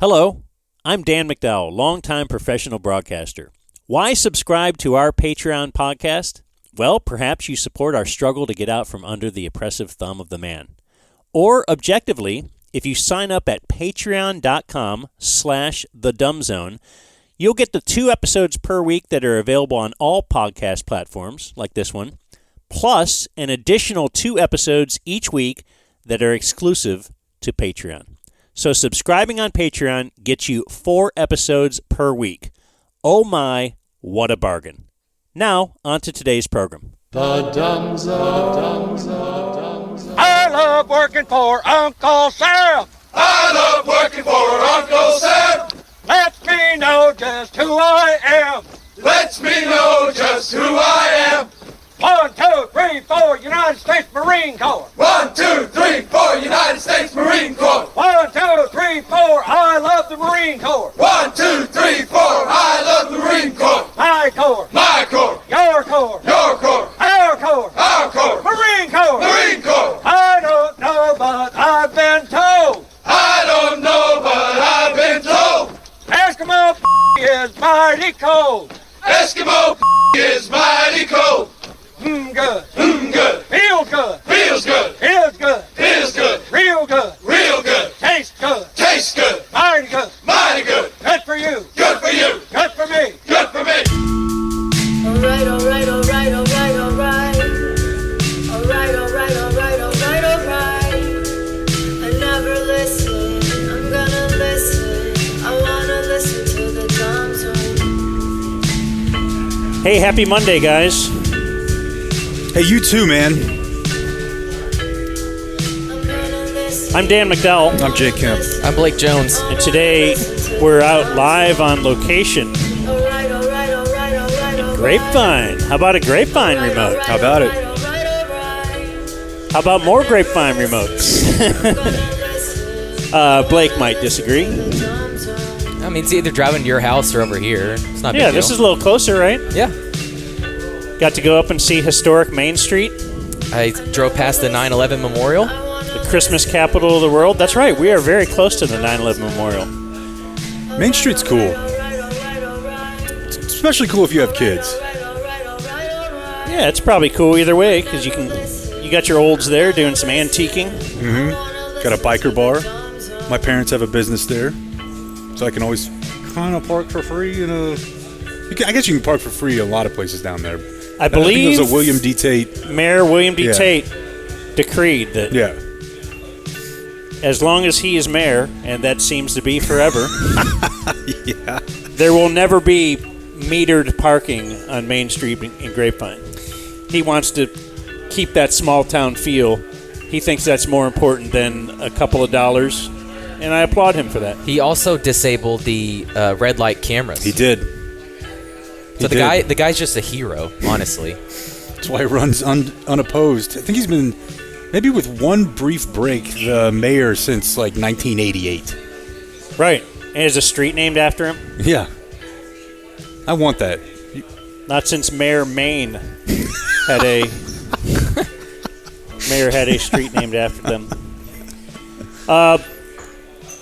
Hello, I'm Dan McDowell, longtime professional broadcaster. Why subscribe to our Patreon podcast? Well, perhaps you support our struggle to get out from under the oppressive thumb of the man. Or, objectively, if you sign up at patreon.com/thedumbzone, you'll get the 2 episodes per week that are available on all podcast platforms, like this one, plus an additional 2 episodes each week that are exclusive to Patreon. So subscribing on Patreon gets you 4 episodes per week. Oh my, what a bargain. Now, on to today's program. The Dumb Zone. I love working for Uncle Sam. I love working for Uncle Sam. Lets me know just who I am. Lets me know just who I am. 1, 2, 3, 4, United States Marine Corps. 1, 2, 3, 4, United States Marine Corps. 1, 2, 3, 4, I love the Marine Corps. 1, 2, 3, 4, I love the Marine Corps. My Corps. My Corps. Your Corps. Your Corps. Our Corps. Our Corps. Marine Corps. Marine Corps. I don't know, but I've been told. I don't know, but I've been told. Eskimo is mighty cold. Eskimo is mighty cold. Good. Good. Feel good. Feels good. Feels good. Feels good. Real good. Real good. Tastes good. Tastes good. Mighty good. Mighty good. Good for you. Good for you. Good for me. Good for me. Alright, alright, alright, alright, alright. Alright, alright, alright, alright, alright. I never listen, I'm gonna listen. I wanna listen to the Dumb Zone. Hey, happy Monday, guys. Hey, you too, man. I'm gonna listen. I'm Dan McDowell, I'm Jake Kemp. I'm Blake Jones. and today we're out live on location. Alright, alright, alright, alright, alright. Grapevine. How about a Grapevine remote? How about it? How about more Grapevine remotes? Blake might disagree. I mean, it's either driving to your house or over here. It's not a big Yeah, deal. this is a little closer, right? Yeah. Got to go up and see historic Main Street, I drove past the 9/11 Memorial. the Christmas capital of the world. That's right, we are very close to the 9/11 Memorial. Main Street's cool. It's especially cool if you have kids. Yeah, it's probably cool either way because you got your olds there doing some antiquing. Got a biker bar. My parents have a business there, so I can always kind of park for free. I guess you can park for free a lot of places down there. I think believe it was a William D. Tate. Mayor William D. Yeah. Tate decreed that Yeah. as long as he is mayor, and that seems to be forever, Yeah. there will never be metered parking on Main Street in Grapevine. He wants to keep that small town feel. He thinks that's more important than a couple of dollars, and I applaud him for that. He also disabled the red light cameras. He did. So the guy's just a hero, honestly. That's why he runs unopposed. I think he's been, maybe with one brief break, the mayor since like 1988. Right. And there's a street named after him? Yeah. I want that. Not since Mayor Maine had a street named after them.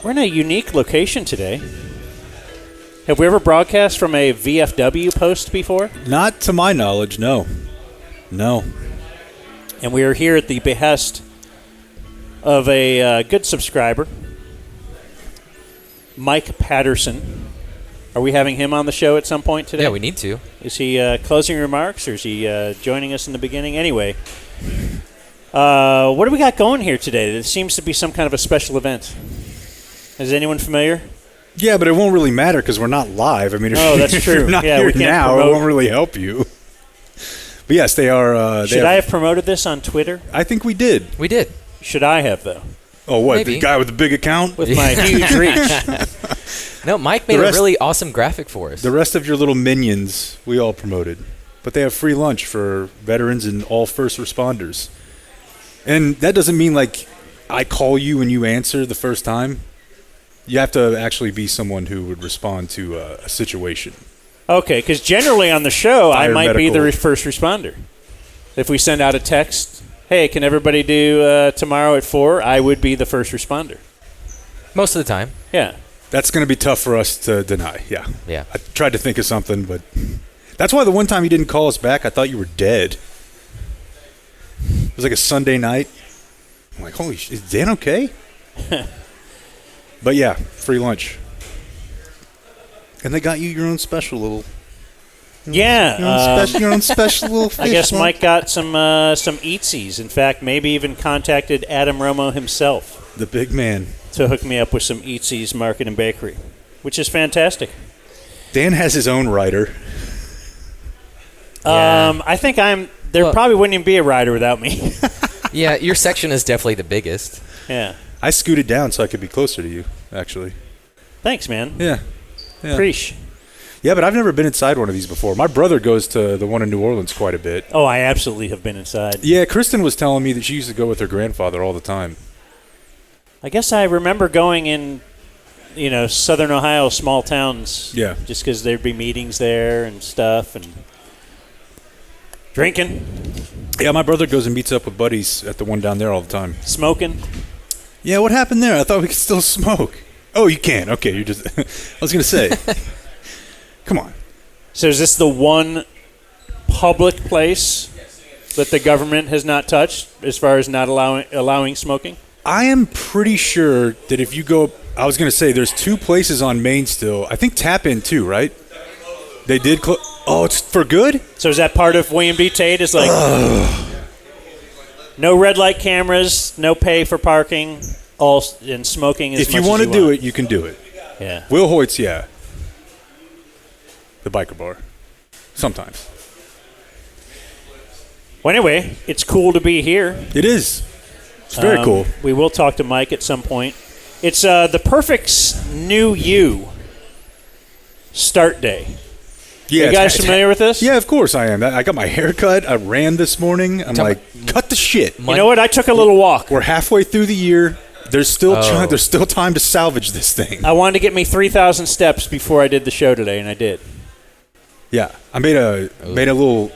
We're in a unique location today. Have we ever broadcast from a VFW post before? Not to my knowledge, no. No. And we are here at the behest of a good subscriber, Mike Patterson. Are we having him on the show at some point today? Yeah, we need to. Is he closing remarks, or is he joining us in the beginning? Anyway, what do we got going here today? There seems to be some kind of a special event. Is anyone familiar? Yeah, but it won't really matter because we're not live. I mean, Oh, that's if true. you're not Yeah, here we can't now, promote. it won't really help you. But yes, they are. Should I have promoted this on Twitter? I think we did. We did. Should I have, though? Oh, what? Maybe. The guy with the big account? With my huge reach. No, Mike made a really awesome graphic for us. The rest of your little minions, we all promoted. But they have free lunch for veterans and all first responders. And that doesn't mean like I call you and you answer the first time. You have to actually be someone who would respond to a situation. Okay, because generally on the show, I Fire might be medical. the first responder. If we send out a text, hey, can everybody do tomorrow at 4? I would be the first responder. Most of the time. Yeah. That's going to be tough for us to deny. Yeah. Yeah. I tried to think of something, but that's why the one time you didn't call us back, I thought you were dead. It was like a Sunday night. I'm like, holy shit, is Dan okay? But yeah, free lunch. And they got you your own special little. Yeah. Your own special little fish. I guess Mike got some eatsies. In fact, maybe even contacted Adam Romo himself. The big man. To hook me up with some eatsies Market and Bakery, which is fantastic. Dan has his own rider. Yeah. I think there probably wouldn't even be a rider without me. Yeah, your section is definitely the biggest. Yeah. I scooted down so I could be closer to you, actually. Thanks, man. Yeah. Preach. Yeah, but I've never been inside one of these before. My brother goes to the one in New Orleans quite a bit. Oh, I absolutely have been inside. Yeah, Kristen was telling me that she used to go with her grandfather all the time. I guess I remember going in, Southern Ohio, small towns. Yeah. Just because there'd be meetings there and stuff and drinking. Yeah, my brother goes and meets up with buddies at the one down there all the time. Smoking. Yeah, what happened there? I thought we could still smoke. Oh, you can. Okay, you're just. I was gonna say. Come on. So is this the one public place that the government has not touched as far as not allowing smoking? I am pretty sure that if you go, I was gonna say there's two places on Main still. I think Tap In too, right? They did. Oh, it's for good. So is that part of William B. Tate? Is like no red light cameras, no pay for parking, and smoking. If you want to do it, you can do it. Yeah. Will Hoyt's, yeah. The biker bar. Sometimes. Well, anyway, it's cool to be here. It is. It's very cool. We will talk to Mike at some point. It's the perfect new you start day. Yeah, Are you guys familiar with this? Yeah, of course I am. I got my hair cut. I ran this morning. I'm cut the shit. You know what? I took a little walk. We're halfway through the year. There's still time to salvage this thing. I wanted to get me 3,000 steps before I did the show today, and I did. Yeah, I made a little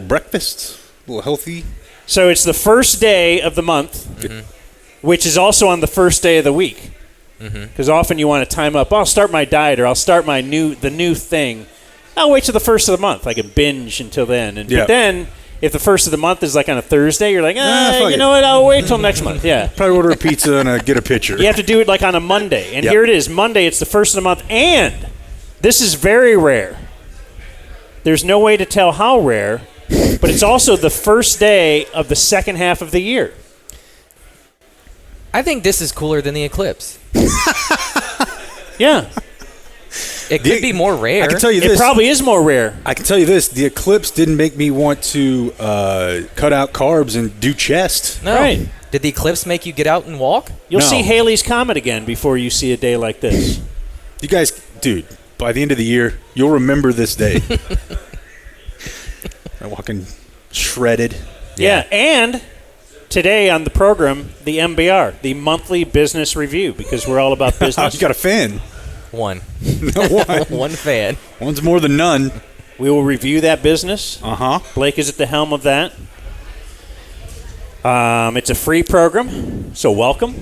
breakfast, a little healthy. So it's the first day of the month, which is also on the first day of the week. Because often you want to time up. I'll start my diet, or I'll start the new thing. I'll wait till the first of the month. I can binge until then. But then, if the first of the month is like on a Thursday, you're like, you know what? I'll wait till next month. Yeah. Probably order a pizza and get a pitcher. You have to do it like on a Monday. And here it is. Monday, it's the first of the month. And this is very rare. There's no way to tell how rare, but it's also the first day of the second half of the year. I think this is cooler than the eclipse. Yeah. It could be more rare. I can tell you this. It probably is more rare. I can tell you this. The eclipse didn't make me want to cut out carbs and do chest. No. Right. Did the eclipse make you get out and walk? You'll No. see Halley's Comet again before you see a day like this. You guys, dude, by the end of the year, you'll remember this day. I'm walking shredded. Yeah, and today on the program, the MBR, the Monthly Business Review, because we're all about business. You got a fan. One. No, one. One fan. One's more than none. We will review that business. Uh-huh. Blake is at the helm of that. It's a free program, so welcome.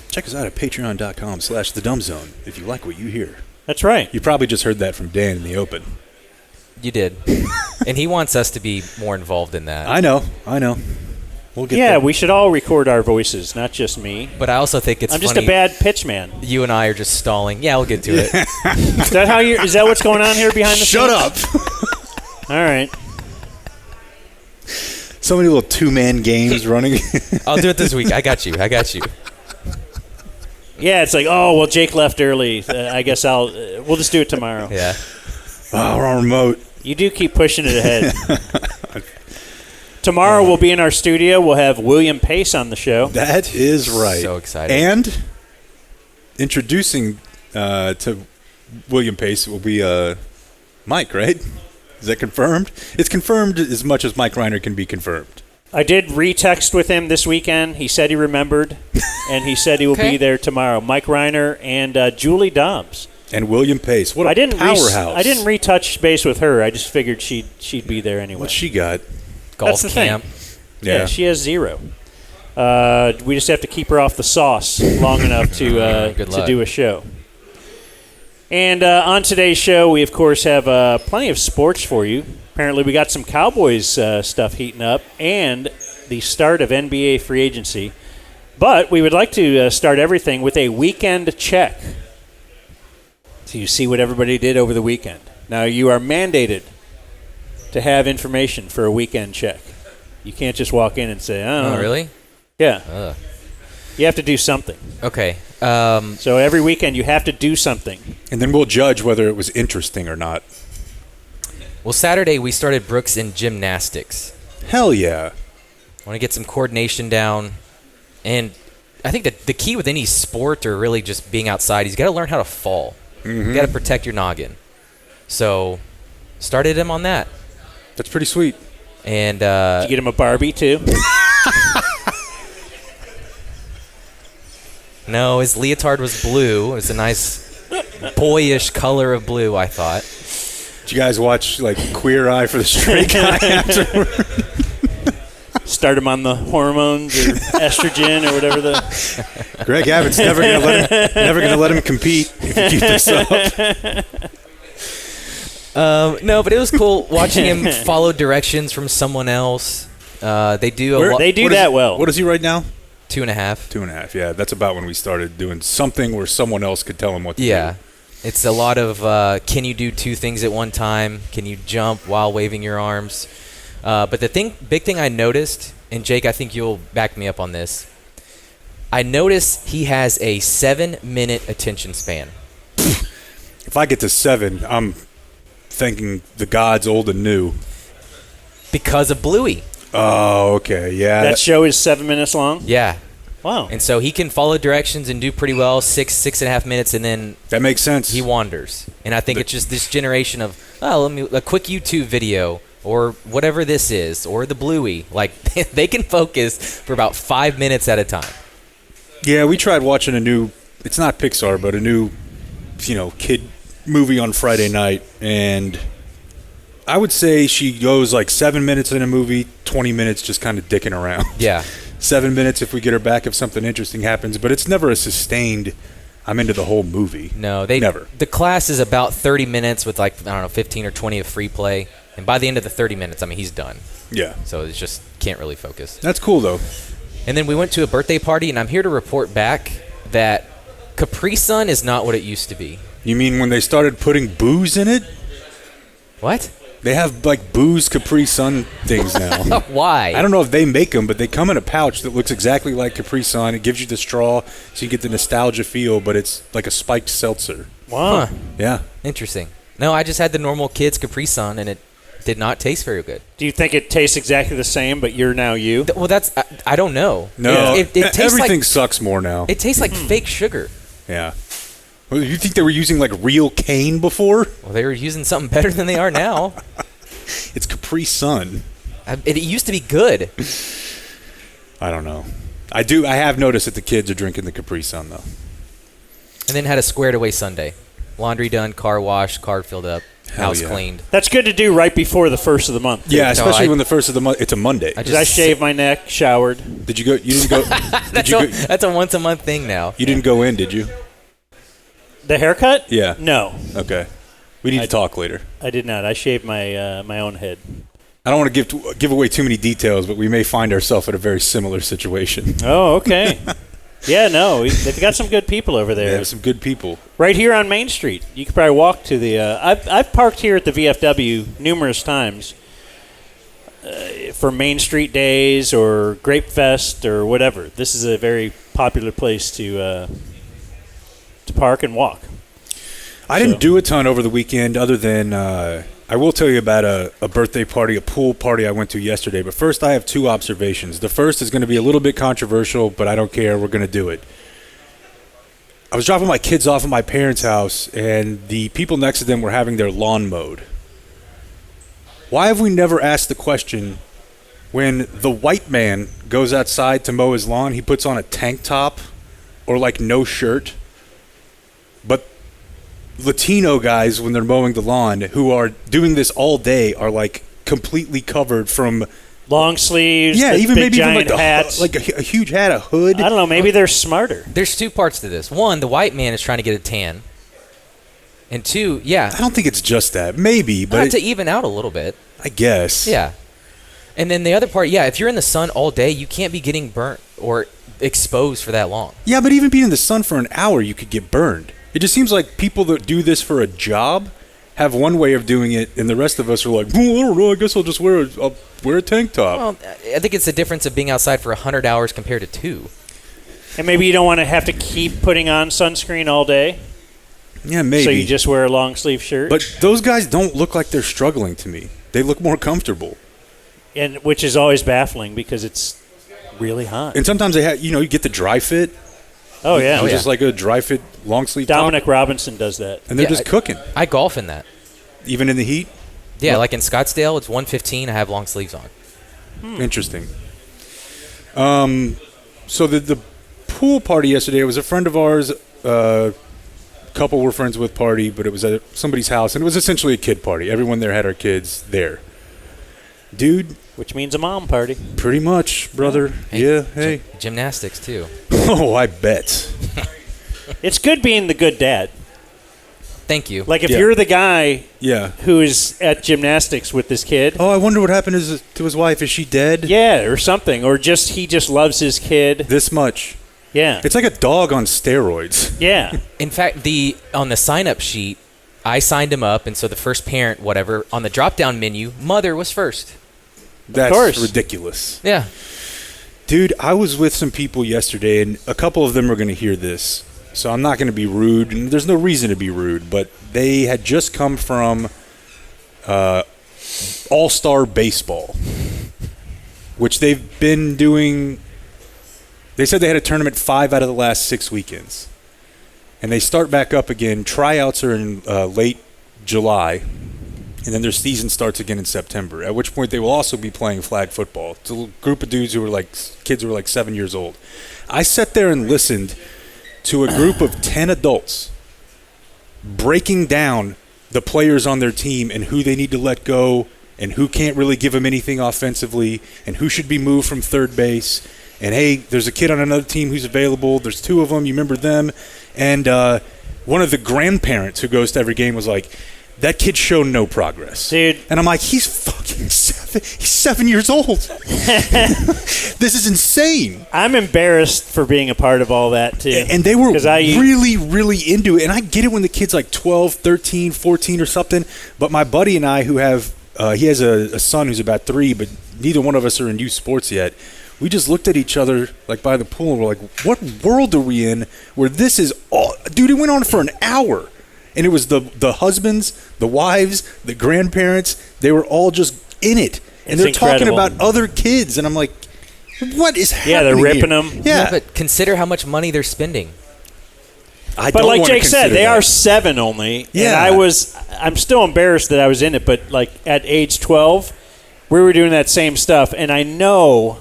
Check us out at patreon.com/thedumbzone if you like what you hear. That's right. You probably just heard that from Dan in the open. You did. And he wants us to be more involved in that. I know. We'll get Yeah, there. we should all record our voices, not just me. But I also think it's I'm just funny. a bad pitch man. You and I are just stalling. Yeah, we'll get to it. Is that what's going on here behind the Shut scenes? up. All right. So many little two-man games running. I'll do it this week. I got you. Yeah, it's like, oh, well, Jake left early. I guess we'll just do it tomorrow. Yeah. Oh, we're on remote. You do keep pushing it ahead. Tomorrow we'll be in our studio. We'll have William Pace on the show. That is right. So excited. And introducing to William Pace will be Mike, right? Is that confirmed? It's confirmed as much as Mike Reiner can be confirmed. I did retext with him this weekend. He said he remembered, and he said he will be there tomorrow. Mike Reiner and Julie Dobbs. And William Pace. What a powerhouse. I didn't retouch base with her. I just figured she'd be there anyway. What she got? Golf That's the camp. thing. Yeah, she has 0. We just have to keep her off the sauce long enough to do a show. And on today's show, we, of course, have plenty of sports for you. Apparently, we got some Cowboys stuff heating up and the start of NBA free agency. But we would like to start everything with a weekend check. So you see what everybody did over the weekend. Now, you are mandated to have information for a weekend check. You can't just walk in and say, I don't know. Oh, really? Yeah. You have to do something. Okay. So every weekend you have to do something. And then we'll judge whether it was interesting or not. Well, Saturday we started Brooks in gymnastics. Hell yeah. Want to get some coordination down. And I think that the key with any sport or really just being outside, he's got to learn how to fall. Mm-hmm. You got to protect your noggin. So started him on that. That's pretty sweet. And did you get him a Barbie too? No, his leotard was blue. It was a nice boyish color of blue, I thought. Did you guys watch like Queer Eye for the Straight Guy afterward? Start him on the hormones or estrogen or whatever the. Greg Abbott's never gonna let him compete if you keep this up. No, but it was cool watching him follow directions from someone else. They do They do that well. What is he right now? 2.5. 2.5. Yeah, that's about when we started doing something where someone else could tell him what to do. Yeah. It's a lot of can you do two things at one time? Can you jump while waving your arms? But the big thing I noticed, and Jake, I think you'll back me up on this. I noticed he has a 7-minute attention span. If I get to 7, I'm thanking the gods old and new. Because of Bluey. Oh, okay. Yeah. That show is 7 minutes long? Yeah. Wow. And so he can follow directions and do pretty well, 6.5 minutes, and then that makes sense. He wanders. And I think it's just this generation of, a quick YouTube video or whatever this is, or the Bluey. Like, they can focus for about 5 minutes at a time. Yeah, we tried watching a new, it's not Pixar, but a new, kid movie on Friday night, and I would say she goes like 7 minutes in a movie, 20 minutes just kind of dicking around. Yeah. 7 minutes if we get her back if something interesting happens, but it's never a sustained, I'm into the whole movie. No, they never. The class is about 30 minutes with 15 or 20 of free play, and by the end of the 30 minutes, he's done. Yeah. So it's just can't really focus. That's cool though. And then we went to a birthday party, and I'm here to report back that Capri Sun is not what it used to be. You mean when they started putting booze in it? What? They have like booze Capri Sun things now. Why? I don't know if they make them, but they come in a pouch that looks exactly like Capri Sun. It gives you the straw so you get the nostalgia feel, but it's like a spiked seltzer. Wow. Huh. Yeah. Interesting. No, I just had the normal kids Capri Sun, and it did not taste very good. Do you think it tastes exactly the same, but you're now you? Well, that's I don't know. No, it tastes everything like, sucks more now. It tastes like fake sugar. Yeah. Well, you think they were using like real cane before? Well, they were using something better than they are now. It's Capri Sun. It used to be good. I don't know. I have noticed that the kids are drinking the Capri Sun though. And then had a squared away Sunday. Laundry done, car washed, car filled up, house cleaned. That's good to do right before the first of the month. Yeah, especially when the first of the month. It's a Monday. I shaved my neck, showered. Did you go? You didn't go. That's a once a month thing now. You didn't go in, did you? The haircut? Yeah. No. Okay. We need to talk later. I did not. I shaved my my own head. I don't want to give away too many details, but we may find ourselves in a very similar situation. Oh, okay. Yeah, no, they've got some good people over there. They have some good people. Right here on Main Street. You could probably walk to the I've parked here at the VFW numerous times for Main Street Days or Grape Fest or whatever. This is a very popular place to park and walk. I didn't do a ton over the weekend other than I will tell you about a birthday party, a pool party I went to yesterday. But first, I have two observations. The first is going to be a little bit controversial, but I don't care. We're going to do it. I was dropping my kids off at my parents' house, and the people next to them were having their lawn mowed. Why have we never asked the question, when the white man goes outside to mow his lawn, he puts on a tank top or like no shirt? But Latino guys, when they're mowing the lawn, who are doing this all day, are like completely covered from long sleeves. Yeah, the even big maybe even giant like hats. a huge hat, a hood. I don't know. Maybe they're smarter. There's two parts to this. One, the white man is trying to get a tan. And two, I don't think it's just that. Maybe, but to even out a little bit. I guess. Yeah. And then the other part, if you're in the sun all day, you can't be getting burnt or exposed for that long. Yeah, but even being in the sun for an hour, you could get burned. It just seems like people that do this for a job have one way of doing it, and the rest of us are like, I don't know, I guess I'll just wear a tank top. Well, I think it's the difference of being outside for 100 hours compared to 2. And maybe you don't want to have to keep putting on sunscreen all day. Yeah, maybe. So you just wear a long sleeve shirt. But those guys don't look like they're struggling to me. They look more comfortable. And which is always baffling because it's really hot. And sometimes they have, you get the dry fit. Oh yeah, Just like a dry fit long sleeve Dominic top. Robinson does that. And they're just cooking. I golf in that. Even in the heat? Yeah, like in Scottsdale, it's 115. I have long sleeves on. Interesting. So the pool party yesterday, it was a friend of ours, couple we're friends with party, but it was at somebody's house, and it was essentially a kid party. Everyone there had our kids there. Dude. Which means a mom party. Pretty much, brother. Hey. Gymnastics, too. Oh, I bet. It's good being the good dad. Thank you. Like if you're the guy who is at gymnastics with this kid. Oh, I wonder what happened to his wife. Is she dead? Yeah, or something. Or he just loves his kid. This much. Yeah. It's like a dog on steroids. Yeah. In fact, on the sign-up sheet, I signed him up, and so the first parent, whatever, on the drop-down menu, mother was first. That's ridiculous. Yeah. Dude, I was with some people yesterday, and a couple of them are going to hear this. So I'm not going to be rude, and there's no reason to be rude, but they had just come from All-Star Baseball, which they've been doing. They said they had a tournament 5 out of the last 6 weekends. And they start back up again. Tryouts are in late July, and then their season starts again in September, at which point they will also be playing flag football. It's a group of dudes kids who were like 7 years old. I sat there and listened to a group of 10 adults breaking down the players on their team and who they need to let go and who can't really give them anything offensively and who should be moved from third base. And, hey, there's a kid on another team who's available. There's 2 of them. You remember them? And one of the grandparents who goes to every game was like, that kid showed no progress. Dude. And I'm like, he's fucking 7. He's 7 years old. This is insane. I'm embarrassed for being a part of all that, too. And they were really, really into it. And I get it when the kid's like 12, 13, 14 or something. But my buddy and I who have he has a son who's about 3, but neither one of us are in youth sports yet. We just looked at each other like by the pool and we're like, what world are we in where this is all – dude, it went on for an hour. And it was the husbands, the wives, the grandparents. They were all just in it. And they're talking about other kids. And I'm like, what is happening? Yeah, they're ripping here? them. Yeah. But consider how much money they're spending. But like Jake said, they are 7 only. Yeah. And I'm still embarrassed that I was in it. But like at age 12, we were doing that same stuff. And I know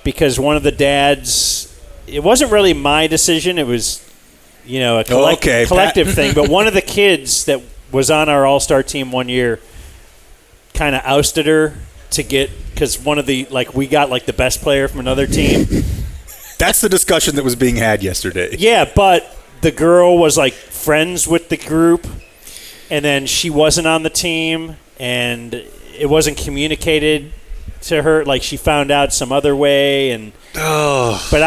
because one of the dads, it wasn't really my decision. It was, a collective thing. But one of the kids that was on our all-star team one year kind of ousted her to get, because one of the, we got the best player from another team. That's the discussion that was being had yesterday. Yeah, but the girl was friends with the group, and then she wasn't on the team, and it wasn't communicated to her. She found out some other way, and but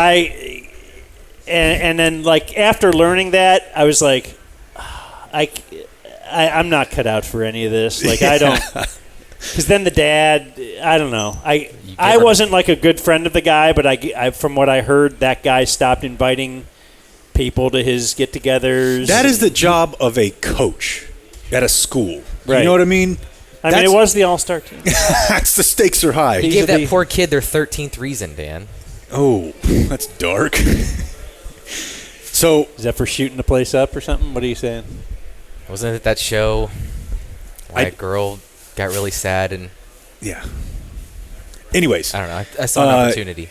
and then after learning that, I was like, I'm not cut out for any of this. I don't, because then the dad, I don't know. I wasn't a good friend of the guy, but I from what I heard, that guy stopped inviting people to his get-togethers. That is the job of a coach at a school. Right. You know what I mean? It was the all-star team. That's the stakes are high. He gave that poor kid their 13th reason, Dan. Oh, that's dark. So is that for shooting the place up or something? What are you saying? Wasn't it that show where a girl got really sad and yeah. Anyways, I don't know. I saw an opportunity.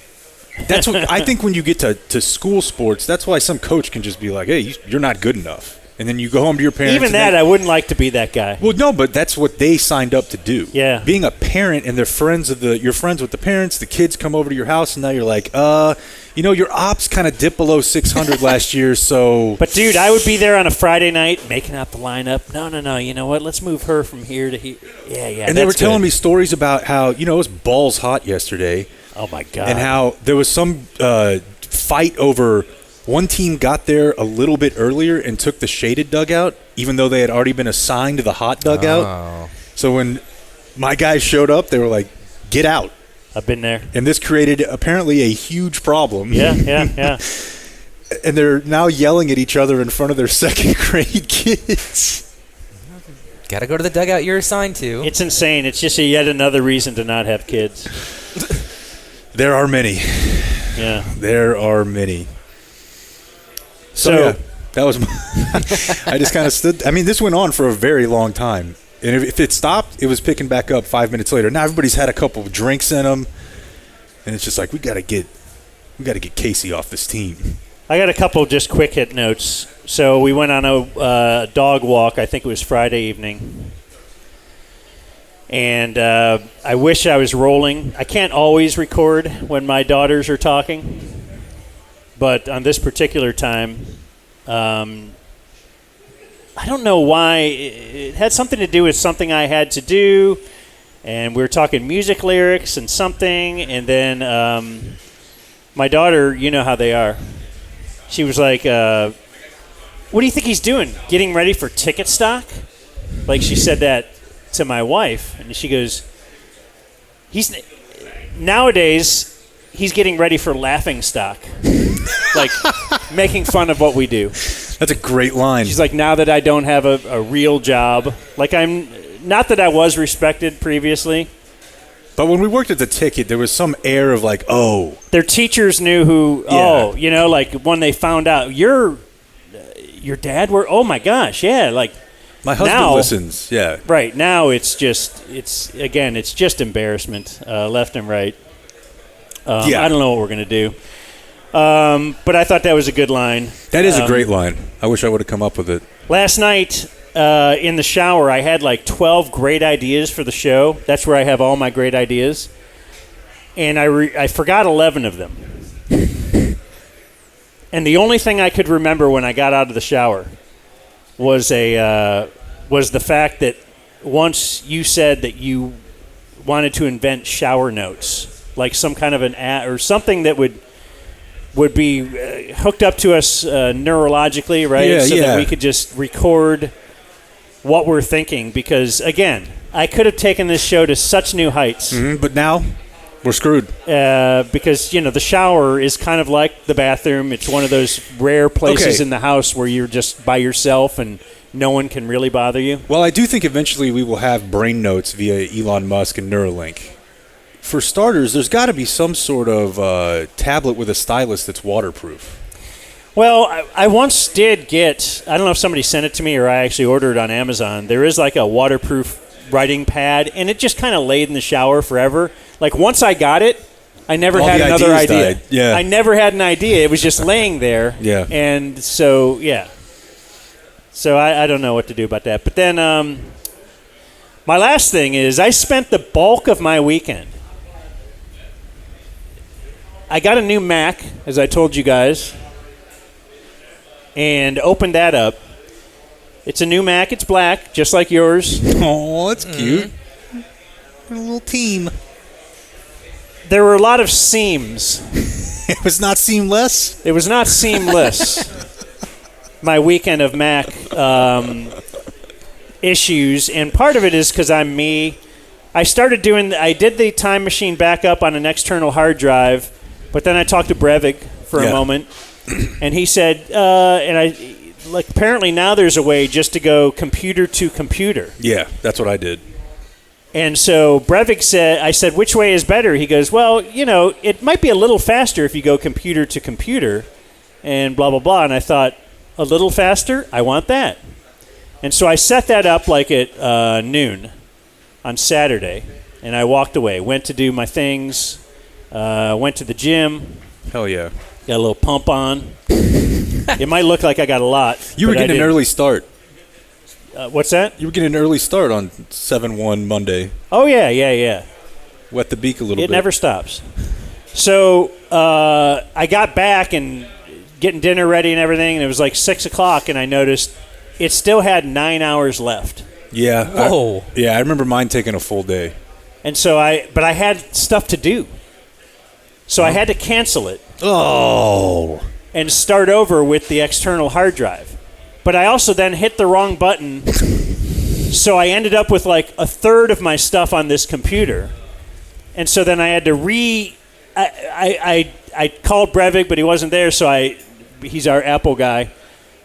That's what I think when you get to school sports. That's why some coach can just be like, "Hey, you're not good enough." And then you go home to your parents. Even that, I wouldn't like to be that guy. Well, no, but that's what they signed up to do. Yeah. Being a parent and you're friends with the parents, the kids come over to your house, and now you're like, your ops kind of dipped below 600 last year, so. But, dude, I would be there on a Friday night making out the lineup. No, you know what? Let's move her from here to here. Yeah. And they were telling me stories about how, it was balls hot yesterday. Oh, my God. And how there was some fight over one team got there a little bit earlier and took the shaded dugout, even though they had already been assigned to the hot dugout. Oh. So when my guys showed up, they were like, get out. I've been there. And this created apparently a huge problem. Yeah. And they're now yelling at each other in front of their second grade kids. Got to go to the dugout you're assigned to. It's insane. It's just yet another reason to not have kids. There are many. Yeah. There are many. So yeah, that was I just kind of stood. I mean, this went on for a very long time. And if it stopped, it was picking back up 5 minutes later. Now everybody's had a couple of drinks in them. And it's just like, we got to get Casey off this team. I got a couple just quick hit notes. So we went on a dog walk. I think it was Friday evening. And I wish I was rolling. I can't always record when my daughters are talking. But on this particular time, I don't know why. It had something to do with something I had to do. And we were talking music lyrics and something. And then my daughter, you know how they are. She was like, what do you think he's doing? Getting ready for ticket stock? Like she said that to my wife. And she goes, nowadays, he's getting ready for laughing stock. Like making fun of what we do. That's a great line. She's like, now that I don't have a real job, like not that I was respected previously. But when we worked at the ticket, there was some air of like, oh. Their teachers knew who, like when they found out, your dad oh my gosh, yeah, like. My husband listens, yeah. Right, now it's just embarrassment left and right. I don't know what we're going to do. But I thought that was a good line. That is a great line. I wish I would have come up with it. Last night in the shower, I had like 12 great ideas for the show. That's where I have all my great ideas. And I forgot 11 of them. And the only thing I could remember when I got out of the shower was the fact that once you said that you wanted to invent shower notes, like some kind of an app or something that would be hooked up to us neurologically, right? Yeah, so that we could just record what we're thinking. Because, again, I could have taken this show to such new heights. Mm-hmm, but now we're screwed. Because, the shower is kind of like the bathroom. It's one of those rare places in the house where you're just by yourself and no one can really bother you. Well, I do think eventually we will have brain notes via Elon Musk and Neuralink. For starters, there's got to be some sort of tablet with a stylus that's waterproof. Well, I once did get, I don't know if somebody sent it to me or I actually ordered it on Amazon. There is like a waterproof writing pad, and it just kind of laid in the shower forever. Like once I got it, I never had another idea. Yeah. I never had an idea. It was just laying there. Yeah. And so, yeah. So I don't know what to do about that. But then my last thing is I spent the bulk of my weekend. I got a new Mac, as I told you guys, and opened that up. It's a new Mac. It's black, just like yours. Oh, that's cute. A little team. There were a lot of seams. It was not seamless? It was not seamless. My weekend of Mac issues, and part of it is because I'm me. I did the Time Machine backup on an external hard drive, but then I talked to Brevik for a moment, and he said, apparently now there's a way just to go computer to computer. Yeah, that's what I did. And so Brevik said, I said, which way is better? He goes, well, it might be a little faster if you go computer to computer, and blah, blah, blah. And I thought, a little faster? I want that. And so I set that up like at noon on Saturday, and I walked away, went to do my things, went to the gym. Hell yeah. Got a little pump on. It might look like I got a lot. You were but I getting an didn't. early start. What's that? You were getting an early start on 7-1 Monday. Oh, yeah. Wet the beak a little bit. It never stops. So I got back and getting dinner ready and everything, and it was like 6 o'clock, and I noticed it still had 9 hours left. Yeah. Whoa. I remember mine taking a full day. And so but I had stuff to do. So I had to cancel it. Oh. And start over with the external hard drive. But I also then hit the wrong button, so I ended up with like a third of my stuff on this computer. And so then I had to I called Brevik, but he wasn't there, so he's our Apple guy.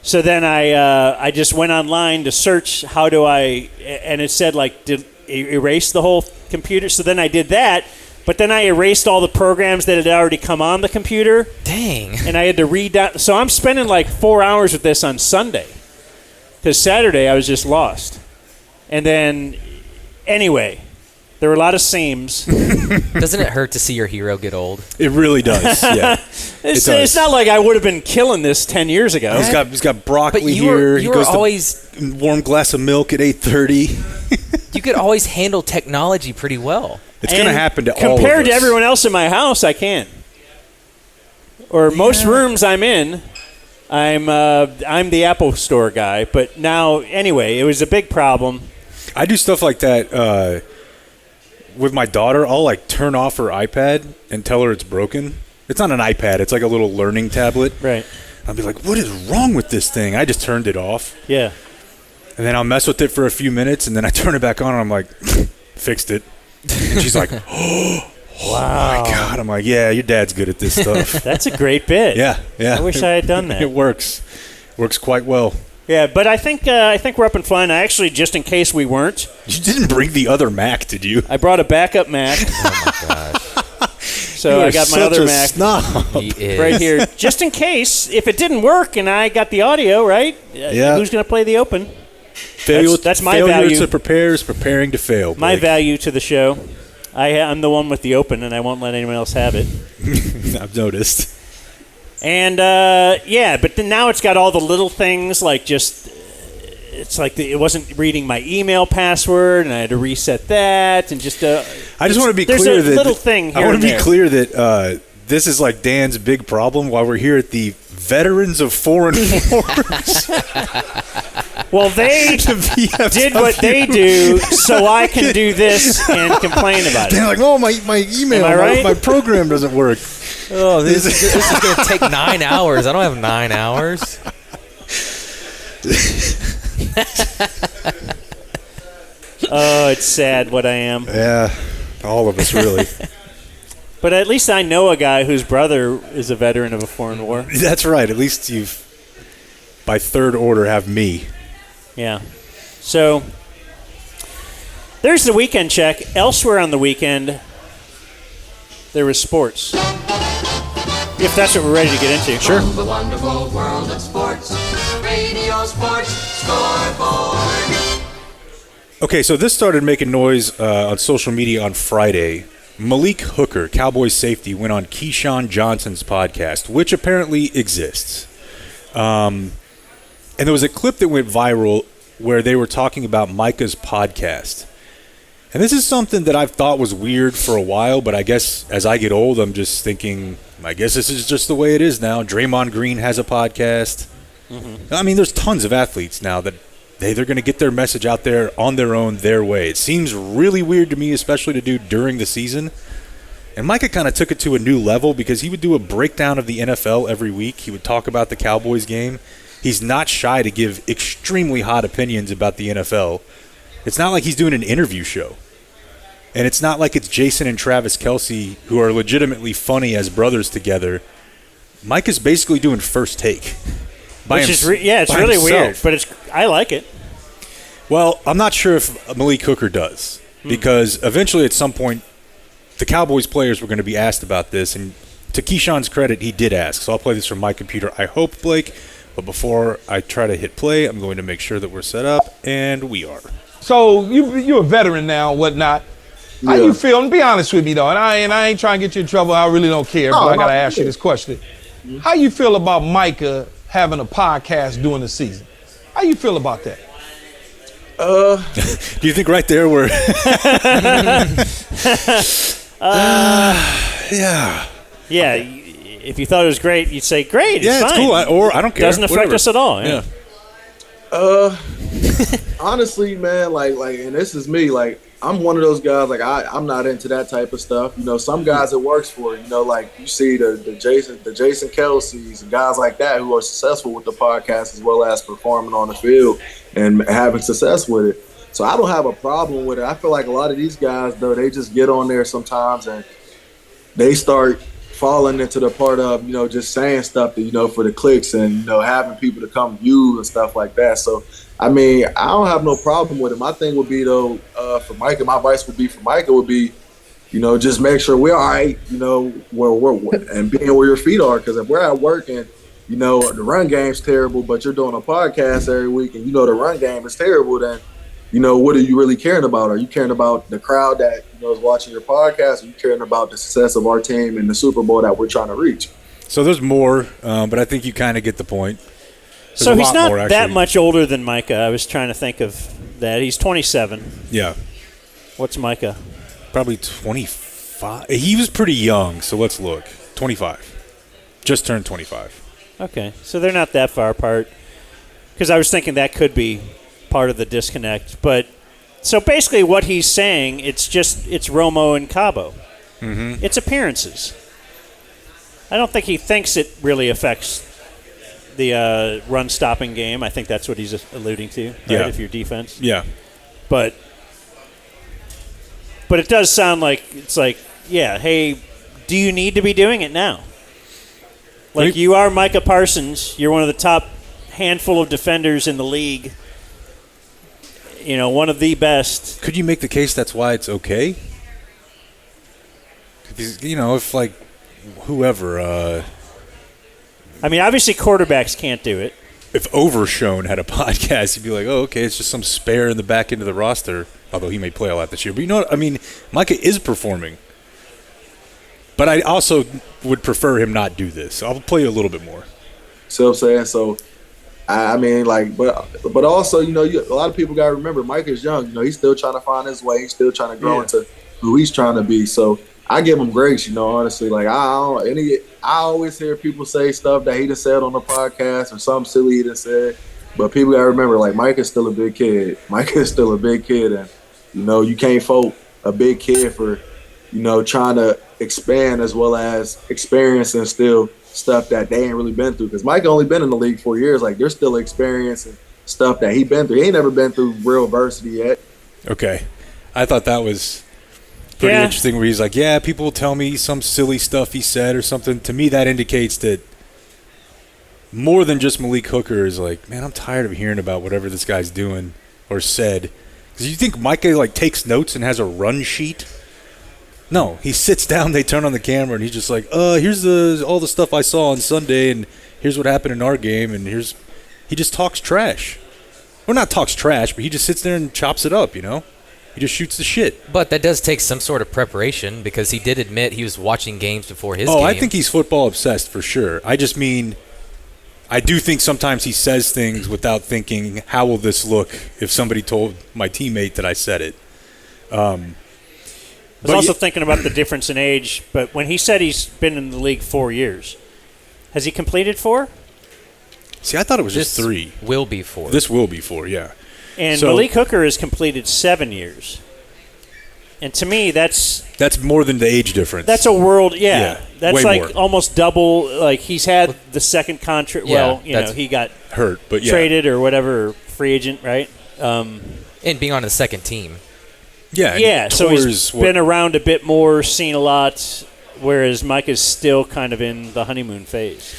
So then I just went online to search and it said like erase the whole computer. So then I did that, but then I erased all the programs that had already come on the computer. Dang. And I had to read that. So I'm spending like 4 hours with this on Sunday, because Saturday I was just lost. And then, anyway, there were a lot of seams. Doesn't it hurt to see your hero get old? It really does, yeah. It's not like I would have been killing this 10 years ago. He's got broccoli But here. you He were goes always to warm glass of milk at 8:30. you could always handle technology pretty well. It's going to happen to all of us. Compared to everyone else in my house, I can. Or most rooms I'm in, I'm the Apple Store guy. But now, anyway, it was a big problem. I do stuff like that with my daughter. I'll like turn off her iPad and tell her it's broken. It's not an iPad. It's like a little learning tablet. Right. I'll be like, what is wrong with this thing? I just turned it off. Yeah. And then I'll mess with it for a few minutes, and then I turn it back on, and I'm like, fixed it. And she's like, oh wow. my God. I'm like, yeah, your dad's good at this stuff. That's a great bit. Yeah. I wish I had done that. It works. Works quite well. Yeah, but I think we're up and flying. I actually, just in case we weren't, You didn't bring the other Mac, did you? I brought a backup Mac. Oh my gosh. So I got my other Mac He is. right here, just in case if it didn't work and I got the audio right. Yeah. Who's going to play the open? Failure, That's my failure value. to prepare is preparing to fail. My Blake. value to the show. I'm the one with the open, and I won't let anyone else have it. I've noticed. And but then now it's got all the little things like just. It's like it wasn't reading my email password, and I had to reset that, and just. I just want to be clear there's a that little thing here I want and to be there. clear that this is like Dan's big problem while we're here at the Veterans of Foreign Wars. Well, they did what they do, so I can do this and complain about They're it. like, oh, my email, Am I right? my program doesn't work. Oh, this is going to take 9 hours. I don't have 9 hours. Oh, it's sad what I am. Yeah, all of us really. But at least I know a guy whose brother is a veteran of a foreign war. That's right. At least you've, by third order, have me. Yeah. So there's the weekend check. Elsewhere on the weekend, there was sports. If that's what we're ready to get into. Sure. The wonderful world of sports. Radio Sports Scoreboard. Okay, so this started making noise on social media on Friday. Malik Hooker, Cowboys safety, went on Keyshawn Johnson's podcast, which apparently exists. And there was a clip that went viral where they were talking about Micah's podcast. And this is something that I've thought was weird for a while, but I guess as I get old, I'm just thinking, I guess this is just the way it is now. Draymond Green has a podcast. Mm-hmm. I mean, there's tons of athletes now that they're going to get their message out there on their own, their way. It seems really weird to me, especially to do during the season. And Micah kind of took it to a new level because he would do a breakdown of the NFL every week. He would talk about the Cowboys game. He's not shy to give extremely hot opinions about the NFL. It's not like he's doing an interview show. And it's not like it's Jason and Travis Kelce, who are legitimately funny as brothers together. Micah's basically doing First Take. It's really weird, but I like it. Well, I'm not sure if Malik Hooker does, because eventually at some point the Cowboys players were going to be asked about this, and to Keyshawn's credit, he did ask. So I'll play this from my computer, I hope, Blake. But before I try to hit play, I'm going to make sure that we're set up, and we are. So you're a veteran now, whatnot. How you feel? And be honest with me, though. And I ain't trying to get you in trouble. I really don't care, but I got to ask you this question. How you feel about Micah having a podcast during the season. How you feel about that? Do you think right there we're yeah. Yeah, if you thought it was great, you'd say great. Yeah, it's it's fine. cool. Or I don't care. Doesn't affect Whatever. us at all. Yeah. Honestly, man, like, and this is me. Like, I'm one of those guys. Like, I'm not into that type of stuff. You know, some guys it works for. You know, like you see the Jason Kelce's and guys like that who are successful with the podcast as well as performing on the field and having success with it. So I don't have a problem with it. I feel like a lot of these guys, though, they just get on there sometimes and they start falling into the part of, you know, just saying stuff that, you know, for the clicks and, you know, having people to come view and stuff like that. So, I mean, I don't have no problem with it. My thing would be, though, for Micah, my advice would be for Micah would be, you know, just make sure we're all right, you know, where and being where your feet are. Because if we're at work and, you know, the run game's terrible, but you're doing a podcast every week and, you know, the run game is terrible, then, you know, what are you really caring about? Are you caring about the crowd that, you know, is watching your podcast? Or are you caring about the success of our team and the Super Bowl that we're trying to reach? So there's more, but I think you kind of get the point. There's So a he's lot not more, that actually. much older than Micah. I was trying to think of that. He's 27. Yeah, What's Micah? probably 25. He was pretty young, so let's look. 25. Just turned 25. Okay, so they're not that far apart. Because I was thinking that could be part of the disconnect. But so basically what he's saying, it's Romo and Cabo. Mm-hmm. It's appearances. I don't think he thinks it really affects the run-stopping game. I think that's what he's alluding to, right, Yeah. if you're defense. Yeah. But it does sound like it's like, yeah, hey, do you need to be doing it now? Like, you are Micah Parsons. You're one of the top handful of defenders in the league. You know, one of the best. Could you make the case that's why it's okay? Because, you know, if, like, whoever, I mean, obviously quarterbacks can't do it. if Overshone had a podcast, you'd be like, oh, okay, it's just some spare in the back end of the roster, although he may play a lot this year. But you know what? I mean, Micah is performing. But I also would prefer him not do this. I'll play you a little bit more. See what I'm saying? So, I mean, like, but also, you know, a lot of people got to remember, Mike is young. You know, he's still trying to find his way. He's still trying to grow into who he's trying to be. So I give him grace, you know, honestly. Like, I always hear people say stuff that he just said on the podcast or something silly he just said. But people got to remember, like, Mike is still a big kid. Mike is still a big kid. And, you know, you can't fault a big kid for, you know, trying to expand as well as experiencing still stuff that they ain't really been through. Because Mike only been in the league 4 years. Like, they're still experiencing stuff that he been through. He ain't never been through real adversity yet. Okay. I thought that was pretty interesting where he's like, yeah, people will tell me some silly stuff he said or something. To me, that indicates that more than just Malik Hooker is like, man, I'm tired of hearing about whatever this guy's doing or said. Because you think Micah, like, takes notes and has a run sheet? No, he sits down, they turn on the camera, and he's just like, here's all the stuff I saw on Sunday, and here's what happened in our game, and he just talks trash. Well, not talks trash, but he just sits there and chops it up, you know? He just shoots the shit. But that does take some sort of preparation because he did admit he was watching games before his game. Oh, I think he's football obsessed for sure. I just mean, I do think sometimes he says things without thinking, how will this look if somebody told my teammate that I said it? I was also thinking about the difference in age, but when he said he's been in the league 4 years, has he completed 4? See, I thought it was This just 3. will be 4. This will be 4, yeah. And So- Malik Hooker has completed 7 years. And to me, that's more than the age difference. a world, Yeah, that's way like more. almost double. Like, he's had the second contract. Yeah, Well, you know, he got hurt, but yeah. traded or whatever, free agent, right? And being on the second team. Yeah, Yeah, so he's tours been around a bit more, seen a lot, whereas Mike is still kind of in the honeymoon phase.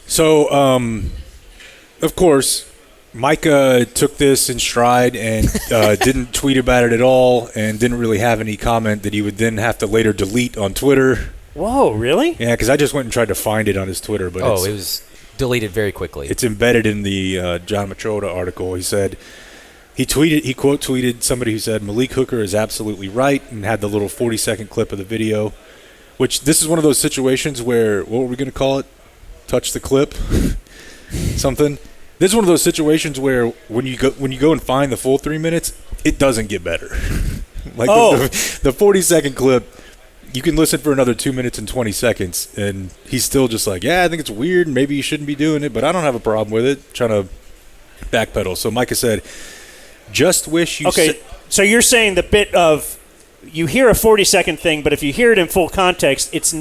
So, of course, Micah took this in stride and didn't tweet about it at all and didn't really have any comment that he would then have to later delete on Twitter. Whoa, really? Yeah, because I just went and tried to find it on his Twitter. But it was deleted very quickly. It's embedded in the John Matrota article. He said he quote tweeted somebody who said Malik Hooker is absolutely right and had the little 40-second clip of the video, which this is one of those situations where, what were we going to call it? Touch the clip. something. This is one of those situations where when you go and find the full 3 minutes, it doesn't get better. Like the 40-second clip, you can listen for another 2 minutes and 20 seconds, and he's still just like, yeah, I think it's weird, maybe you shouldn't be doing it, but I don't have a problem with it, trying to backpedal. So Micah said, just wish you Okay, so you're saying the bit of you hear a 40-second thing, but if you hear it in full context, he's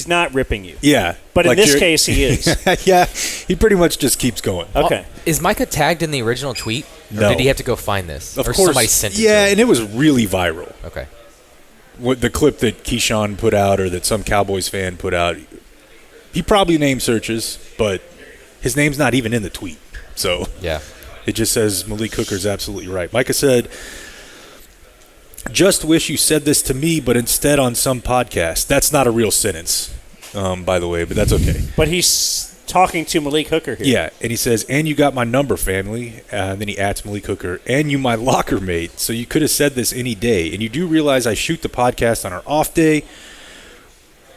not ripping you. Yeah. But in this case, he is. Yeah, he pretty much just keeps going. Okay. Is Micah tagged in the original tweet? Or No. did he have to go find this? Of or course. somebody sent it to Yeah, him? and it was really viral. Okay. What the clip that Keyshawn put out or that some Cowboys fan put out, he probably name searches, but his name's not even in the tweet. So Yeah. it just says Malik Hooker's absolutely right. Micah said, just wish you said this to me, but instead on some podcast. That's not a real sentence, by the way, but that's okay. But he's talking to Malik Hooker here. Yeah, and he says, and you got my number, family. And then he adds Malik Hooker, and you my locker mate. So you could have said this any day. And you do realize I shoot the podcast on our off day.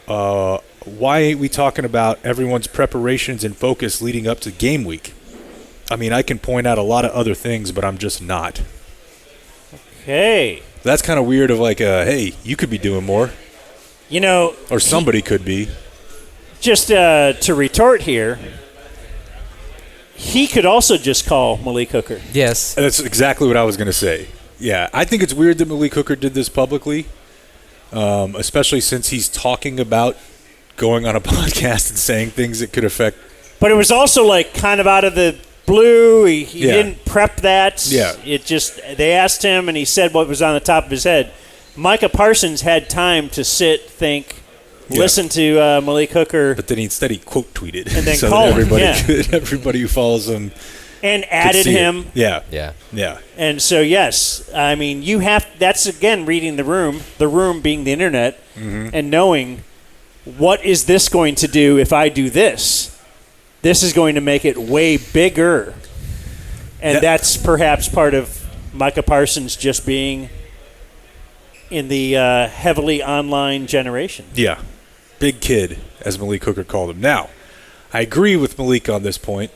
Why ain't we talking about everyone's preparations and focus leading up to game week? I mean, I can point out a lot of other things, but I'm just not. Hey. That's kind of weird of like, hey, you could be doing more. You know. Or somebody could be. Just to retort here, he could also just call Malik Hooker. Yes. That's exactly what I was going to say. Yeah, I think it's weird that Malik Hooker did this publicly, especially since he's talking about going on a podcast and saying things that could affect. But it was also like kind of out of the blue. He Yeah. didn't prep that. Yeah. It just, they asked him and he said what was on the top of his head. Micah Parsons had time to sit, think, listen to Malik Hooker. But then instead he quote tweeted. And then so call that him, everybody who follows him. And added him. Yeah. Yeah. And so, yes, I mean, that's again reading the room being the internet, and knowing what is this going to do if I do this? This is going to make it way bigger. And that's perhaps part of Micah Parsons just being in the heavily online generation. Yeah. Big kid, as Malik Hooker called him. Now, I agree with Malik on this point.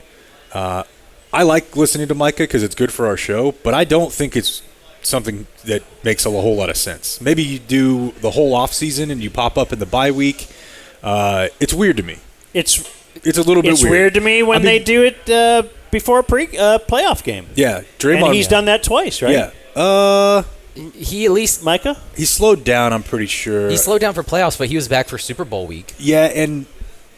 I like listening to Micah because it's good for our show, but I don't think it's something that makes a whole lot of sense. Maybe you do the whole offseason and you pop up in the bye week. It's weird to me. It's a little bit weird. It's weird to me when they do it before a playoff game. Yeah, Draymond. And he's done that twice, right? Yeah. He at least Micah? He slowed down, I'm pretty sure. He slowed down for playoffs, but he was back for Super Bowl week. Yeah, and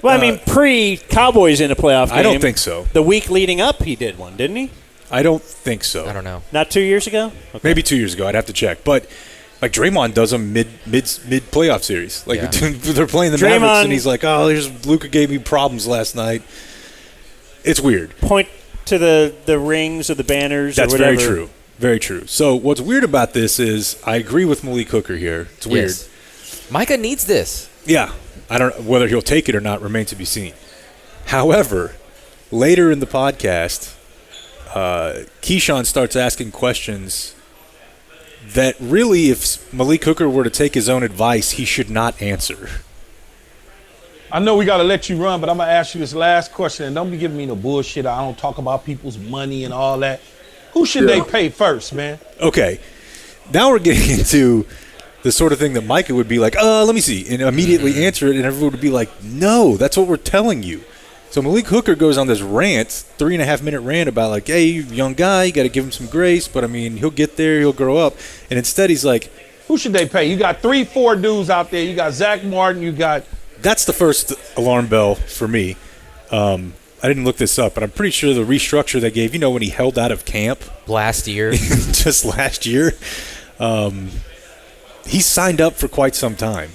well, I mean, pre-Cowboys in a playoff game. I don't think so. The week leading up, he did one, didn't he? I don't think so. I don't know. Not 2 years ago? Okay. Maybe 2 years ago. I'd have to check. But like Draymond does them mid playoff series. Like they're playing the Mavericks, and he's like, "Oh, Luka gave me problems last night." It's weird. Point to the rings or the banners. That's or whatever. very true. Very true. So what's weird about this is I agree with Malik Hooker here. It's weird. Yes. Micah needs this. Yeah. I don't know whether he'll take it or not, remains to be seen. However, later in the podcast, Keyshawn starts asking questions that really, if Malik Hooker were to take his own advice, he should not answer. I know we got to let you run, but I'm going to ask you this last question, and don't be giving me no bullshit. I don't talk about people's money and all that. Who should they pay first, man? Okay. Now we're getting into the sort of thing that Micah would be like, let me see, and immediately answer it, and everyone would be like, no, that's what we're telling you. So Malik Hooker goes on this rant, 3.5-minute rant about like, hey, you young guy, you got to give him some grace, but I mean, he'll get there, he'll grow up. And instead he's like, who should they pay? You got 3-4 dudes out there. You got Zach Martin, you got... That's the first alarm bell for me. I didn't look this up, but I'm pretty sure the restructure they gave, when he held out of camp. Last year. Just last year. He signed up for quite some time.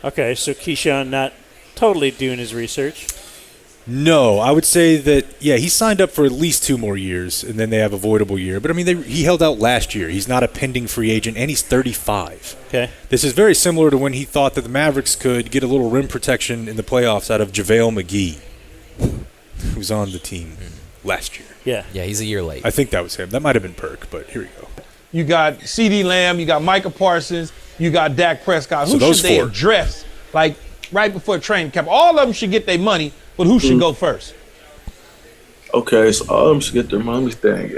Okay, so Keyshawn not totally doing his research. No, I would say that, he signed up for at least 2 more years, and then they have a voidable year. But, I mean, he held out last year. He's not a pending free agent, and he's 35. Okay. This is very similar to when he thought that the Mavericks could get a little rim protection in the playoffs out of JaVale McGee, who was on the team last year. Yeah. Yeah, he's a year late. I think that was him. That might have been Perk, but here we go. You got CeeDee Lamb, you got Micah Parsons, you got Dak Prescott. Who those should they 4. address, like, right before training camp? All of them should get their money, but who should go first? Okay, so let me just get there. Let me think.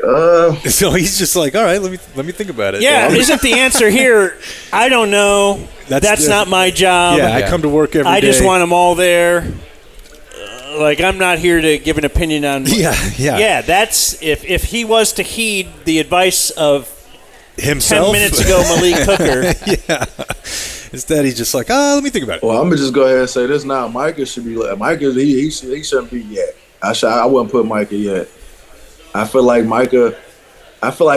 So he's just like, all right, let me think about it. Yeah, isn't the answer here? I don't know. That's not my job. Yeah, I come to work every day. I just want them all there. Like, I'm not here to give an opinion on. Yeah. That's if he was to heed the advice of himself 10 minutes ago, Malik Hooker. Yeah. Instead, he's just like, let me think about it. Well, I'm gonna just go ahead and say this now. Micah should be. Micah, he shouldn't be yet. I wouldn't put Micah yet. I feel like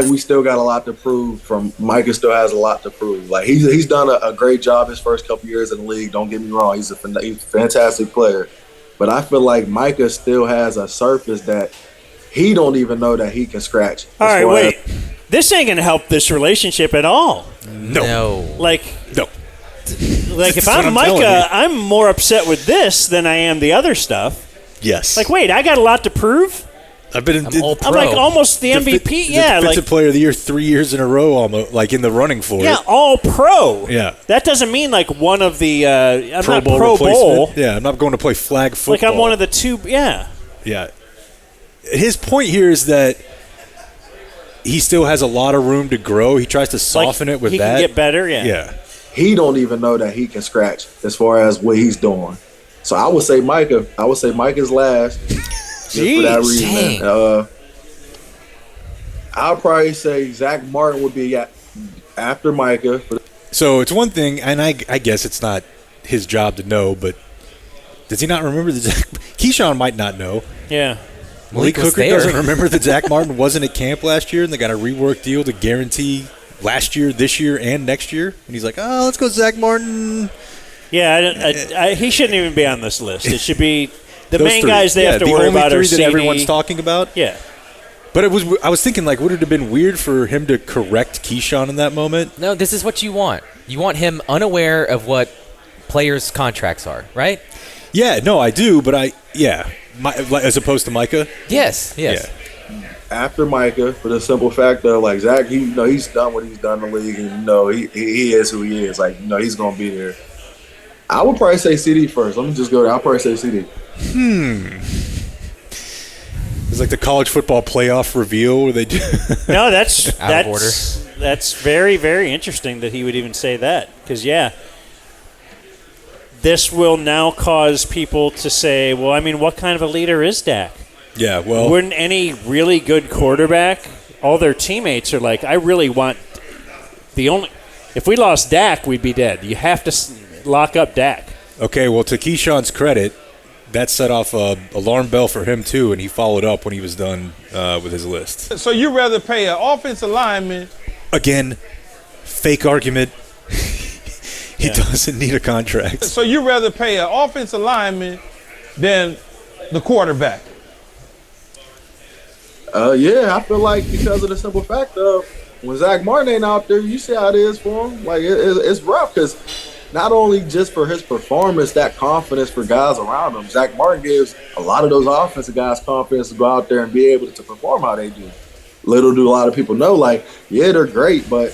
we still got a lot to prove. Micah still has a lot to prove. Like he's done a great job his first couple years in the league. Don't get me wrong. He's a fantastic player. But I feel like Micah still has a surface that he don't even know that he can scratch. All right, wait. This ain't gonna help this relationship at all. No. Like if what I'm I'm telling you. Micah, I'm more upset with this than I am the other stuff. Yes. Like, wait, I got a lot to prove. I've been I'm all pro. I'm like almost the MVP. Defensive player of the year 3 years in a row, almost like in the running for it. all pro. Yeah. That doesn't mean like one of the. I'm Pro not Bowl Pro replacement. Bowl. Yeah, I'm not going to play flag football. Like I'm one of the two. Yeah. Yeah. His point here is that he still has a lot of room to grow. He tries to soften it with he that. He can get better. Yeah. Yeah. He don't even know that he can scratch as far as what he's doing. So I would say Micah. I would say Micah's last. Just for that reason. I'll probably say Zach Martin would be after Micah. So it's one thing, and I guess it's not his job to know, but does he not remember that Keyshawn might not know. Yeah. Malik Hooker doesn't remember that Zach Martin wasn't at camp last year, and they got a rework deal to guarantee last year, this year, and next year. And he's like, let's go Zach Martin. Yeah, he shouldn't even be on this list. It should be the Those main three. guys they have to worry about are the CD. that everyone's talking about. Yeah. But I was thinking, like, would it have been weird for him to correct Keyshawn in that moment? No, this is what you want. You want him unaware of what players' contracts are, right? Yeah, no, I do, but as opposed to Micah? Yes. Yeah. After Micah, for the simple fact of, like, Zach, he's done what he's done in the league, and, he is who he is. Like, he's going to be there. I would probably say CD first. Let me just go there. I'll probably say CD. It's like the college football playoff reveal where they do. No, that's Out of order. That's very, very interesting that he would even say that. Because, this will now cause people to say, well, I mean, what kind of a leader is Dak? Yeah, well. Wouldn't any really good quarterback, all their teammates are like, I really want if we lost Dak, we'd be dead. You have to lock up Dak. Okay, well, to Keyshawn's credit, that set off an alarm bell for him, too, and he followed up when he was done with his list. So you'd rather pay an offensive lineman? Again, fake argument. He doesn't need a contract. So you'd rather pay an offensive lineman than the quarterback? I feel like because of the simple fact of when Zach Martin ain't out there, you see how it is for him. Like, it's rough because not only just for his performance, that confidence for guys around him. Zach Martin gives a lot of those offensive guys confidence to go out there and be able to perform how they do. Little do a lot of people know, like, they're great, but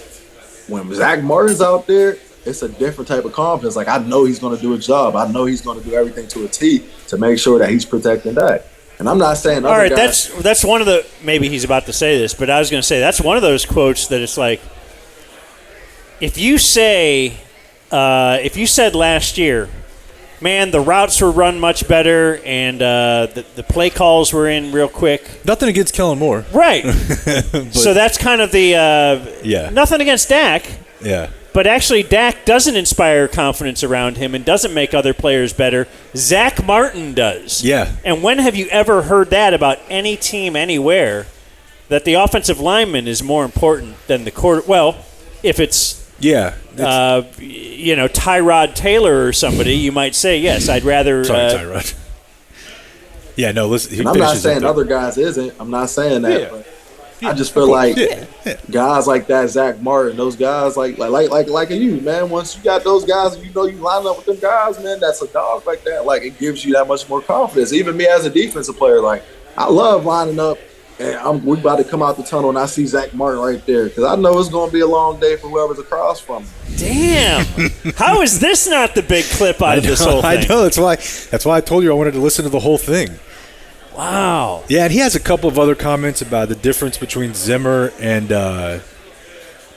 when Zach Martin's out there, it's a different type of confidence. Like, I know he's going to do a job. I know he's going to do everything to a T to make sure that he's protecting Dak. And I'm not saying all right, guys, that's one of the – maybe he's about to say this, but I was going to say that's one of those quotes that it's like if you say if you said last year, man, the routes were run much better and the play calls were in real quick. Nothing against Kellen Moore. Right. So that's kind of the nothing against Dak. Yeah. But actually, Dak doesn't inspire confidence around him and doesn't make other players better. Zach Martin does. Yeah. And when have you ever heard that about any team anywhere, that the offensive lineman is more important than the quarter? Well, if it's Tyrod Taylor or somebody, you might say, yes, I'd rather. Sorry, Tyrod. Yeah, no, listen. And I'm not saying other guys isn't. I'm not saying that. Yeah. But I just feel like guys like that, Zach Martin, those guys like you, man. Once you got those guys, and you line up with them guys, man. That's a dog like that. Like, it gives you that much more confidence. Even me as a defensive player, like, I love lining up, and we about to come out the tunnel, and I see Zach Martin right there because I know it's going to be a long day for whoever's across from me. Damn! How is this not the big clip out of this whole thing? I know. That's why I told you I wanted to listen to the whole thing. Wow. Yeah, and he has a couple of other comments about the difference between Zimmer and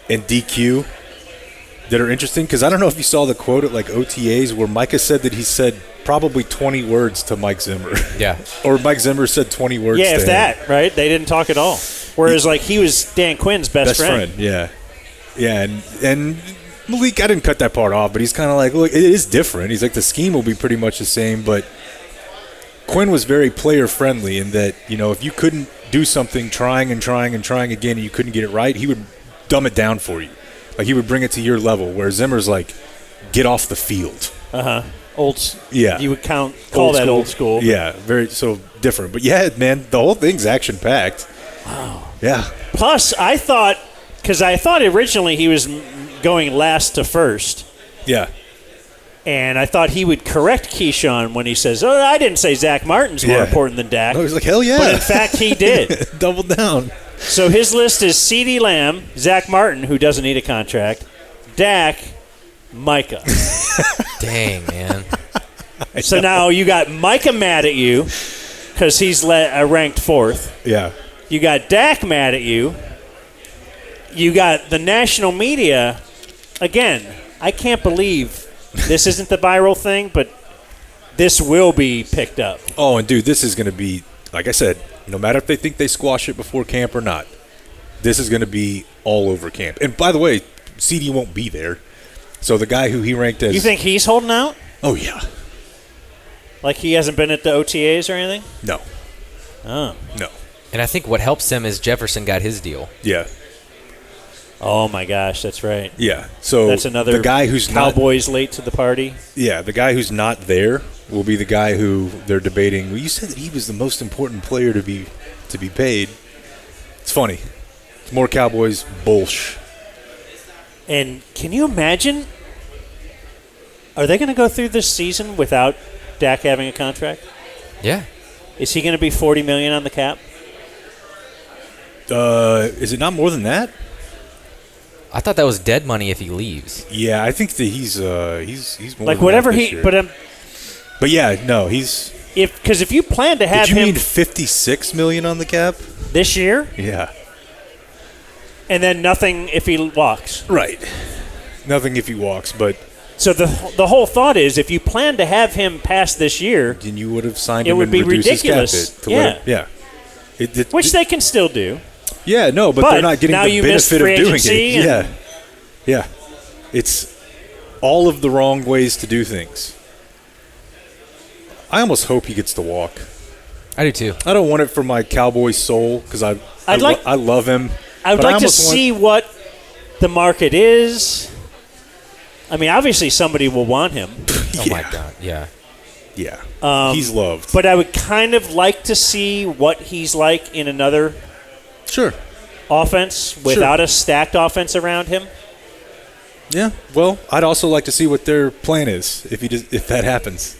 DQ that are interesting, because I don't know if you saw the quote at like OTAs where Micah said that he said probably 20 words to Mike Zimmer. Yeah. Or Mike Zimmer said 20 words Yeah, to if him. that, right? They didn't talk at all. Whereas, like, he was Dan Quinn's best friend. Yeah. Yeah, and Malik, I didn't cut that part off, but he's kind of like, look, it is different. He's like, the scheme will be pretty much the same, but Quinn was very player-friendly in that, you know, if you couldn't do something trying and trying and trying again and you couldn't get it right, he would dumb it down for you. Like, he would bring it to your level, where Zimmer's like, get off the field. Yeah. You would call that old school. Yeah, very so different. But, yeah, man, the whole thing's action-packed. Wow. Yeah. Plus, I thought originally he was going last to first. Yeah. And I thought he would correct Keyshawn when he says, "Oh, I didn't say Zach Martin's more important than Dak." No, he's like, hell yeah. But in fact, he did. Double down. So his list is CeeDee Lamb, Zach Martin, who doesn't need a contract, Dak, Micah. Dang, man. So now you got Micah mad at you because he's ranked fourth. Yeah. You got Dak mad at you. You got the national media. Again, I can't believe this isn't the viral thing, but this will be picked up. Oh, and dude, this is going to be, like I said, no matter if they think they squash it before camp or not, this is going to be all over camp. And by the way, CD won't be there. So the guy who he ranked as... You think he's holding out? Oh, yeah. Like he hasn't been at the OTAs or anything? No. Oh. No. And I think what helps him is Jefferson got his deal. Yeah. Oh, my gosh, that's right. Yeah. So that's another the guy who's Cowboys late to the party. Yeah, the guy who's not there will be the guy who they're debating. Well, you said that he was the most important player to be paid. It's funny. It's more Cowboys bullsh. And can you imagine? Are they going to go through this season without Dak having a contract? Yeah. Is he going to be $40 million on the cap? Is it not more than that? I thought that was dead money if he leaves. Yeah, I think that he's more like than whatever that this he. year. But yeah, no, he's. Because if you plan to have did you him mean $56 million on the cap this year, yeah, and then nothing if he walks, right? Nothing if he walks, but so the whole thought is if you plan to have him past this year, then you would have signed it him would and be reduced ridiculous. his cap hit to Yeah, let him, yeah. Which they can still do. Yeah, no, but they're not getting now the you missed benefit free of doing agency it. Yeah, yeah. It's all of the wrong ways to do things. I almost hope he gets to walk. I do too. I don't want it for my Cowboys soul because I love him. I'd like to see what the market is. I mean, obviously somebody will want him. Oh my God, yeah. Yeah, he's loved. But I would kind of like to see what he's like in another offense without a stacked offense around him. Yeah, well, I'd also like to see what their plan is if that happens.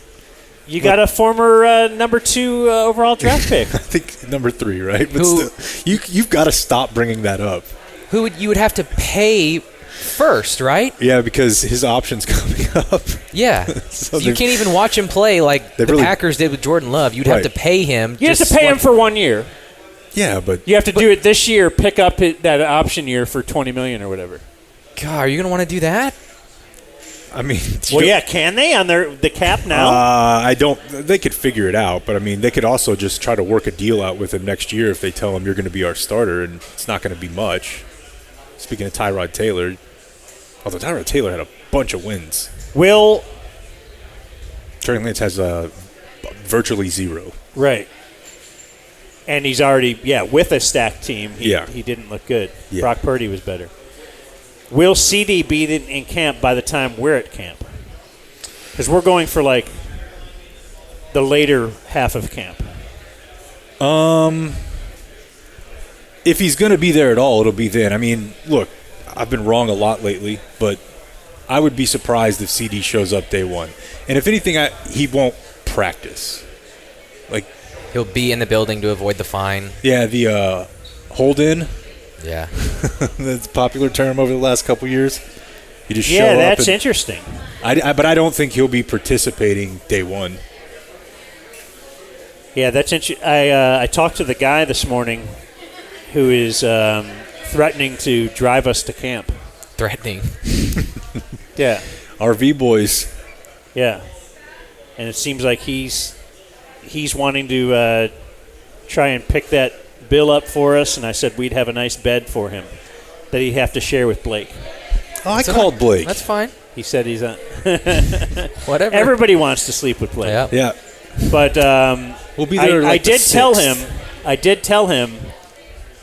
You got a former number 2 overall draft pick. I think number 3, right? But still, you've got to stop bringing that up. You would have to pay first, right? Yeah, because his option's coming up. Yeah. So you can't even watch him play like the Packers did with Jordan Love. You'd have to pay him. You have to pay him for 1 year. Yeah, but you have to do it this year. Pick up that option year for $20 million or whatever. God, are you going to want to do that? I mean, can they on the cap now? I don't. They could figure it out, but I mean, they could also just try to work a deal out with him next year if they tell him you're going to be our starter, and it's not going to be much. Speaking of Tyrod Taylor, although Tyrod Taylor had a bunch of wins, Trey Lance has virtually 0. Right. And he's already with a stacked team. He didn't look good. Yeah. Brock Purdy was better. Will CD be in camp by the time we're at camp? Because we're going for like the later half of camp. If he's going to be there at all, it'll be then. I mean, look, I've been wrong a lot lately, but I would be surprised if CD shows up day 1. And if anything, he won't practice. Like he'll be in the building to avoid the fine. Yeah, the hold-in. Yeah. That's a popular term over the last couple years. You just show up. Yeah, that's interesting. But I don't think he'll be participating day 1. Yeah, that's interesting. I talked to the guy this morning who is threatening to drive us to camp. Threatening. Yeah. RV boys. Yeah. And it seems like he's wanting to try and pick that bill up for us, and I said we'd have a nice bed for him that he'd have to share with Blake. Oh, I called Blake. That's fine. He said he's on. Whatever. Everybody wants to sleep with Blake. Yeah. Yeah. But We'll be there. I did tell him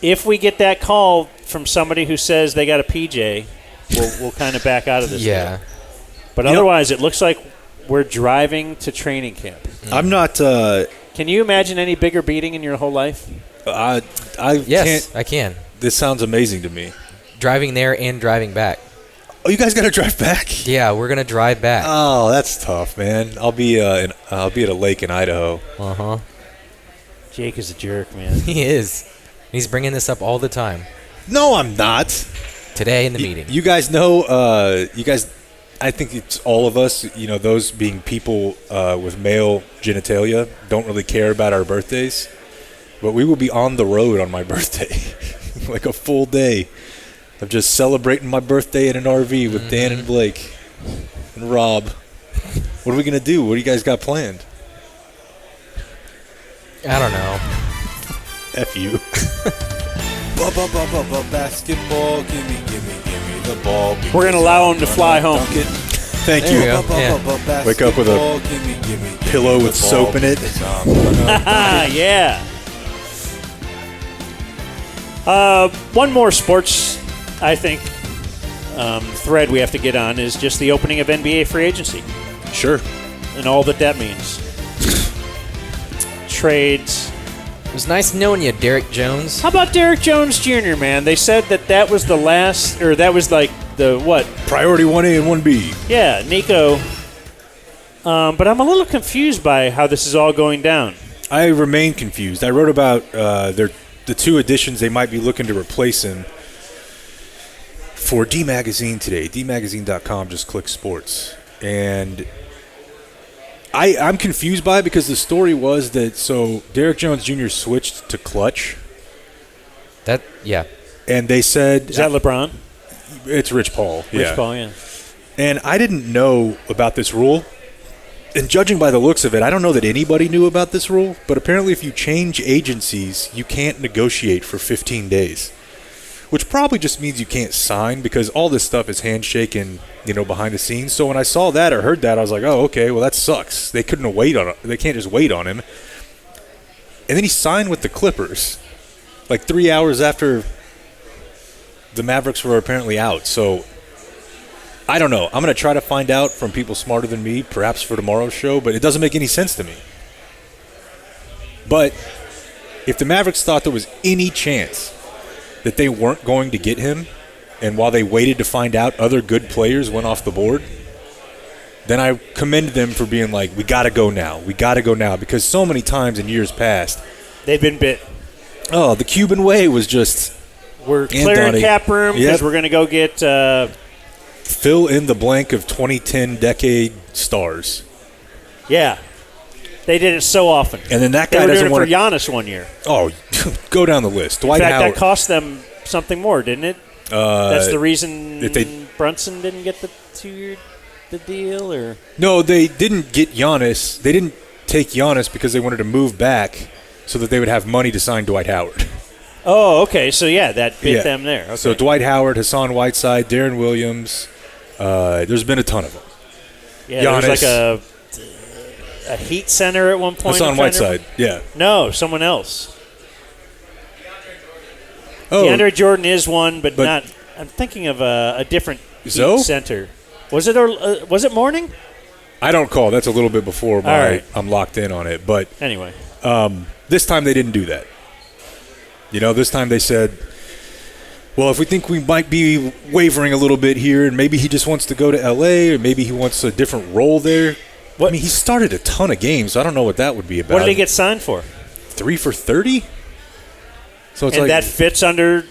if we get that call from somebody who says they got a PJ, we'll kind of back out of this. Yeah. deal. But otherwise, it looks like we're driving to training camp. I'm not. Can you imagine any bigger beating in your whole life? Yes, can't. I can. This sounds amazing to me. Driving there and driving back. Oh, you guys got to drive back? Yeah, we're gonna drive back. Oh, that's tough, man. I'll be at a lake in Idaho. Jake is a jerk, man. He is. He's bringing this up all the time. No, I'm not. Today in the meeting. You guys know. I think it's all of us. You know, those being people with male genitalia don't really care about our birthdays. But we will be on the road on my birthday, like a full day of just celebrating my birthday in an RV with Dan and Blake and Rob. What are we gonna do? What do you guys got planned? I don't know. F you. Basketball, gimme the ball. We're going to allow him to fly home. Thank There you. you go. Yeah. Wake up with a pillow with soap in it. Yeah. One more sports, I think, thread we have to get on is just the opening of NBA free agency Sure. and all that means. Trades. It was nice knowing you, Derek Jones. How about Derek Jones Jr., man? They said that was the last, or that was like the what? Priority 1A and 1B. Yeah, Nico. But I'm a little confused by how this is all going down. I remain confused. I wrote about the two additions they might be looking to replace him for D Magazine today. DMagazine.com, just click sports. And I'm confused by it because the story was that Derek Jones Jr. switched to clutch. Yeah. And they said... Is that LeBron? It's Rich Paul. Rich Paul, yeah. And I didn't know about this rule. And judging by the looks of it, I don't know that anybody knew about this rule, but apparently if you change agencies, you can't negotiate for 15 days, which probably just means you can't sign because all this stuff is handshaking, behind the scenes. So when I saw that or heard that, I was like, oh, okay, well, that sucks. They couldn't wait on it. They can't just wait on him. And then he signed with the Clippers like 3 hours after the Mavericks were apparently out. So I don't know. I'm going to try to find out from people smarter than me, perhaps for tomorrow's show, but it doesn't make any sense to me. But if the Mavericks thought there was any chance that they weren't going to get him, and while they waited to find out other good players went off the board, then I commend them for being like, we got to go now. We got to go now. Because so many times in years past, they've been bit. Oh, the Cuban way was just... We're clearing cap room because we're going to go get... fill in the blank of 2010 decade stars. Yeah. They did it so often. And then that guy doesn't want to... for Giannis one year. Oh, go down the list. Dwight Howard. That cost them something more, didn't it? That's the reason Brunson didn't get the 2-year deal, or no, they didn't get Giannis. They didn't take Giannis because they wanted to move back so that they would have money to sign Dwight Howard. Oh, okay. So that bit them there. Okay. So Dwight Howard, Hassan Whiteside, Darren Williams. There's been a ton of them. Yeah, Giannis, there was like a Heat center at one point. Hassan Whiteside. Yeah. No, someone else. Oh, DeAndre Jordan is one, but not. I'm thinking of a different Heat center. Was it morning? I don't recall. That's a little bit before I'm locked in on it. But anyway, this time they didn't do that. This time they said, well, if we think we might be wavering a little bit here, and maybe he just wants to go to L.A., or maybe he wants a different role there. I mean, he started a ton of games, so I don't know what that would be about. What did he get signed for? 3 for 30? So it's that fits under...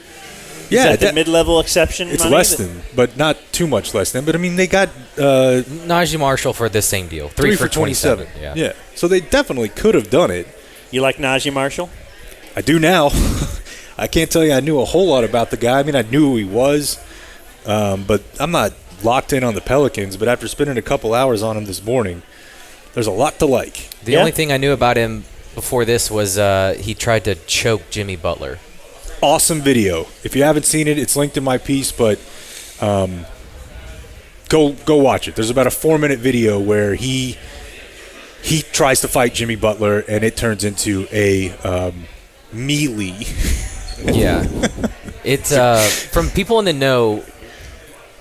Yeah, the mid-level exception. It's less than, but not too much less than. But I mean, they got Naji Marshall for this same deal, 3 for 27. Yeah, so they definitely could have done it. You like Naji Marshall? I do now. I can't tell you I knew a whole lot about the guy. I mean, I knew who he was, but I'm not locked in on the Pelicans. But after spending a couple hours on him this morning, there's a lot to like. The only thing I knew about him before this was he tried to choke Jimmy Butler. Awesome video. If you haven't seen it, it's linked in my piece, but go watch it. There's about a 4-minute video where he tries to fight Jimmy Butler, and it turns into a melee. Yeah. It's from people in the know,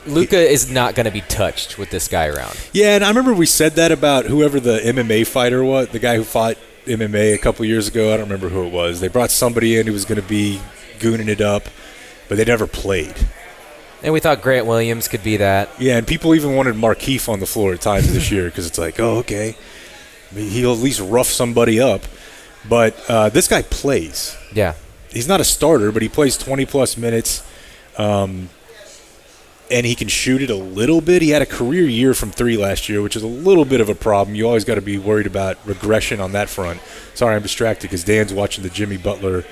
Luka is not going to be touched with this guy around. Yeah, and I remember we said that about whoever the MMA fighter was, the guy who fought MMA a couple years ago. I don't remember who it was. They brought somebody in who was going to be gooning it up, but they never played. And we thought Grant Williams could be that. Yeah, and people even wanted Markieff on the floor at times this year because it's like, oh, okay. I mean, he'll at least rough somebody up. But this guy plays. Yeah. He's not a starter, but he plays 20-plus minutes, and he can shoot it a little bit. He had a career year from 3 last year, which is a little bit of a problem. You always got to be worried about regression on that front. Sorry, I'm distracted because Dan's watching the Jimmy Butler,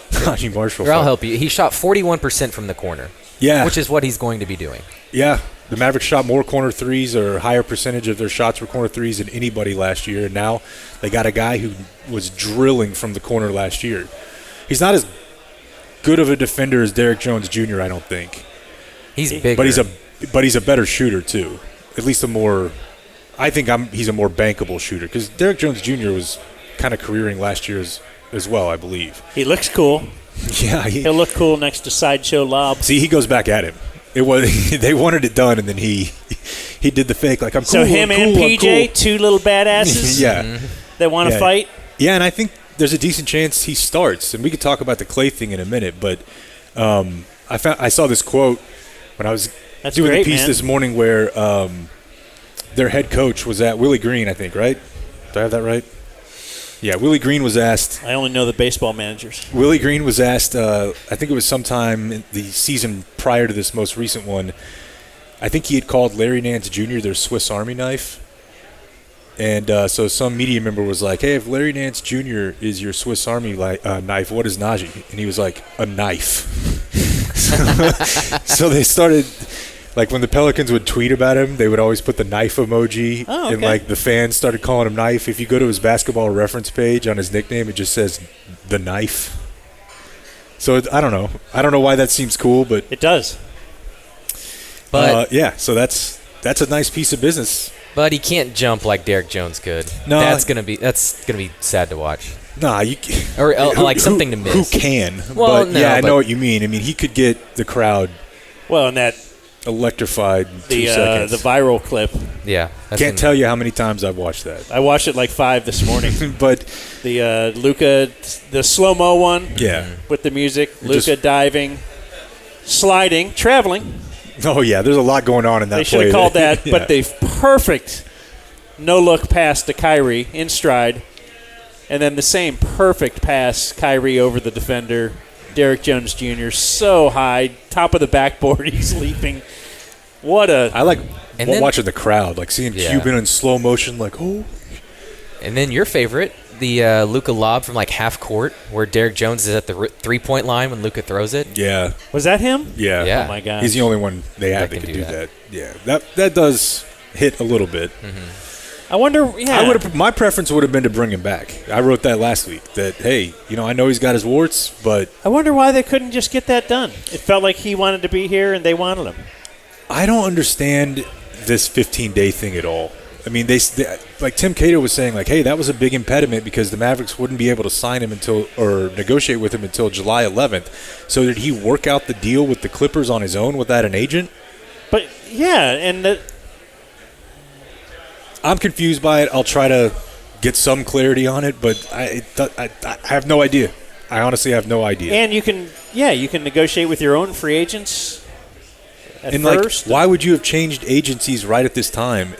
Naji Marshall I'll fight. help you. He shot 41% from the corner. Yeah. Which is what he's going to be doing. Yeah. The Mavericks shot more corner threes, or a higher percentage of their shots were corner threes than anybody last year. And now they got a guy who was drilling from the corner last year. He's not as good of a defender as Derrick Jones Jr., I don't think. He's bigger. But he's a better shooter too. At least he's a more bankable shooter, because Derrick Jones Jr. was kind of careering last year as well, I believe. He looks cool. Yeah, he'll look cool next to Sideshow Lob. See, he goes back at him. It was they wanted it done, and then he did the fake like I'm cool. So him I'm cool, and I'm PJ, cool. two little badasses. Yeah, that want to fight. Yeah, and I think there's a decent chance he starts. And we could talk about the Klay thing in a minute, but I saw this quote when I was doing the piece this morning where their head coach was at Willie Green, I think, right? Do I have that right? Yeah, Willie Green was asked. I only know the baseball managers. Willie Green was asked, I think it was sometime in the season prior to this most recent one, I think he had called Larry Nance Jr. their Swiss Army knife. And so some media member was like, hey, if Larry Nance Jr. is your Swiss Army knife, what is Naji? And he was like, a knife. So they started, like when the Pelicans would tweet about him, they would always put the knife emoji. Oh, okay. And like the fans started calling him Knife. If you go to his basketball reference page on his nickname, it just says the Knife. So I don't know. I don't know why that seems cool, but it does. But yeah, so that's a nice piece of business. But he can't jump like Derrick Jones could. No, that's gonna be sad to watch. Nah, or like something to miss. Who can? Well, but no, yeah, I know what you mean. I mean, he could get the crowd. Well, and that electrified in 2 seconds. The viral clip. Yeah, can't tell you how many times I've watched that. I watched it like 5 this morning. But the Luka, the slow-mo one. Yeah, with the music, Luka diving, sliding, traveling. Oh yeah, there's a lot going on in that. They should have called that, but the perfect no-look pass to Kyrie in stride, and then the same perfect pass Kyrie over the defender. Derrick Jones Jr. so high, top of the backboard, he's leaping. I like watching the crowd, like seeing Cuban in slow motion, like oh. And then your favorite, the Luka lob from like half court, where Derrick Jones is at the 3-point line when Luka throws it. Yeah, was that him? Yeah. Oh my gosh, he's the only one they have that can do that. Yeah, that does hit a little bit. Mm-hmm. I wonder. Yeah, my preference would have been to bring him back. I wrote that last week. That hey, I know he's got his warts, but I wonder why they couldn't just get that done. It felt like he wanted to be here and they wanted him. I don't understand this 15-day thing at all. I mean, they like Tim Cato was saying, like, hey, that was a big impediment because the Mavericks wouldn't be able to sign him or negotiate with him until July 11th. So did he work out the deal with the Clippers on his own without an agent? But yeah, and I'm confused by it. I'll try to get some clarity on it, but I have no idea. I honestly have no idea. And you can negotiate with your own free agents at and first. Like, why would you have changed agencies right at this time?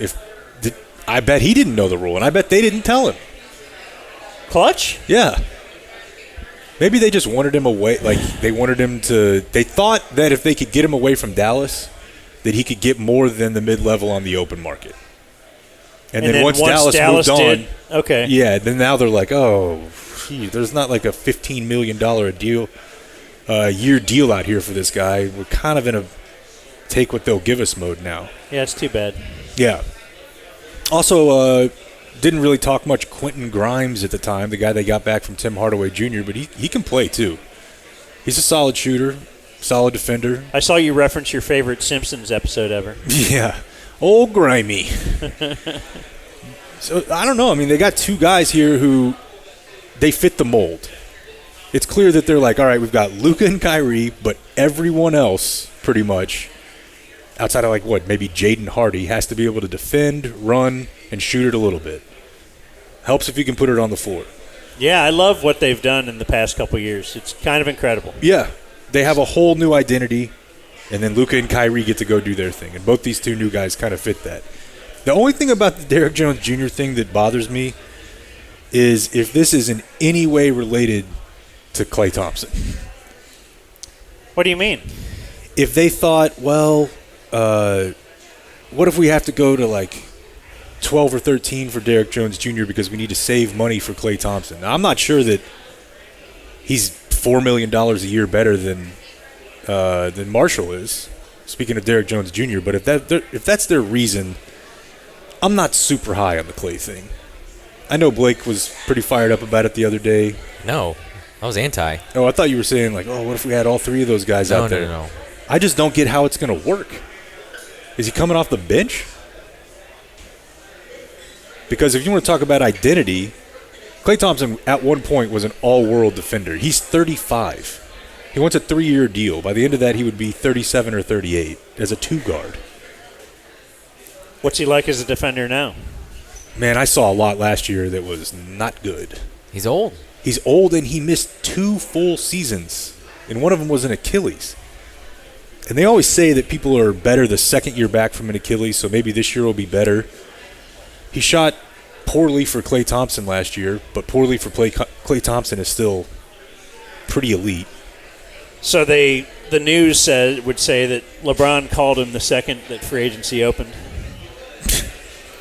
I bet he didn't know the rule, and I bet they didn't tell him. Clutch? Yeah. Maybe they just wanted him away. Like they wanted him to. They thought that if they could get him away from Dallas, that he could get more than the mid-level on the open market. And then once Dallas moved on, okay. Yeah, then now they're like, oh, there's not like a $15 million year deal out here for this guy. We're kind of in a take what they'll give us mode now. Yeah, it's too bad. Yeah. Also, didn't really talk much Quentin Grimes at the time, the guy they got back from Tim Hardaway Jr., but he can play too. He's a solid shooter, solid defender. I saw you reference your favorite Simpsons episode ever. Yeah. Old Grimy. So, I don't know. I mean, they got two guys here who they fit the mold. It's clear that they're like, all right, we've got Luka and Kyrie, but everyone else pretty much, outside of like what, maybe Jaden Hardy, has to be able to defend, run, and shoot it a little bit. Helps if you can put it on the floor. Yeah, I love what they've done in the past couple years. It's kind of incredible. Yeah. They have a whole new identity, and then Luka and Kyrie get to go do their thing. And both these two new guys kind of fit that. The only thing about the Derrick Jones Jr. thing that bothers me is if this is in any way related to Klay Thompson. What do you mean? If they thought, well, what if we have to go to like 12 or 13 for Derrick Jones Jr. because we need to save money for Klay Thompson? Now, I'm not sure that he's $4 million a year better than Marshall is, speaking of Derrick Jones Jr., but if that's their reason, I'm not super high on the Klay thing. I know Blake was pretty fired up about it the other day. No, I was anti. Oh, I thought you were saying like, oh, what if we had all three of those guys out there? No. I just don't get how it's going to work. Is he coming off the bench? Because if you want to talk about identity, Klay Thompson at one point was an all-world defender. He's 35. He wants a 3-year deal. By the end of that, he would be 37 or 38 as a two-guard. What's he like as a defender now? Man, I saw a lot last year that was not good. He's old. He's old, and he missed 2 full seasons, and one of them was an Achilles. And they always say that people are better the second year back from an Achilles, so maybe this year will be better. He shot poorly for Klay Thompson last year, but poorly for Klay Thompson is still pretty elite. So the news would say that LeBron called him the second that free agency opened.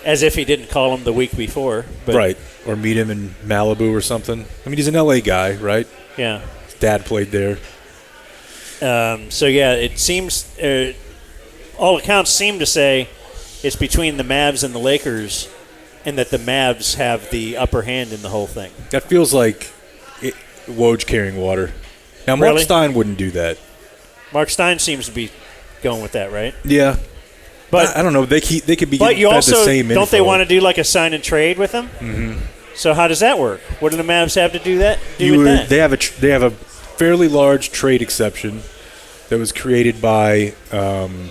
As if he didn't call him the week before. But right. Or meet him in Malibu or something. I mean, he's an L.A. guy, right? Yeah. His dad played there. So, yeah, it seems all accounts seem to say it's between the Mavs and the Lakers and that the Mavs have the upper hand in the whole thing. That feels like Woj carrying water. Now, Mark Really? Stein wouldn't do that. Mark Stein seems to be going with that, right? Yeah. But I don't know. They could be But getting you fed also the same don't they info. want to do like a sign and trade with him? Mm-hmm. So how does that work? What do the Mavs have to do with that? They have a fairly large trade exception that was created by the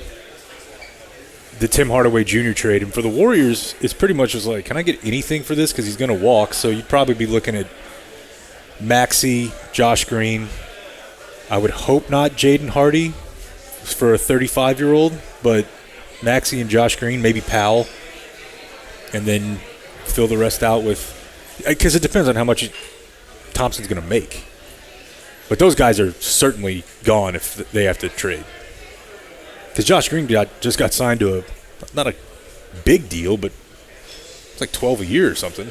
Tim Hardaway Jr. trade, and for the Warriors, it's pretty much just like, can I get anything for this? Because he's going to walk, so you'd probably be looking at Maxey, Josh Green. I would hope not Jaden Hardy for a 35-year-old, but Maxey and Josh Green, maybe Powell, and then fill the rest out with – because it depends on how much Thompson's going to make. But those guys are certainly gone if they have to trade. Because Josh Green just got signed to not a big deal, but it's like 12 a year or something.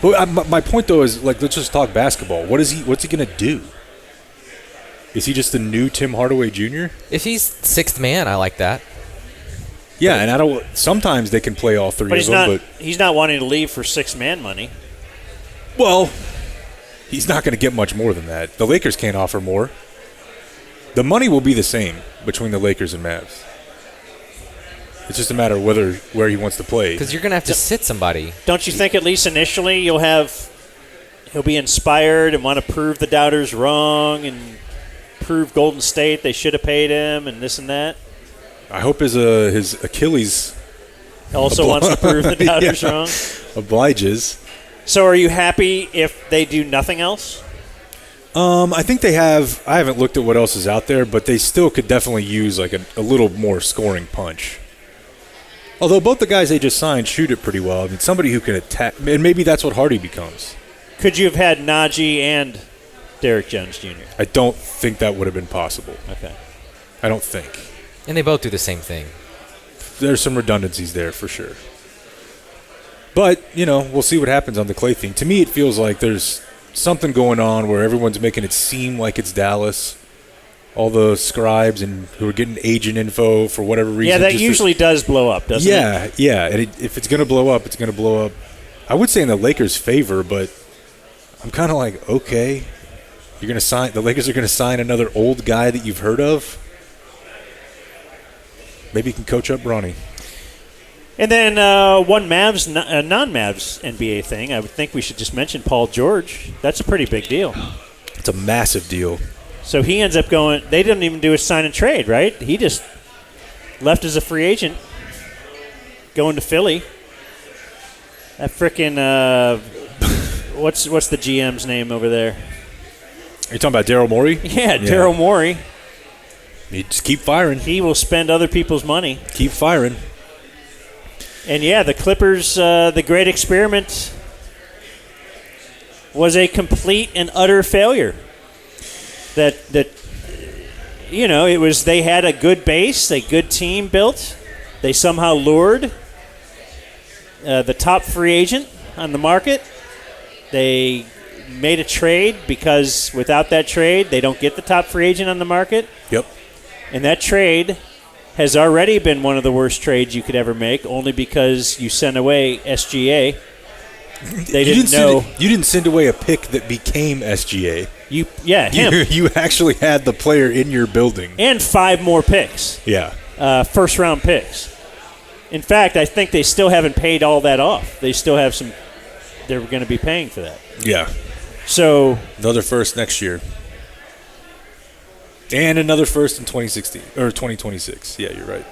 But my point, though, is, like, let's just talk basketball. What's he going to do? Is he just the new Tim Hardaway Jr.? If he's sixth man, I like that. Yeah, and sometimes they can play all three But of them. he's not wanting to leave for six-man money. Well, he's not going to get much more than that. The Lakers can't offer more. The money will be the same between the Lakers and Mavs. It's just a matter of where he wants to play. Because you're going to have to sit somebody. Don't you think at least initially he'll be inspired and want to prove the doubters wrong and prove Golden State they should have paid him and this and that? I hope his Achilles Also wants to prove the doubters wrong. Obliges. So are you happy if they do nothing else? I think they have. I haven't looked at what else is out there, but they still could definitely use like a little more scoring punch. Although both the guys they just signed shoot it pretty well. I mean, somebody who can attack, and maybe that's what Hardy becomes. Could you have had Naji and Derrick Jones Jr.? I don't think that would have been possible. Okay. I don't think. And they both do the same thing. There's some redundancies there for sure. But, we'll see what happens on the Klay thing. To me, it feels like there's something going on where everyone's making it seem like it's Dallas. All the scribes and who are getting agent info for whatever reason. Yeah, that usually does blow up, doesn't it? Yeah. And if it's going to blow up, it's going to blow up. I would say in the Lakers' favor, but I'm kind of like, okay, you're going to sign. The Lakers are going to sign another old guy that you've heard of. Maybe you can coach up Bronny. And then one non-Mavs NBA thing. I would think we should just mention Paul George. That's a pretty big deal. It's a massive deal. So he ends up going. They didn't even do a sign and trade, right? He just left as a free agent, going to Philly. That frickin' what's the GM's name over there? Are you talking about Daryl Morey? Yeah, Daryl Morey. You just keep firing. He will spend other people's money. Keep firing. And yeah, the Clippers, the great experiment was a complete and utter failure. That it was. They had a good base, a good team built. They somehow lured the top free agent on the market. They made a trade because without that trade, they don't get the top free agent on the market. Yep. And that trade has already been one of the worst trades you could ever make, only because you sent away SGA. They didn't know. You didn't send away a pick that became SGA. Him. You actually had the player in your building. And 5 more picks. Yeah. First-round picks. In fact, I think they still haven't paid all that off. They still have some. They're going to be paying for that. Yeah. So another first next year. And another first in 2016 or 2026. Yeah, you're right.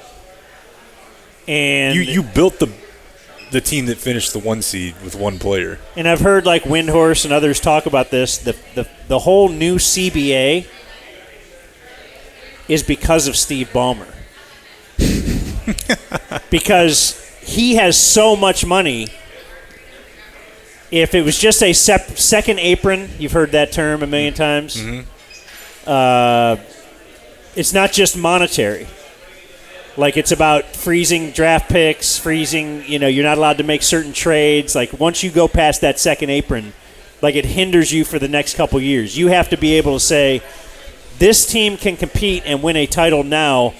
And you built the team that finished the 1 seed with one player. And I've heard like Windhorse and others talk about this. The whole new CBA is because of Steve Ballmer. Because he has so much money. If it was just a second apron, you've heard that term a million times. Mm-hmm. It's not just monetary. Like, it's about freezing draft picks, you're not allowed to make certain trades. Like, once you go past that second apron, like, it hinders you for the next couple years. You have to be able to say, this team can compete and win a title now.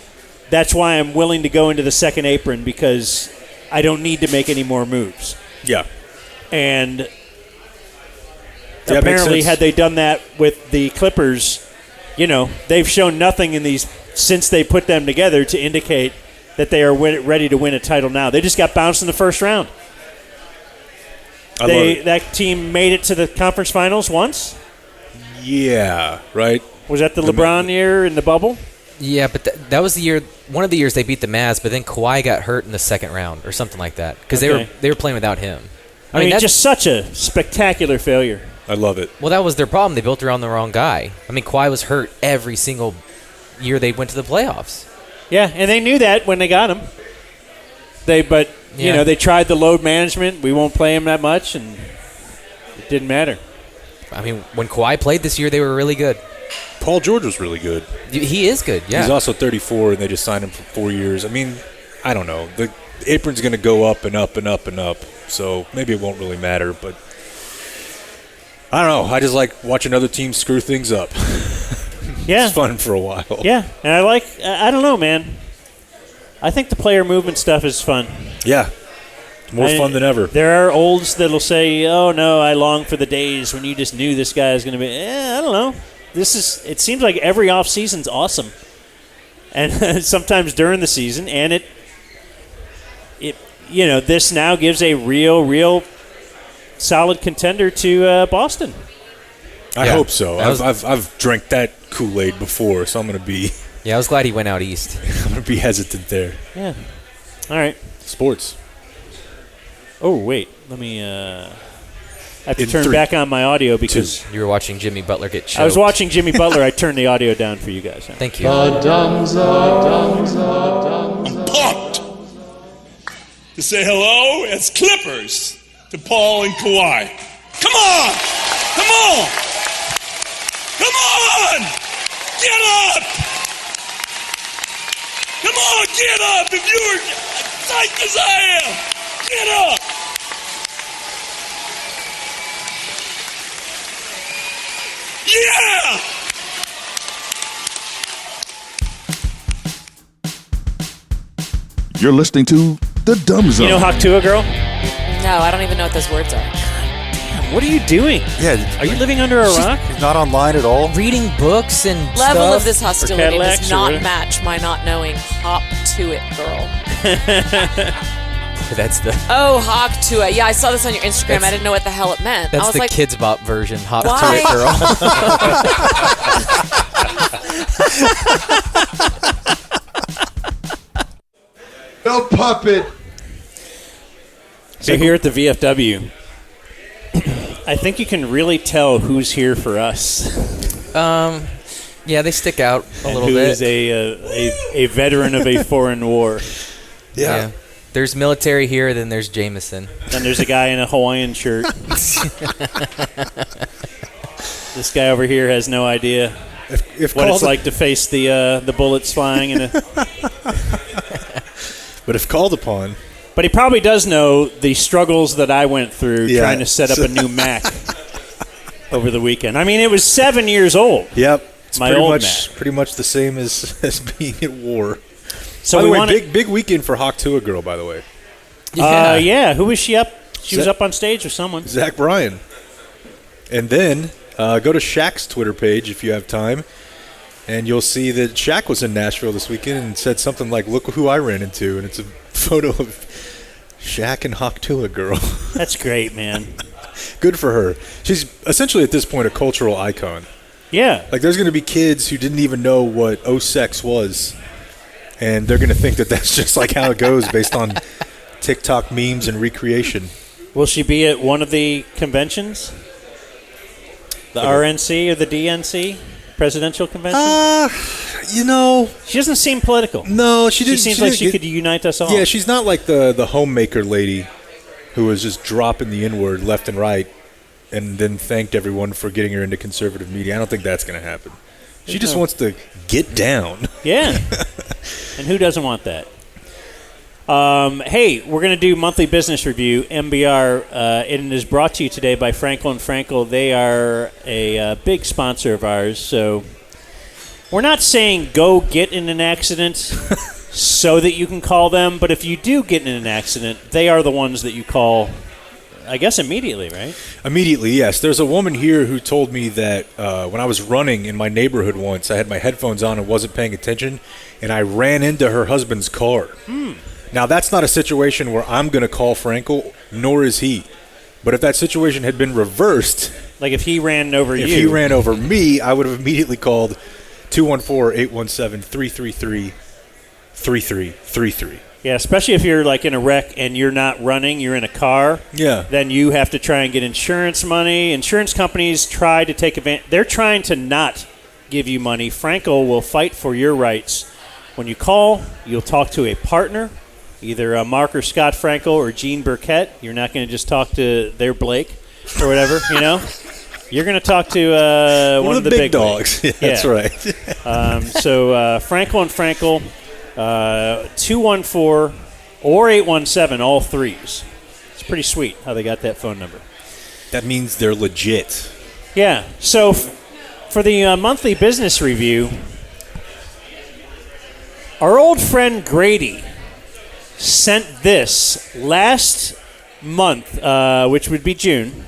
That's why I'm willing to go into the second apron, because I don't need to make any more moves. Yeah. And apparently, had they done that with the Clippers, they've shown nothing in these since they put them together to indicate that they are ready to win a title now. They just got bounced in the first round. That team made it to the conference finals once? Yeah, right. Was that the LeBron year in the bubble? Yeah, but that was the year. One of the years they beat the Mavs, but then Kawhi got hurt in the second round or something like that because they were playing without him. I mean, just such a spectacular failure. I love it. Well, that was their problem. They built around the wrong guy. I mean, Kawhi was hurt every single year they went to the playoffs. Yeah, and they knew that when they got him. They tried the load management. We won't play him that much, and it didn't matter. I mean, when Kawhi played this year, they were really good. Paul George was really good. He is good, yeah. He's also 34, and they just signed him for 4 years. I mean, I don't know. The apron's going to go up and up and up and up, so maybe it won't really matter. But I don't know. I just like watching other teams screw things up. Yeah. It's fun for a while. Yeah, and I don't know, man. I think the player movement stuff is fun. Yeah. It's more fun than ever. There are olds that'll say, oh, no, I long for the days when you just knew this guy is going to be, I don't know. It seems like every offseason's awesome. And sometimes during the season, and it this now gives a real solid contender to Boston. I hope so. I've drank that Kool-Aid before, so I'm going to be... Yeah, I was glad he went out east. I'm going to be hesitant there. Yeah. All right. Sports. Oh, wait. Let me... I have to turn back on my audio because... You were watching Jimmy Butler get choked. I was watching Jimmy Butler. I turned the audio down for you guys. Thank you. I'm pumped to say hello as Clippers to Paul and Kawhi. Come on! Come on! Come on! Get up! Come on, get up! If you're psyched as I am, get up! Yeah! You're listening to The Dumb Zone. You know Haktua Girl? No, I don't even know what those words are. What are you doing? Yeah. Are you living under a rock? He's not online at all. Reading books and Level stuff. of this hostility Cadillacs does or not what? match my not knowing Hop to It Girl. That's the Hawk to It. Yeah, I saw this on your Instagram. I didn't know what the hell it meant. I that's was the like, Kids Bop version. Hop Why? to it, girl. No puppet. So here at the VFW, I think you can really tell who's here for us. Yeah, they stick out a little Who bit. is a veteran of a foreign war. Yeah. There's military here, then there's Jameson. And there's a guy in a Hawaiian shirt. This guy over here has no idea If what it's called- like to face the bullets flying in a. But if called upon, But he probably does know the struggles that I went through Yeah. trying to set up a new Mac over the weekend. I mean, it was 7 years old. yep, it's My pretty old much pretty much the same as being at war. So by we the way, want big weekend for Haktua Girl. By the way, yeah. Who was she up? She was Zach- up on stage with someone. Zach Bryan. And then go to Shaq's Twitter page if you have time, and you'll see that Shaq was in Nashville this weekend and said something like, "Look who I ran into," and it's a photo of Shaq and Haktua Girl. That's great, man. Good for her. She's essentially at this point a cultural icon. Yeah. Like, there's going to be kids who didn't even know what O-sex was, and they're going to think that that's just like how it goes based on TikTok memes and recreation. Will she be at one of the conventions? The RNC or the DNC? Presidential convention? You know, she doesn't seem political. No, she didn't. Seems like she could unite us all. Yeah, she's not like the homemaker lady who was just dropping the N-word left and right and then thanked everyone for getting her into conservative media. I don't think that's going to happen. She just wants to get down. Yeah. And who doesn't want that? Hey, we're going to do monthly business review, MBR. It is brought to you today by Frankel & Frankel. They are a big sponsor of ours. So we're not saying go get in an accident so that you can call them. But if you do get in an accident, they are the ones that you call, I guess, immediately, right? Immediately, yes. There's a woman here who told me that when I was running in my neighborhood once, I had my headphones on and wasn't paying attention, and I ran into her husband's car. Now, that's not a situation where I'm going to call Frankel, nor is he. But if that situation had been reversed, like if he ran over if you, he ran over me, I would have immediately called 214-817-333-3333. yeah, especially if you're like in a wreck and you're not running, you're in a car. Yeah. Then you have to try and get insurance money. Insurance companies try to take advantage. They're trying to not give you money. Frankel will fight for your rights. When you call, you'll talk to a partner, either Mark or Scott Frankel or Gene Burkett. You're not going to just talk to their Blake or whatever, you know. You're going to talk to one of the big dogs. Yeah, that's right. So Frankel & Frankel, 214 or 817, all threes. It's pretty sweet how they got that phone number. That means they're legit. Yeah. So for the monthly business review, our old friend Grady sent this last month, which would be June.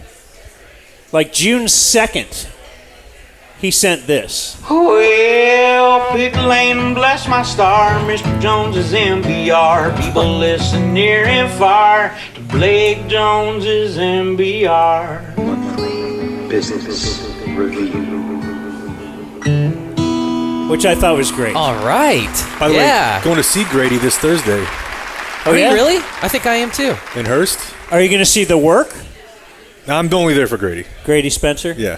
Like June 2nd, he sent this. Well, pick a lane and bless my star. Mr. Jones's MBR. People listen near and far to Blake Jones's MBR. Monthly business review. Which I thought was great. All right. By the way, going to see Grady this Thursday. Are you really? I think I am too. In Hearst. Are you going to see The Work? No, I'm only there for Grady. Grady Spencer? Yeah.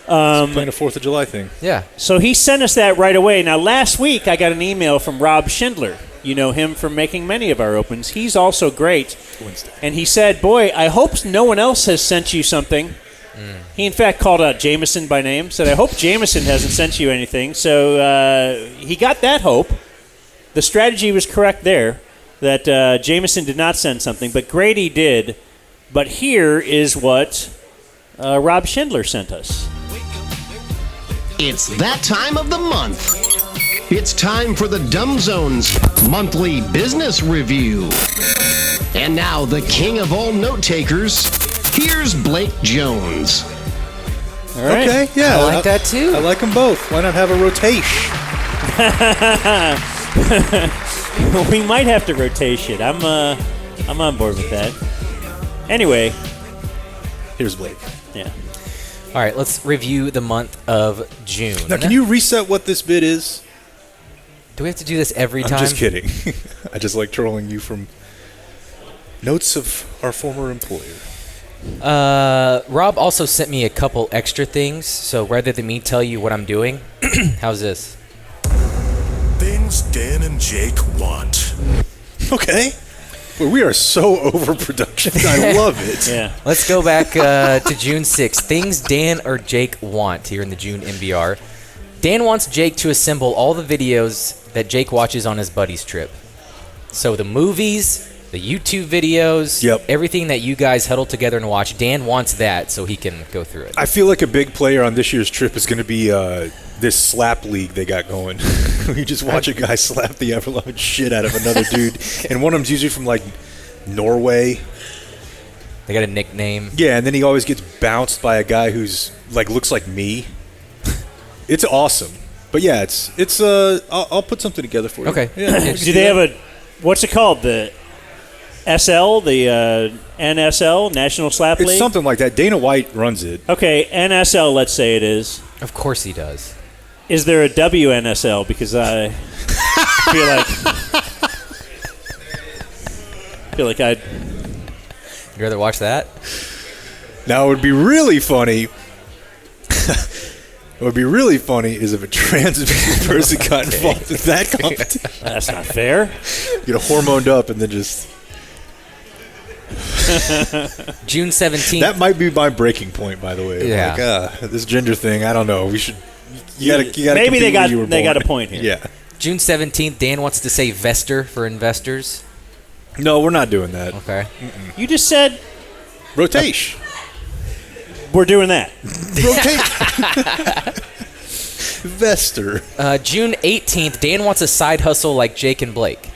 Playing a 4th of July thing. Yeah. So he sent us that right away. Now, last week I got an email from Rob Schindler. You know him from making many of our opens. He's also great. Wednesday. And he said, boy, I hope no one else has sent you something. He, in fact, called out Jameson by name, said, I hope Jameson hasn't sent you anything. So he got that hope. The strategy was correct there, that Jameson did not send something, but Grady did. But here is what Rob Schindler sent us. It's that time of the month. It's time for the Dumb Zone's monthly business review. And now, the king of all note takers, here's Blake Jones. All right. Okay, yeah. I like that too. I like them both. Why not have a rotation? We might have to rotation. I'm on board with that. Anyway, here's Blake. Yeah. All right, let's review the month of June. Now, can you reset what this bit is? Do we have to do this every time? I'm just kidding. I just like trolling you from notes of our former employer. Rob also sent me a couple extra things, so rather than me tell you what I'm doing, how's this? Things Dan and Jake want. Okay. Well, we are so overproduction. I love it. Yeah. Let's go back to June 6th. Things Dan or Jake want here in the June MBR. Dan wants Jake to assemble all the videos that Jake watches on his buddy's trip. So the movies, the YouTube videos, everything that you guys huddle together and watch, Dan wants that so he can go through it. I feel like a big player on this year's trip is going to be this slap league they got going. You just watch a guy slap the ever-loving shit out of another dude. And one of them's usually from, like, Norway. They got a nickname. Yeah, and then he always gets bounced by a guy who's, like, looks like me. It's awesome. But, yeah, it's I'll put something together for you. Okay. Yeah, do they have what's it called? The SL, the NSL, National Slap League? It's something like that. Dana White runs it. Okay, NSL, let's say it is. Of course he does. Is there a WNSL? Because I feel like I'd... You'd rather watch that? Now, it would be really funny... What would be really funny is if a trans person got involved in that competition. That's not fair. Get hormoned up and then just... June 17th. That might be my breaking point, by the way. Yeah. Like, this gender thing, I don't know. We should... You gotta maybe they got a point here. Yeah. June 17th, Dan wants to say Vester for investors. No, we're not doing that. Okay. You just said... Rotation. We're doing that. Rotate. Vester. June 18th, Dan wants a side hustle like Jake and Blake.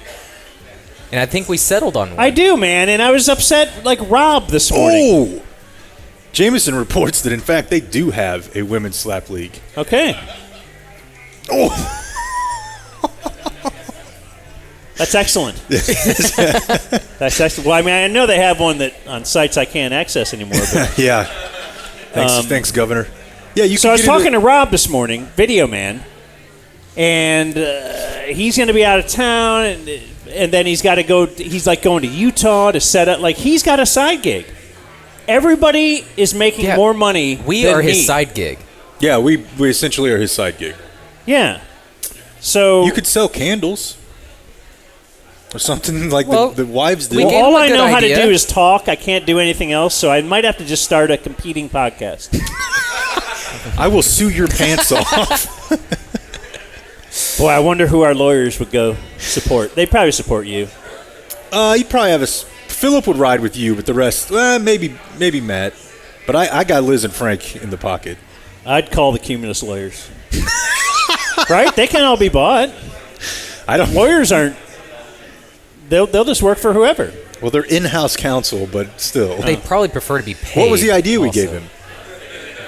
And I think we settled on one. I do, man, and I was upset like Rob this morning. Oh! Jameson reports that, in fact, they do have a women's slap league. Okay. Oh! That's excellent. That's excellent. Well, I mean, I know they have one that on sites I can't access anymore. But, yeah. Thanks, Governor. Yeah, you. So I was talking to Rob this morning, Video Man, and he's going to be out of town, and then he's got to go. He's like going to Utah to set up. Like he's got a side gig. Everybody is making more money. We than are his me. side gig. Yeah, we essentially are his side gig. Yeah. So you could sell candles. Or something like the wives do. Well, all I know how to do is talk. I can't do anything else, so I might have to just start a competing podcast. I will sue your pants off. Boy, I wonder who our lawyers would go support. They'd probably support you. You'd probably have Philip would ride with you, but the rest, maybe Matt. But I got Liz and Frank in the pocket. I'd call the Cumulus lawyers. Right? They can all be bought. Lawyers aren't. They'll just work for whoever. Well, they're in-house counsel, but still. They'd probably prefer to be paid. What was the idea we gave him?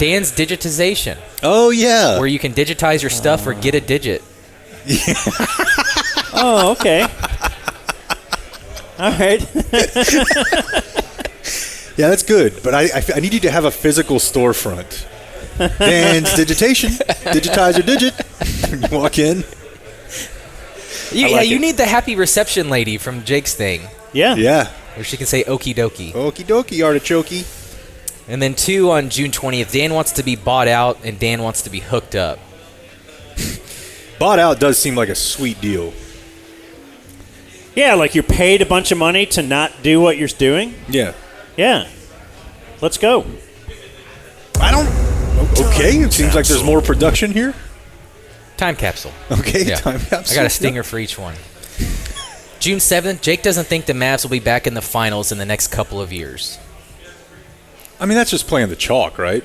Dan's digitization. Oh, yeah. Where you can digitize your stuff or get a digit. Yeah. Oh, okay. All right. Yeah, that's good. But I need you to have a physical storefront. Dan's digitation. Digitize your digit. You walk in. You need the happy reception lady from Jake's thing. Yeah. Yeah. Where she can say okie dokie. Okie dokie, artichoke. And then 2 on June 20th, Dan wants to be bought out and Dan wants to be hooked up. Bought out does seem like a sweet deal. Yeah, like you're paid a bunch of money to not do what you're doing. Yeah. Yeah. Let's go. Okay, it seems like there's more production here. Time capsule. Okay, Yeah. time capsule. I got a stinger for each one. June 7th, Jake doesn't think the Mavs will be back in the finals in the next couple of years. I mean, that's just playing the chalk, right?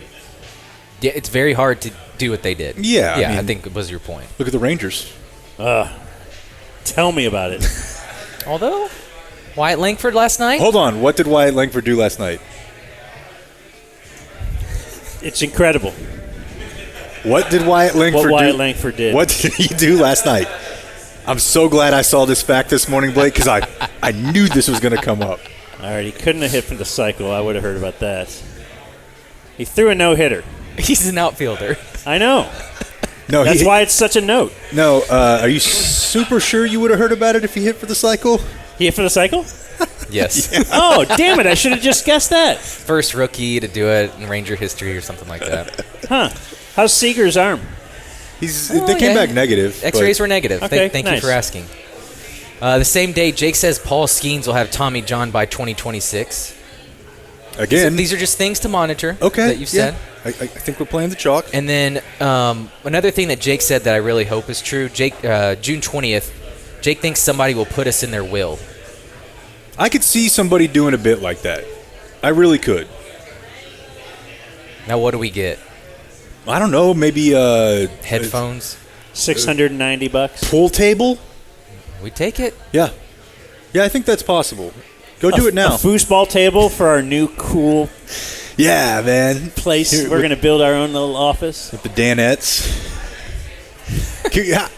Yeah, it's very hard to do what they did. Yeah, Yeah, I I mean- think was your point. Look at the Rangers. Tell me about it. Although, Wyatt Langford last night? Hold on. What did Wyatt Langford do last night? It's incredible. What did Wyatt Langford do? What Wyatt Langford did. What did he do last night? I'm so glad I saw this fact this morning, Blake, because I knew this was going to come up. All right, he couldn't have hit from the cycle. I would have heard about that. He threw a no-hitter. He's an outfielder. I know. No, That's why it's such a note. No, are you super sure you would have heard about it if he hit for the cycle? He hit for the cycle? Yes. Yeah. Oh, damn it. I should have just guessed that. First rookie to do it in Ranger history or something like that. Huh. How's Seager's arm? They came back negative. X-rays were negative. Okay, Thank nice. you for asking. The same day, Jake says Paul Skeens will have Tommy John by 2026. Again. So these are just things to monitor Okay. that you've said. I think we're playing the chalk. And then another thing that Jake said that I really hope is true, Jake, June 20th, Jake thinks somebody will put us in their will. I could see somebody doing a bit like that. I really could. Now, what do we get? I don't know. Maybe Headphones? $690. Pool table? We take it. Yeah. Yeah, I think that's possible. Go do it now. A foosball table for our new cool Yeah, man. place. Here, We're going to build our own little office. with the Danettes.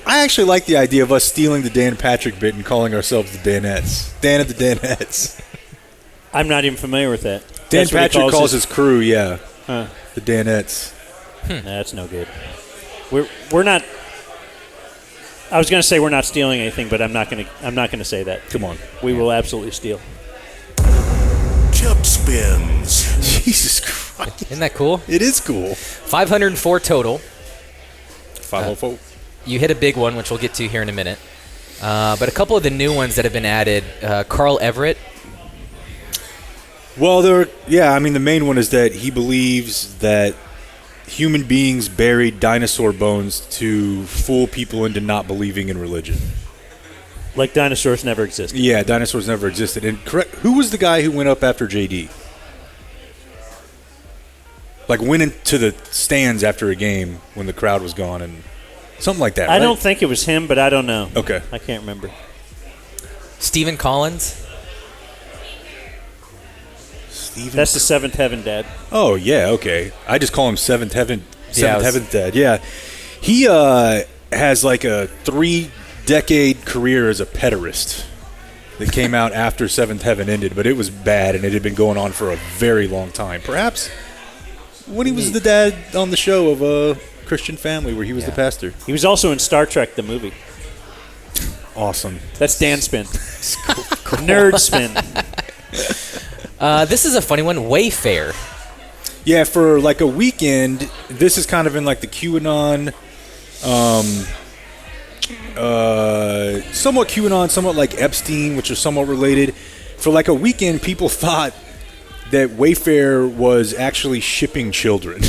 I actually like the idea of us stealing the Dan Patrick bit and calling ourselves the Danettes. Dan and the Danettes. I'm not even familiar with that. Dan That's what he Patrick calls his crew, yeah. Huh. The Danettes. Nah, that's no good. We're not. I was going to say we're not stealing anything, but I'm not going to say that. Come on. We will absolutely steal. Tip spins. Jesus Christ. Isn't that cool? It is cool. 504 total. 504. You hit a big one, which we'll get to here in a minute. But a couple of the new ones that have been added, Carl Everett. Well, the main one is that he believes that human beings buried dinosaur bones to fool people into not believing in religion. Like dinosaurs never existed. Yeah, dinosaurs never existed. And correct, who was the guy who went up after JD? Like went into the stands after a game when the crowd was gone and something like that, right? I don't think it was him, but I don't know. Okay. I can't remember. Stephen Collins. That's the Seventh Heaven Dad. Oh, yeah, okay. I just call him Seventh Heaven Dad. Yeah. He has like a 3-decade career as a pederast that came out after Seventh Heaven ended, but it was bad and it had been going on for a very long time. Perhaps when he was the dad on the show of a Christian Family where he was the pastor. He was also in Star Trek, the movie. Awesome. That's Dan Spin. Nerd Spin. This is a funny one. Wayfair. Yeah, for like a weekend, this is kind of in like the QAnon, somewhat QAnon, somewhat like Epstein, which are somewhat related. For like a weekend, people thought that Wayfair was actually shipping children.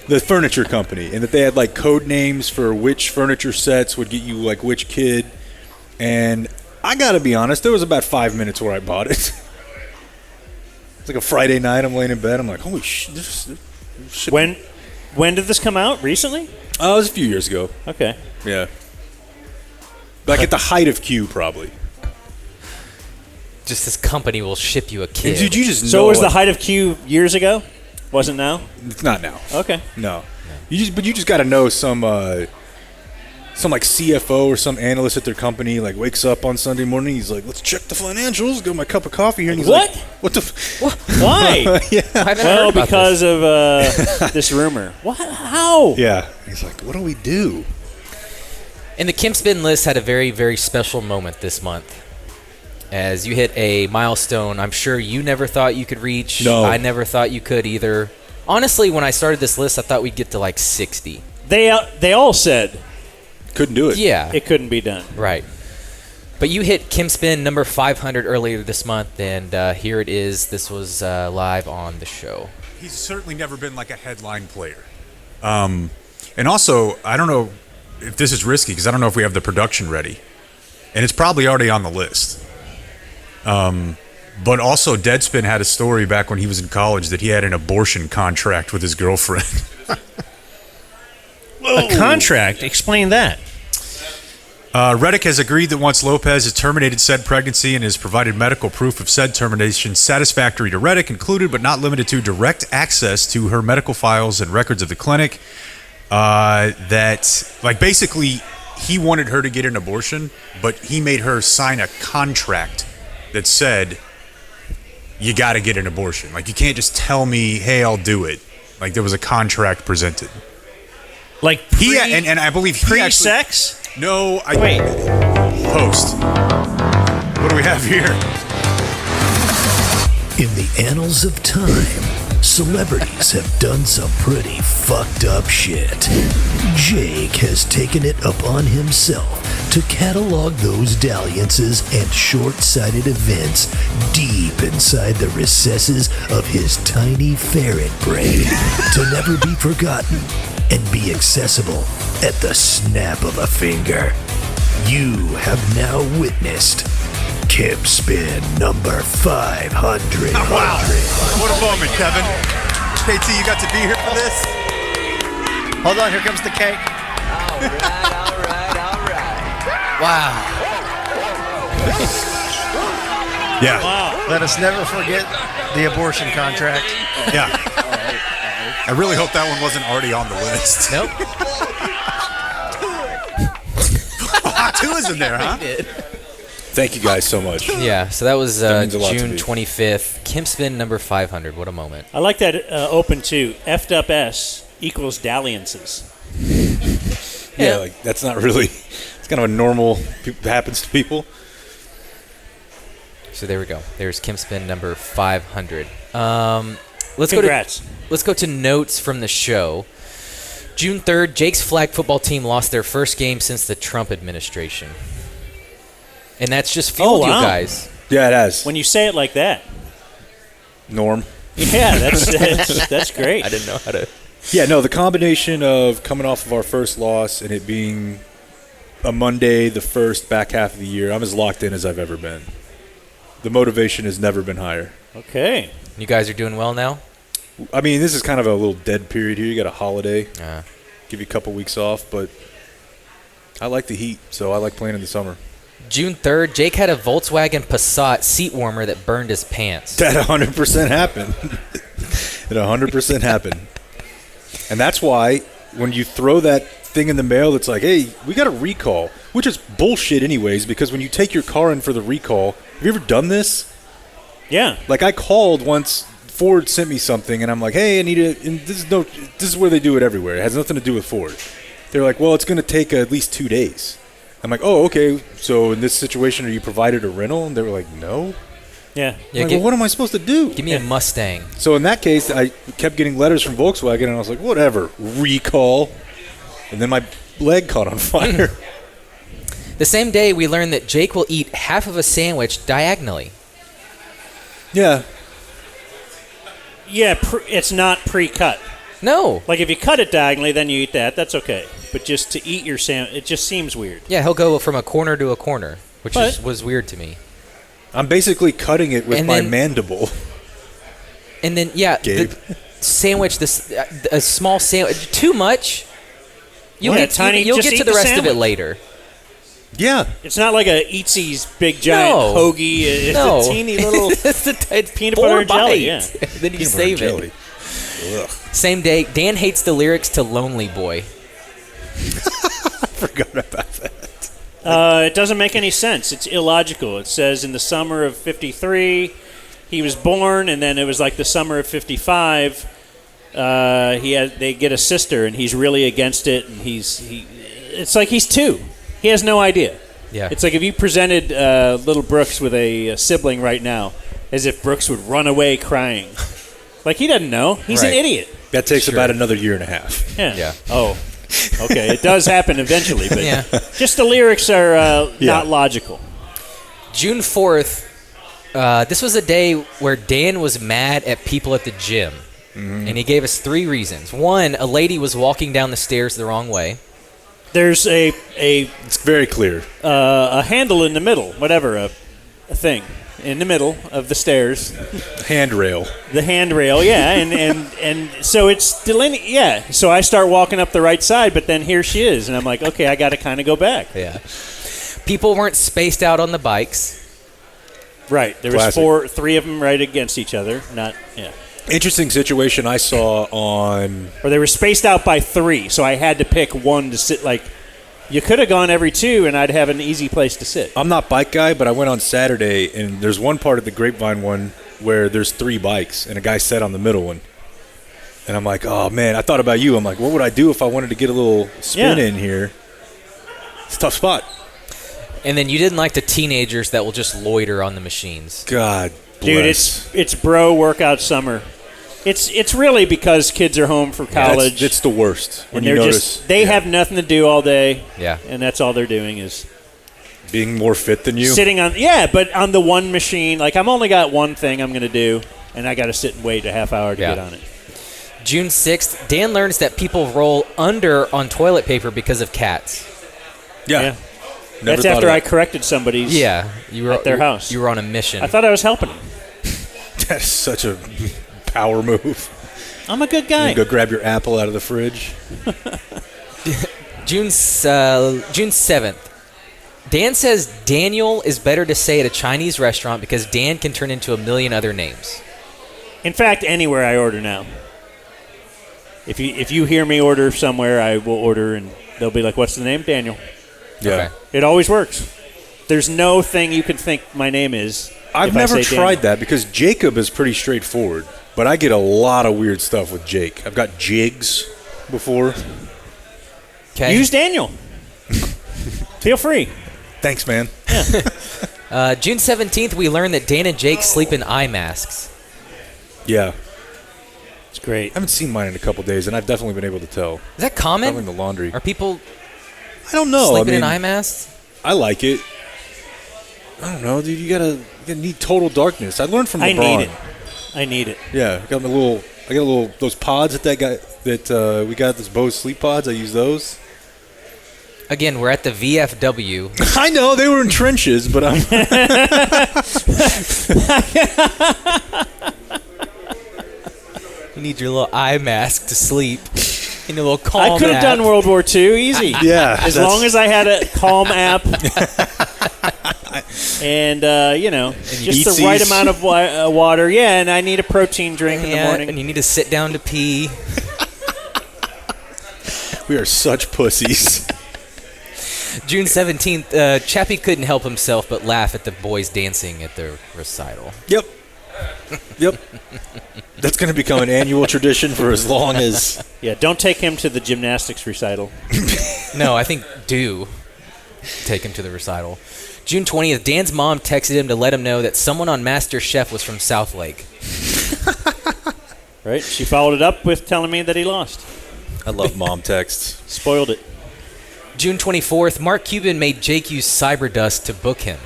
The furniture company, and that they had like code names for which furniture sets would get you like which kid. And I gotta be honest, there was about 5 minutes where I bought it. It's like a Friday night. I'm laying in bed. I'm like, holy shit. When did this come out? Recently? It was a few years ago. Okay. Yeah. Like at the height of Q, probably. Just this company will ship you a kid. Did you just know? So it was the height of Q years ago? Wasn't now? It's not now. Okay. No. You just got to know some like CFO or some analyst at their company like wakes up on Sunday morning. He's like, let's check the financials. Get my cup of coffee here. And he's What? like, what the? Why? Yeah. Well, because of this rumor. What? How? Yeah. He's like, what do we do? And the Kim Spin list had a very, very special moment this month. As you hit a milestone I'm sure you never thought you could reach. No. I never thought you could either. Honestly, when I started this list, I thought we'd get to like 60. They all said couldn't do it. Yeah. It couldn't be done. Right. But you hit Kim Spin number 500 earlier this month, and here it is. This was live on the show. He's certainly never been like a headline player. And also, I don't know if this is risky because I don't know if we have the production ready. And it's probably already on the list. But also, Deadspin had a story back when he was in college that he had an abortion contract with his girlfriend. A contract? Explain that. Reddick has agreed that once Lopez has terminated said pregnancy and has provided medical proof of said termination satisfactory to Reddick, included but not limited to direct access to her medical files and records of the clinic, that, like, basically he wanted her to get an abortion, but he made her sign a contract that said, you got to get an abortion. Like, you can't just tell me, hey, I'll do it. Like, there was a contract presented. Like, and I believe he pre-sex? No, Wait. Post. What do we have here? In the annals of time, celebrities have done some pretty fucked up shit. Jake has taken it upon himself to catalog those dalliances and short-sighted events deep inside the recesses of his tiny ferret brain to never be forgotten and be accessible at the snap of a finger. You have now witnessed Kip Spin number 500. Wow. What a moment, Kevin. KT, you got to be here for this? Hold on, here comes the cake. All right. Wow. Yeah. Wow. Let us never forget the abortion contract. Yeah. I really hope that one wasn't already on the list. Nope. Two is in there, huh? Thank you guys so much. Yeah, so that was That means a lot to June me. 25th. Kim Spin number 500. What a moment. I like that open too. F'd up S equals dalliances. Yeah, like that's not really. It's kind of a normal happens to people. So there we go. There's Kim Spin number 500. Congrats. Let's go to notes from the show. June 3rd, Jake's flag football team lost their first game since the Trump administration. And that's just fueled you guys. Yeah, it has. When you say it like that. Norm. Yeah, that's great. I didn't know how to. Yeah, no, the combination of coming off of our first loss and it being a Monday, the first back half of the year, I'm as locked in as I've ever been. The motivation has never been higher. Okay. You guys are doing well now? I mean, this is kind of a little dead period here. You got a holiday. Give you a couple weeks off, but I like the heat, so I like playing in the summer. June 3rd, Jake had a Volkswagen Passat seat warmer that burned his pants. That 100% happened. It 100% happened. And that's why when you throw that thing in the mail that's like, hey, we got a recall, which is bullshit anyways, because when you take your car in for the recall, have you ever done this? Yeah. Like I called once, Ford sent me something, and I'm like, hey, I need it. And this is where they do it everywhere. It has nothing to do with Ford. They're like, well, it's going to take at least 2 days. I'm like, oh, okay. So in this situation, are you provided a rental? And they were like, no. Yeah. Like, well, what am I supposed to do? Give me a Mustang. So in that case, I kept getting letters from Volkswagen, and I was like, whatever, recall. And then my leg caught on fire. The same day, we learned that Jake will eat half of a sandwich diagonally. Yeah. Yeah, it's not pre-cut. No. Like if you cut it diagonally, then you eat that. That's okay. But just to eat your sandwich, it just seems weird. Yeah, he'll go from a corner to a corner, which was weird to me. I'm basically cutting it with my mandible. And then, yeah, Gabe. the sandwich, a small sandwich, too much. You'll get to the rest of it later. Yeah. It's not like a Eatsy's big giant hoagie. It's a teeny little it's peanut butter and jelly. Yeah. Then you save it. Ugh. Same day, Dan hates the lyrics to Lonely Boy. I forgot about that. It doesn't make any sense. It's illogical. It says in the summer of 53, he was born, and then it was like the summer of 55. They get a sister, and he's really against it. And it's like he's 2. He has no idea. Yeah. It's like if you presented little Brooks with a sibling right now, as if Brooks would run away crying. Like he doesn't know. He's an idiot. That takes about another year and a half. Yeah. Oh. Okay. It does happen eventually, but just the lyrics are not logical. June 4th, this was a day where Dan was mad at people at the gym. Mm-hmm. And he gave us 3 reasons. 1, a lady was walking down the stairs the wrong way. There's it's very clear. A handle in the middle, whatever, a thing. in the middle of the stairs. Handrail. The handrail, yeah, and so it's delineated. Yeah, so I start walking up the right side, but then here she is, and I'm like, okay, I got to kind of go back. Yeah. People weren't spaced out on the bikes. Right. There was three of them right against each other. Interesting situation I saw on. Or they were spaced out by 3, so I had to pick one to sit. Like, you could have gone every 2, and I'd have an easy place to sit. I'm not bike guy, but I went on Saturday, and there's one part of the Grapevine one where there's 3 bikes, and a guy sat on the middle one. And I'm like, oh, man, I thought about you. I'm like, what would I do if I wanted to get a little spin in here? It's a tough spot. And then you didn't like the teenagers that will just loiter on the machines. God Dude, it's bro workout summer. It's really because kids are home for college. It's the worst. And they're they have nothing to do all day. Yeah. And that's all they're doing is being more fit than you. Sitting on but on the one machine, like I'm only got one thing I'm going to do, and I got to sit and wait a half hour to get on it. June 6th, Dan learns that people roll under on toilet paper because of cats. Yeah. That's after I corrected somebody's you were at their house. You were on a mission. I thought I was helping them. That's such a power move. I'm a good guy. You go grab your apple out of the fridge. June 7th. Dan says Daniel is better to say at a Chinese restaurant because Dan can turn into a million other names. In fact, anywhere I order now. If you hear me order somewhere, I will order, and they'll be like, "What's the name?" Daniel. Yeah. Okay. It always works. There's no thing you can think my name is. I've never tried that because Jacob is pretty straightforward, but I get a lot of weird stuff with Jake. I've got Jigs before. Okay. Use Daniel. Feel free. Thanks, man. Yeah. June 17th, we learned that Dan and Jake sleep in eye masks. Yeah. It's great. I haven't seen mine in a couple days, and I've definitely been able to tell. Is that common? Probably in the laundry. Are people I don't know. sleeping in eye masks? I like it. I don't know, dude. You gotta need total darkness. I learned from LeBron. I need it. Yeah, I got a little those pods that guy that we got, those Bose sleep pods. I use those. Again, we're at the VFW. I know they were in trenches, but I'm. You need your little eye mask to sleep. You need a little calm. I could have done World War II easy. Yeah, as long as I had a Calm app. And just the right amount of water. Yeah, and I need a protein drink in the morning. And you need to sit down to pee. We are such pussies. June 17th, Chappie couldn't help himself but laugh at the boys dancing at their recital. Yep. That's going to become an annual tradition for as long as... Yeah, don't take him to the gymnastics recital. No, I think do take him to the recital. June 20th, Dan's mom texted him to let him know that someone on Master Chef was from South Lake. Right? She followed it up with telling me that he lost. I love mom texts. Spoiled it. June 24th, Mark Cuban made Jake use Cyberdust to book him,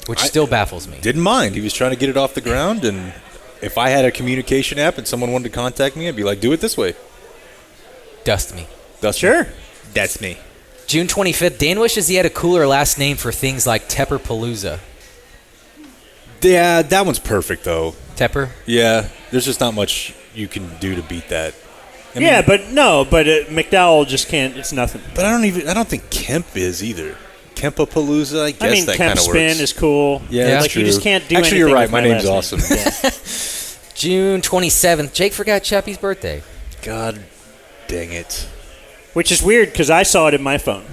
which still baffles me. Didn't mind. He was trying to get it off the ground, and if I had a communication app and someone wanted to contact me, I'd be like, do it this way. Dust me. Sure. That's me. June 25th, Dan wishes he had a cooler last name for things like Tepperpalooza. Yeah, that one's perfect, though. Tepper? Yeah, there's just not much you can do to beat that. But McDowell just can't. It's nothing. But I don't think Kemp is either. Kempapalooza, I guess that kind Kemp of Spin works. is cool. Yeah, that's like true. You just can't do Actually, anything. you're right. With My name's last awesome. Name. Yeah. June 27th, Jake forgot Chappie's birthday. God dang it. Which is weird because I saw it in my phone.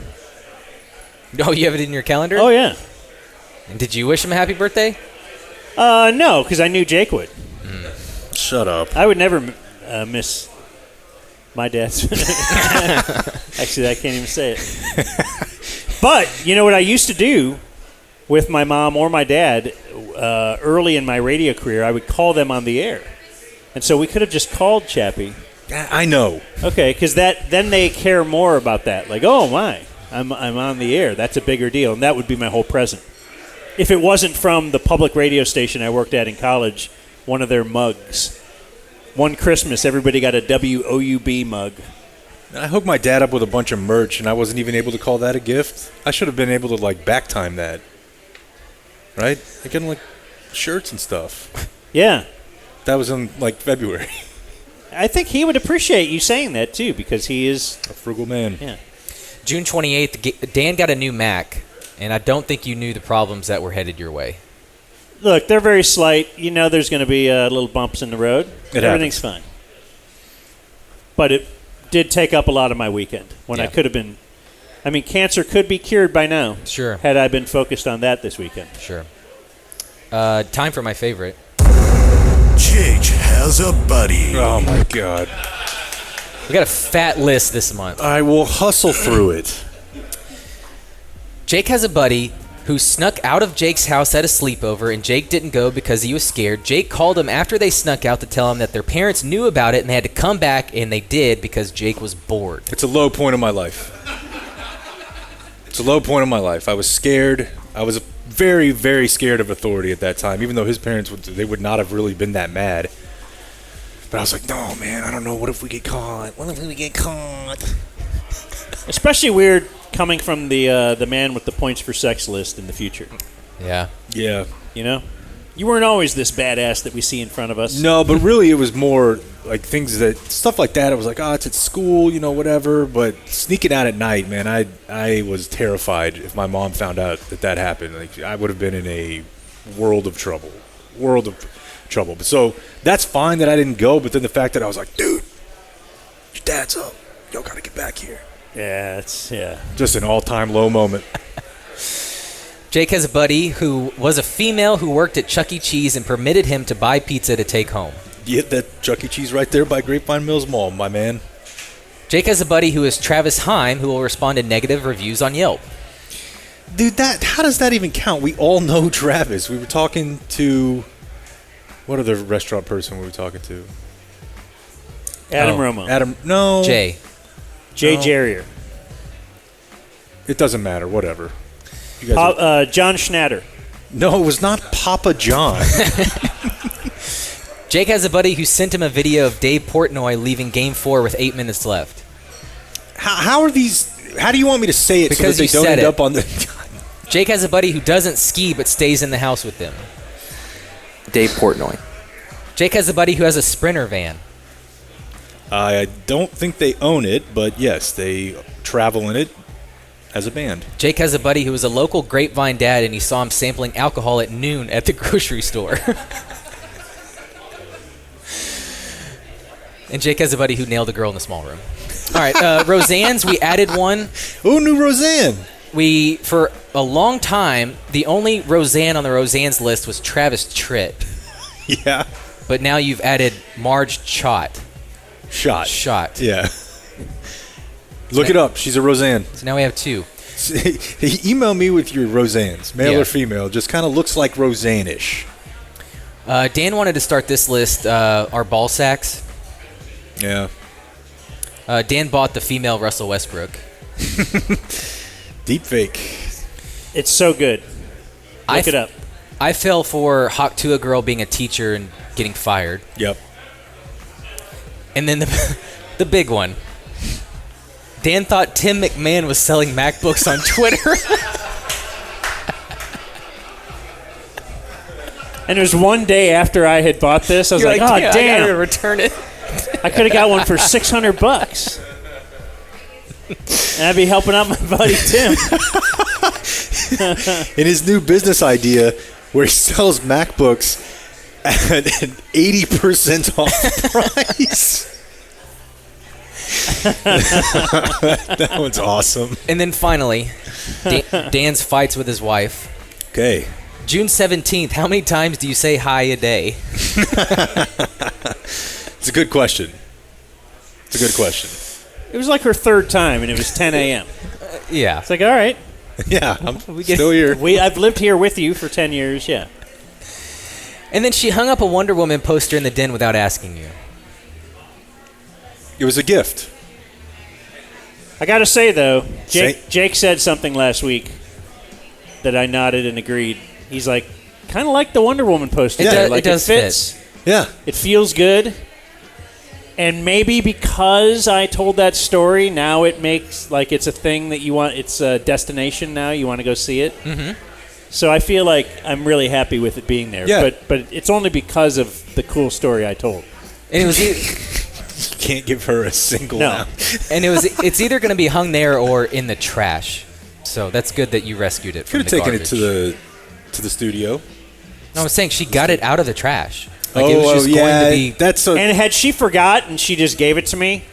Oh, you have it in your calendar? Oh, yeah. And did you wish him a happy birthday? No, because I knew Jake would. Shut up. I would never miss my dad's. Actually, I can't even say it. But you know what I used to do with my mom or my dad early in my radio career? I would call them on the air. And so we could have just called Chappie. I know. Okay, because then they care more about that. Like, oh, my, I'm on the air. That's a bigger deal. And that would be my whole present. If it wasn't from the public radio station I worked at in college, one of their mugs. One Christmas, everybody got a WOUB mug. I hooked my dad up with a bunch of merch, and I wasn't even able to call that a gift. I should have been able to, back time that. right? I get him like shirts and stuff. Yeah. That was in like February. I think he would appreciate you saying that too, because he is a frugal man. Yeah. June 28th, Dan got a new Mac, and I don't think you knew the problems that were headed your way. Look, they're very slight. You know there's going to be little bumps in the road. Everything's fine. But it did take up a lot of my weekend when I could have been. I mean, cancer could be cured by now. Sure. Had I been focused on that this weekend. Sure. Time for my favorite. Jake has a buddy. Oh, my God. We got a fat list this month. I will hustle through it. Jake has a buddy who snuck out of Jake's house at a sleepover, and Jake didn't go because he was scared. Jake called him after they snuck out to tell him that their parents knew about it, and they had to come back, and they did because Jake was bored. It's a low point in my life. It's a low point in my life. I was scared. I was very, very scared of authority at that time, even though his parents would not have really been that mad. But I was like, no, man, I don't know. What if we get caught? What if we get caught? Especially weird coming from the man with the points for sex list in the future. Yeah. Yeah. You know? You weren't always this badass that we see in front of us. No, but really it was more like stuff like that. I was like, it's at school, whatever. But sneaking out at night, man, I was terrified if my mom found out that happened. Like, I would have been in a world of trouble. But so that's fine that I didn't go. But then the fact that I was like, dude, your dad's up. Y'all got to get back here. Yeah, just an all-time low moment. Jake has a buddy who was a female who worked at Chuck E. Cheese and permitted him to buy pizza to take home. Yeah, that Chuck E. Cheese right there by Grapevine Mills Mall, my man. Jake has a buddy who is Travis Heim who will respond to negative reviews on Yelp. Dude, how does that even count? We all know Travis. We were talking to... What other restaurant person were we talking to? Adam Romo. No. Jay Jarrier. It doesn't matter. Whatever. You guys John Schnatter. No, it was not Papa John. Jake has a buddy who sent him a video of Dave Portnoy leaving Game 4 with 8 minutes left. How are these... How do you want me to say it because so that they don't end up on the... Jake has a buddy who doesn't ski but stays in the house with them. Dave Portnoy. Jake has a buddy who has a Sprinter van. I don't think they own it, but yes, they travel in it as a band. Jake has a buddy who is a local Grapevine dad, and he saw him sampling alcohol at noon at the grocery store. And Jake has a buddy who nailed a girl in the small room. All right, Roseanne's, we added one. Who knew Roseanne? For a long time, the only Roseanne on the Roseanne's list was Travis Tritt. Yeah. But now you've added Marge Schott. Schott. Yeah. Look it up. She's a Roseanne. So now we have two. Email me with your Roseannes, male or female. Just kind of looks like Roseanne-ish. Dan wanted to start this list, our ball sacks. Yeah. Dan bought the female Russell Westbrook. Deep fake. It's so good. Look it up. I fell for Hawk Tua girl being a teacher and getting fired. Yep. And then the big one. Dan thought Tim McMahon was selling MacBooks on Twitter. And it was one day after I had bought this, I was like, damn, damn. I gotta return it. I could have got one for $600. And I'd be helping out my buddy Tim. In his new business idea where he sells MacBooks at an 80% off price. That one's awesome. And then finally, Dan's fights with his wife. Okay. June 17th, how many times do you say hi a day? It's a good question. It was like her third time, and it was 10 a.m. Yeah. It's like, all right. Yeah, I'm still here. I've lived here with you for 10 years, yeah. And then she hung up a Wonder Woman poster in the den without asking you. It was a gift. I got to say, though, Jake said something last week that I nodded and agreed. He's like, kind of like the Wonder Woman poster. It does fits. fit. Yeah. It feels good. And maybe because I told that story, now it makes, like, it's a thing that you want. It's a destination now. You want to go see it. Mm-hmm. So I feel like I'm really happy with it being there. Yeah. But it's only because of the cool story I told. And it was You can't give her a single No. out. and it's either going to be hung there or in the trash. So that's good that you rescued it from Could the have taken garbage. it to the studio. No, I was saying she got it out of the trash. Like it was just going to be. And had she forgot and she just gave it to me,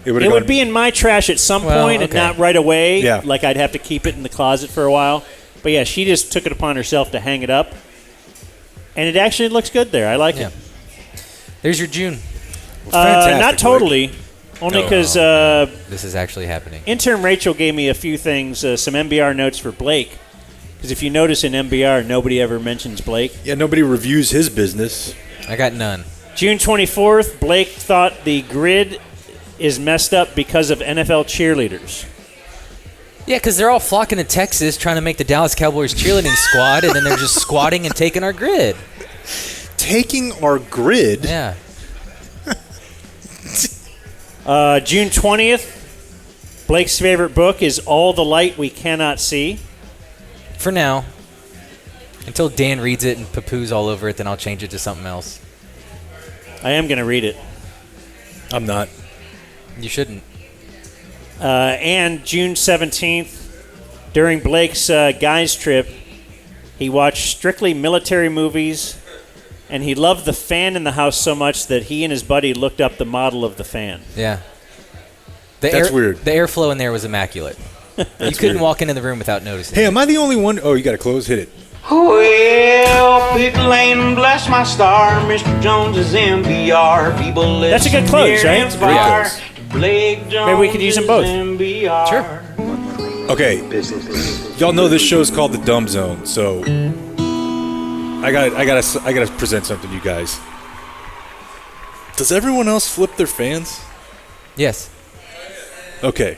it would be in my trash at some point and not right away. Yeah. Like I'd have to keep it in the closet for a while. But yeah, she just took it upon herself to hang it up. And it actually looks good there. I like it. There's your June. Not totally. Only because this is actually happening. intern Rachel gave me a few things, some MBR notes for Blake. Because if you notice in MBR, nobody ever mentions Blake. Yeah, nobody reviews his business. I got none. June 24th, Blake thought the grid is messed up because of NFL cheerleaders. Yeah, because they're all flocking to Texas trying to make the Dallas Cowboys cheerleading squad, and then they're just squatting and taking our grid. Taking our grid? Yeah. June 20th, Blake's favorite book is All the Light We Cannot See. For now. Until Dan reads it and poo-poos all over it, then I'll change it to something else. I am going to read it. I'm not. You shouldn't. And June 17th, during Blake's guys trip, he watched strictly military movies, and he loved the fan in the house so much that he and his buddy looked up the model of the fan. Yeah. That's weird. The airflow in there was immaculate. You couldn't weird. walk into the room without noticing. Hey, am I the only one? Oh, you got to close. Hit it. Well, pick a lane and bless my star. Mr. Jones is MBR. People listen. That's a good close, right? It's great close. Blake Jones. Maybe we could use them both. MBR. Sure. Okay. Y'all know this show's called The Dumb Zone, so I gotta present something to you guys. Does everyone else flip their fans? Yes. Okay.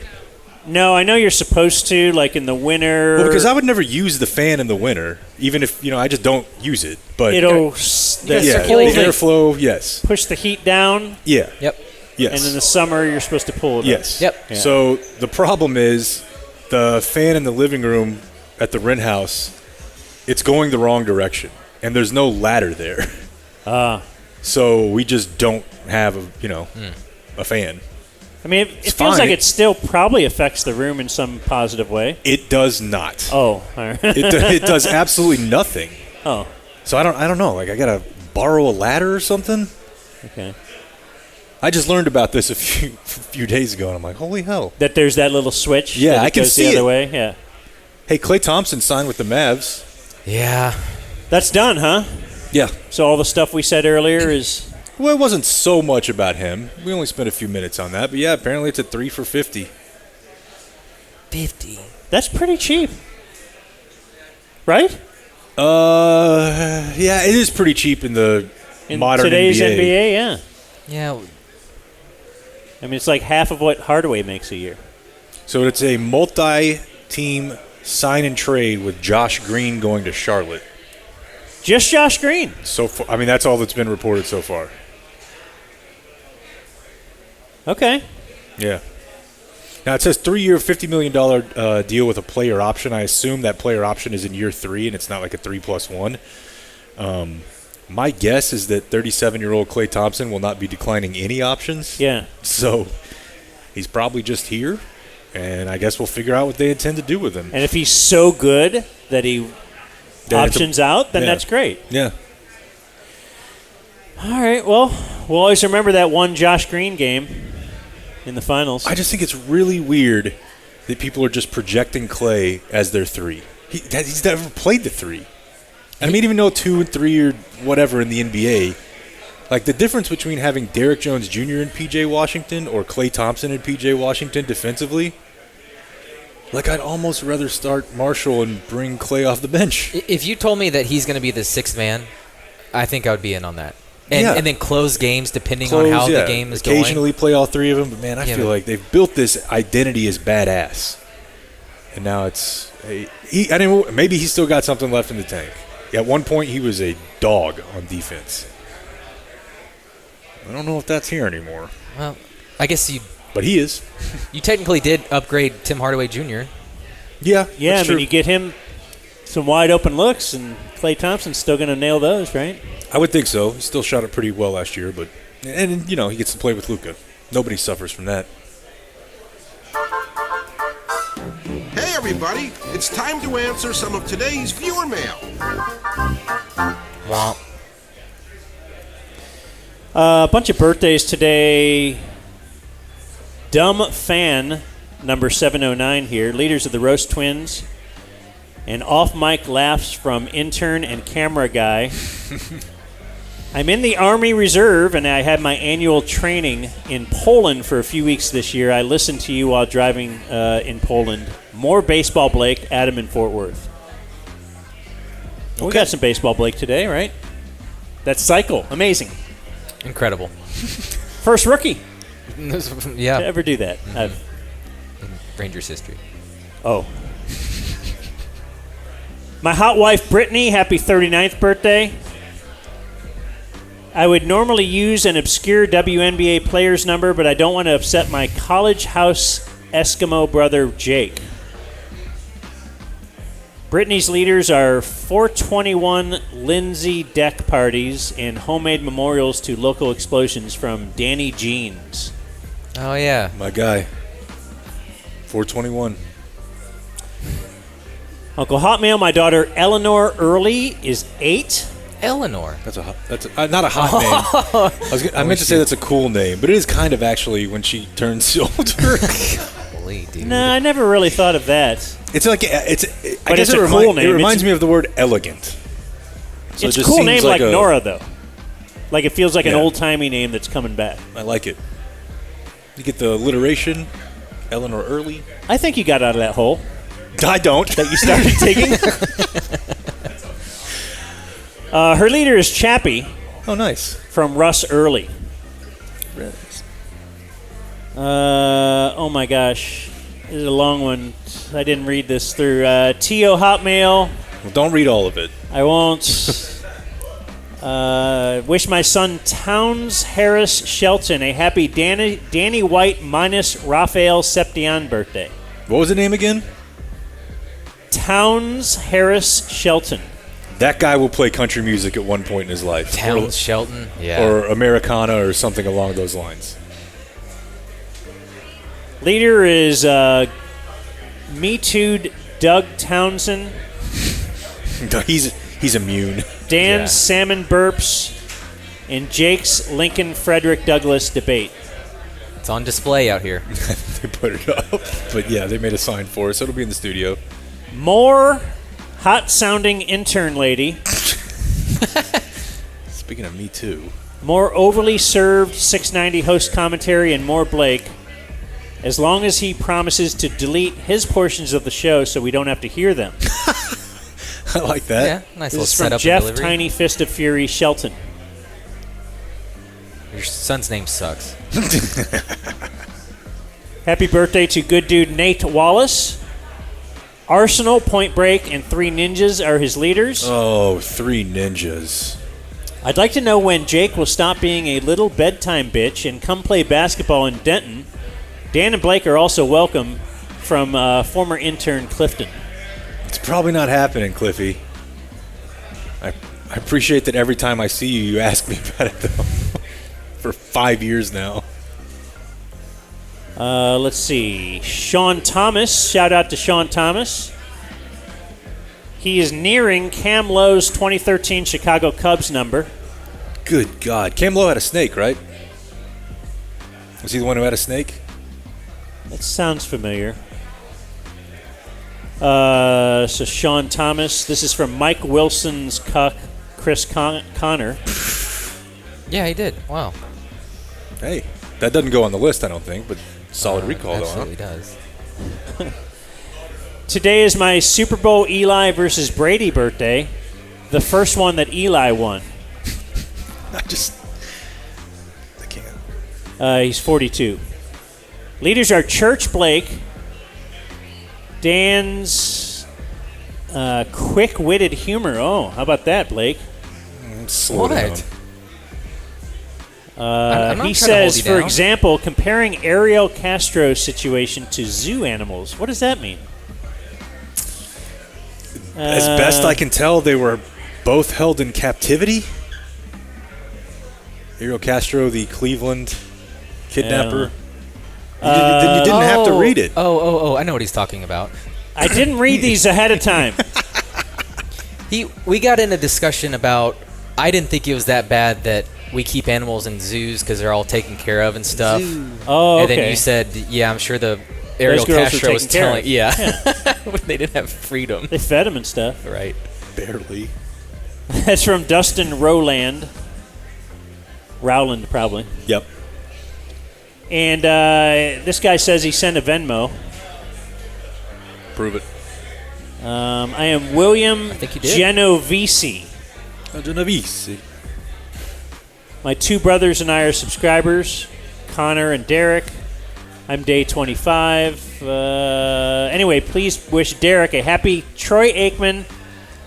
No, I know you're supposed to, like in the winter. Well, because I would never use the fan in the winter, even if, I just don't use it. But It'll the circulate, airflow, yes. push the heat down. Yeah. Yep. Yes. And in the summer, you're supposed to pull it Yes. up. Yep. Yeah. So the problem is the fan in the living room at the rent house, it's going the wrong direction, and there's no ladder there. So we just don't have a fan. I mean, it feels like it still probably affects the room in some positive way. It does not. Oh, all right. It does absolutely nothing. Oh. So I don't know. Like I gotta borrow a ladder or something. Okay. I just learned about this a few days ago, and I'm like, holy hell! That there's that little switch. Yeah, that I can goes see the other it. way. Yeah. Hey, Klay Thompson signed with the Mavs. Yeah. That's done, huh? Yeah. So all the stuff we said earlier is. Well, it wasn't so much about him. We only spent a few minutes on that, but yeah, apparently it's a 3 for $50. 50. That's pretty cheap, right? Yeah, it is pretty cheap in the modern today's NBA. NBA. Yeah. Yeah. I mean, it's like half of what Hardaway makes a year. So it's a multi-team sign and trade with Josh Green going to Charlotte. Just Josh Green. So far, I mean, that's all that's been reported so far. Okay. Yeah. Now it says 3-year, $50 million deal with a player option. I assume that player option is in year 3, and it's not like a 3+1. My guess is that 37-year-old Klay Thompson will not be declining any options. Yeah. So he's probably just here, and I guess we'll figure out what they intend to do with him. And if he's so good that he options out, then that's great. Yeah. All right. Well, we'll always remember that one Josh Green game in the finals. I just think it's really weird that people are just projecting Klay as their 3. He's never played the 3. And I mean, even though 2 and 3 or whatever in the NBA, like the difference between having Derrick Jones Jr. and P.J. Washington or Klay Thompson and P.J. Washington defensively, like I'd almost rather start Marshall and bring Klay off the bench. If you told me that he's going to be the 6th man, I think I would be in on that. And then close games depending on how the game is going. Occasionally play all 3 of them, but man, I feel like they've built this identity as badass. And now it's maybe he's still got something left in the tank. At one point, he was a dog on defense. I don't know if that's here anymore. Well, I guess you. But he is. You technically did upgrade Tim Hardaway Jr. Yeah. Yeah, I mean, you get him some wide open looks, and Klay Thompson's still going to nail those, right? I would think so. He still shot it pretty well last year, but and he gets to play with Luka. Nobody suffers from that. Hey everybody, it's time to answer some of today's viewer mail. Womp. A bunch of birthdays today. Dumb Fan, number 709 here. Leaders of the Roast Twins. And off-mic laughs from intern and camera guy. I'm in the Army Reserve, and I had my annual training in Poland for a few weeks this year. I listened to you while driving in Poland. More baseball, Blake. Adam in Fort Worth. Okay. We got some baseball, Blake, today, right? That's cycle. Amazing. Incredible. First rookie. Yeah. To ever do that. Rangers history. Oh. My hot wife, Brittany, happy 39th birthday. I would normally use an obscure WNBA player's number, but I don't want to upset my college house Eskimo brother, Jake. Brittany's leaders are 421 Lindsay deck parties and homemade memorials to local explosions from Danny Jeans. Oh, yeah. My guy. 421. Uncle Hotmail, my daughter Eleanor Early is 8. Eleanor. That's not a hot name. I meant to say that's a cool name, but it is kind of actually when she turns older. Golly, dude. No, I never really thought of that. It's like But it's a cool name. It reminds me of the word elegant. So It's it a just cool seems name like a- Nora, though. Like it feels like an Yeah. old-timey name that's coming back. I like it. You get the alliteration, Eleanor Early. I think you got out of that hole. I don't. That you started digging. Her leader is Chappie. Oh, nice. From Russ Early. Oh my gosh. This is a long one. I didn't read this through. T.O. Hotmail. Well, don't read all of it. I won't. Wish my son Towns Harris Shelton a happy Danny White minus Raphael Septian birthday. What was the name again? Towns Harris Shelton. That guy will play country music at one point in his life. Towns Shelton? Yeah. Or Americana or something along those lines. Leader is Me Too'd Doug Townsend. He's immune. Dan's Salmon Burps. And Jake's Lincoln Frederick Douglass debate. It's on display out here. They put it up. But yeah, they made a sign for it, so it'll be in the studio. More hot-sounding intern lady. Speaking of Me Too. More overly served 690 host commentary and more Blake. As long as he promises to delete his portions of the show so we don't have to hear them. I like that. Yeah, nice This little is from setup Jeff and delivery. Tiny Fist of Fury Shelton. Your son's name sucks. Happy birthday to good dude Nate Wallace. Arsenal, Point Break, and Three Ninjas are his leaders. Oh, Three Ninjas. I'd like to know when Jake will stop being a little bedtime bitch and come play basketball in Denton. Dan and Blake are also welcome from former intern Clifton. It's probably not happening, Cliffy. I appreciate that every time I see you, you ask me about it, though. For 5 years now. Let's see. Sean Thomas. Shout out to Sean Thomas. He is nearing Cam Lowe's 2013 Chicago Cubs number. Good God. Cam Lowe had a snake, right? Was he the one who had a snake? That sounds familiar. So Sean Thomas. This is from Mike Wilson's cuck, Chris Connor. Yeah, he did. Wow. Hey, that doesn't go on the list, I don't think, but solid recall, though, huh? Absolutely does. Today is my Super Bowl Eli versus Brady birthday. The first one that Eli won. I can't. He's 42. Leaders are Church Blake, Dan's quick-witted humor. Oh, how about that, Blake? Slow down. I'm not He trying to hold says, you for down. example, comparing Ariel Castro's situation to zoo animals. What does that mean? As best I can tell, they were both held in captivity. Ariel Castro, the Cleveland kidnapper. You didn't have to read it. Oh, I know what he's talking about. I didn't read these ahead of time. We got in a discussion about, I didn't think it was that bad that we keep animals in zoos because they're all taken care of and stuff. Oh, okay. And then you said, yeah, I'm sure the Ariel Castro was telling, when they didn't have freedom. They fed him and stuff. Right. Barely. That's from Dustin Rowland, probably. Yep. And this guy says he sent a Venmo. Prove it. I am William Genovese. Genovese. My two brothers and I are subscribers, Connor and Derek. I'm day 25. Anyway, please wish Derek a happy Troy Aikman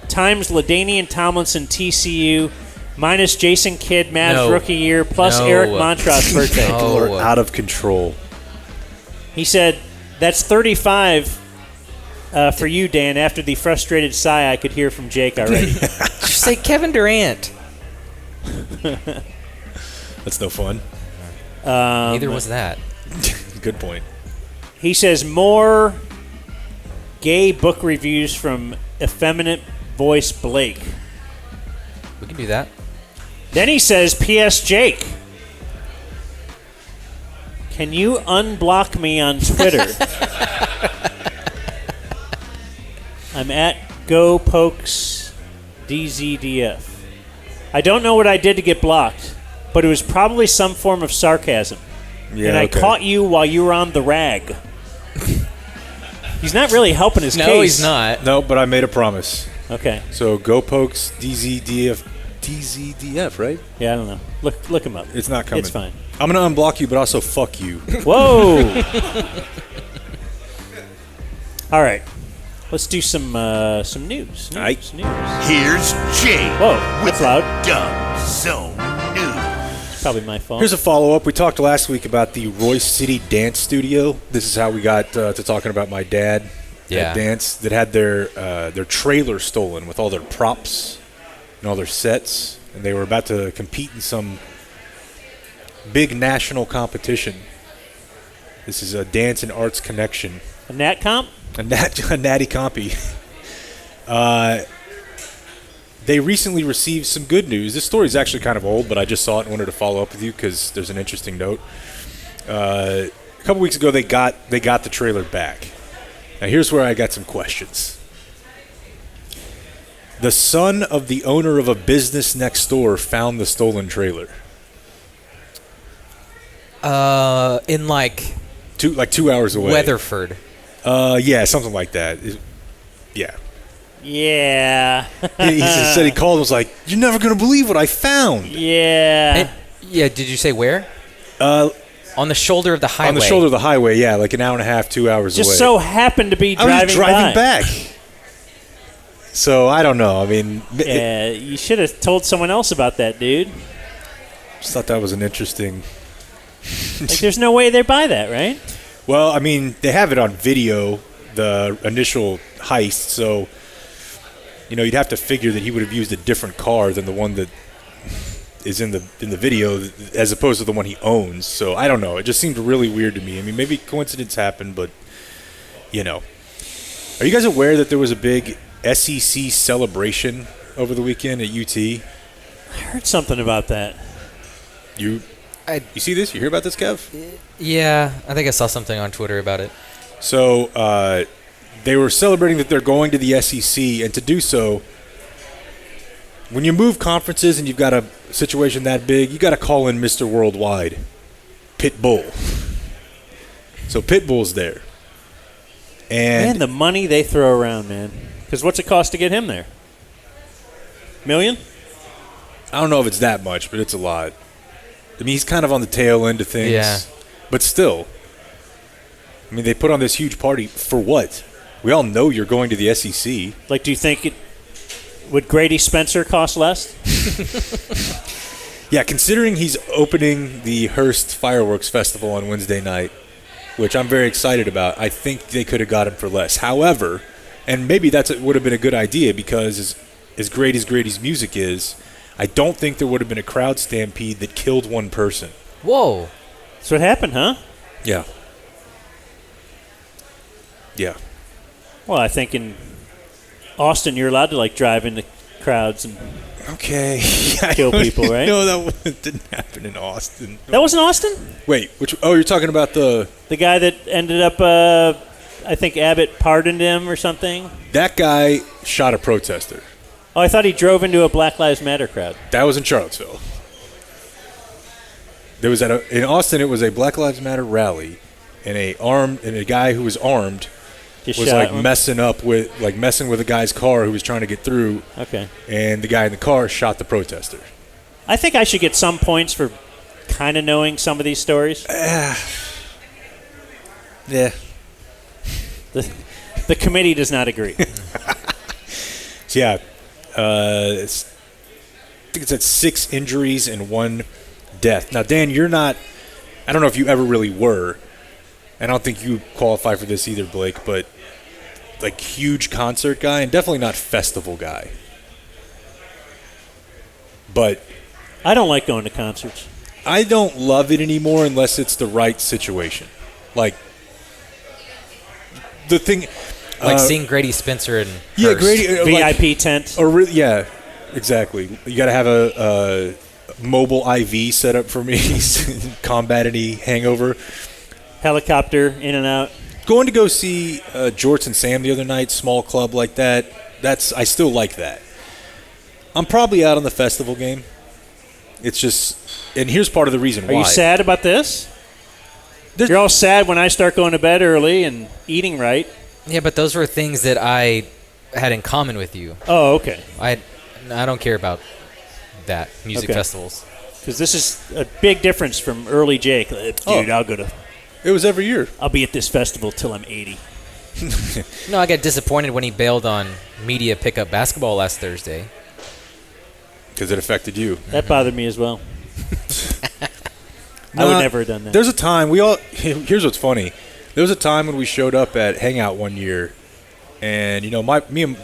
times LaDainian Tomlinson TCU minus Jason Kidd Mavs rookie year plus Eric Montross birthday. People are out of control. He said, that's 35 for you, Dan, after the frustrated sigh I could hear from Jake already. Just say Kevin Durant. That's no fun. Neither was that. Good point. He says more gay book reviews from effeminate voice Blake. We can do that. Then he says, P.S. Jake, can you unblock me on Twitter? I'm at GoPokesDZDF. I don't know what I did to get blocked, but it was probably some form of sarcasm. Yeah, and I caught you while you were on the rag. He's not really helping his case. No, he's not. No, but I made a promise. Okay. So GoPokesDZDF, right? Yeah, I don't know. Look him up. It's not coming. It's fine. I'm going to unblock you, but also fuck you. Whoa. All right. Let's do some news. News. Here's Jay. Whoa, that's loud. Dumb Zone News. It's probably my fault. Here's a follow-up. We talked last week about the Royce City Dance Studio. This is how we got to talking about my dad at Dance that had their trailer stolen with all their props and all their sets, and they were about to compete in some big national competition. This is a Dance and Arts Connection. A Nat Comp? A natty compy. They recently received some good news. This story is actually kind of old, but I just saw it and wanted to follow up with you because there's an interesting note. A couple weeks ago, they got the trailer back. Now, here's where I got some questions. The son of the owner of a business next door found the stolen trailer. In like 2 hours away. Weatherford. Yeah, something like that. Yeah. Yeah. He said he called and was like, "You're never going to believe what I found." Yeah. Did you say where? On the shoulder of the highway. On the shoulder of the highway, yeah, like an hour and a half, 2 hours away. Just so happened to be driving I was driving by. back. So, I don't know. I mean... Yeah, you should have told someone else about that, dude. Just thought that was an interesting... Like, there's no way they buy that, right? Well, I mean, they have it on video, the initial heist, so... you'd have to figure that he would have used a different car than the one that is in the video, as opposed to the one he owns. So I don't know. It just seemed really weird to me. I mean, maybe coincidence happened, but Are you guys aware that there was a big SEC celebration over the weekend at UT? I heard something about that. You see this? You hear about this, Kev? Yeah, I think I saw something on Twitter about it. So they were celebrating that they're going to the SEC, and to do so, when you move conferences and you've got a situation that big, you got to call in Mr. Worldwide, Pitbull. So Pitbull's there. And man, the money they throw around, man. Because what's it cost to get him there? $1 million? I don't know if it's that much, but it's a lot. I mean, he's kind of on the tail end of things. Yeah. But still, I mean, they put on this huge party for what? We all know you're going to the SEC. Like, do you think would Grady Spencer cost less? Yeah, considering he's opening the Hearst Fireworks Festival on Wednesday night, which I'm very excited about, I think they could have got him for less. However, And maybe would have been a good idea because as great as Grady's music is, I don't think there would have been a crowd stampede that killed one person. Whoa. That's what happened, huh? Yeah. Yeah. Well, I think in Austin you're allowed to drive into crowds and kill people, right? No, that didn't happen in Austin. That wasn't Austin? Wait, you're talking about the guy that ended up, I think Abbott pardoned him or something? That guy shot a protester. Oh, I thought he drove into a Black Lives Matter crowd. That was in Charlottesville. There was in Austin, it was a Black Lives Matter rally, and a guy who was armed Just was shot one? messing with a guy's car who was trying to get through. Okay. And the guy in the car shot the protester. I think I should get some points for kind of knowing some of these stories. Yeah. The committee does not agree. So yeah, I think it's at 6 injuries and 1 death. Now, Dan, you're not. I don't know if you ever really were. I don't think you qualify for this either, Blake. But huge concert guy, and definitely not festival guy. But I don't like going to concerts. I don't love it anymore unless it's the right situation. The thing. Seeing Grady Spencer and Grady VIP tent. Yeah, exactly. You got to have a mobile IV set up for me, combat any hangover. Helicopter in and out. Going to go see Jorts and Sam the other night, small club like that. I still like that. I'm probably out on the festival game. It's just, and here's part of the reason why. Are you sad about this? You're all sad when I start going to bed early and eating right. Yeah, but those were things that I had in common with you. Oh, okay. I don't care about that, music Okay. festivals. Because this is a big difference from early Jake. Dude, I'll go to... It was every year. I'll be at this festival till I'm 80. No, I got disappointed when he bailed on media pickup basketball last Thursday. Because it affected you. That bothered me as well. I would never have done that. There's a time here's what's funny. There was a time when we showed up at Hangout one year, and me and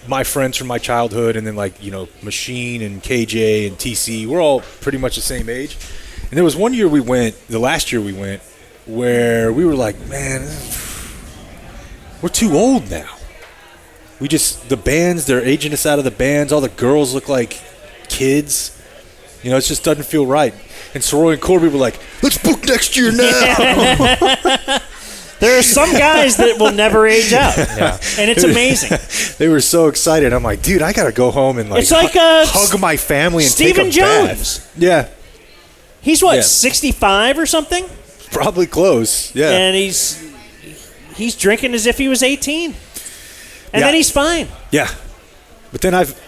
my friends from my childhood, and then Machine and KJ and TC, we're all pretty much the same age. And there was one year the last year we went, where we were like, man, we're too old now. The bands, they're aging us out of the bands. All the girls look like kids. It just doesn't feel right. And Soroy and Corby were like, let's book next year now. There are some guys that will never age out. Yeah. And it's amazing. They were so excited. I'm like, dude, I got to go home and it's like hug my family and Stephen take a Jones. bath. Yeah. He's 65 or something? Probably close. Yeah. And he's drinking as if he was 18. And then he's fine. Yeah. But then I've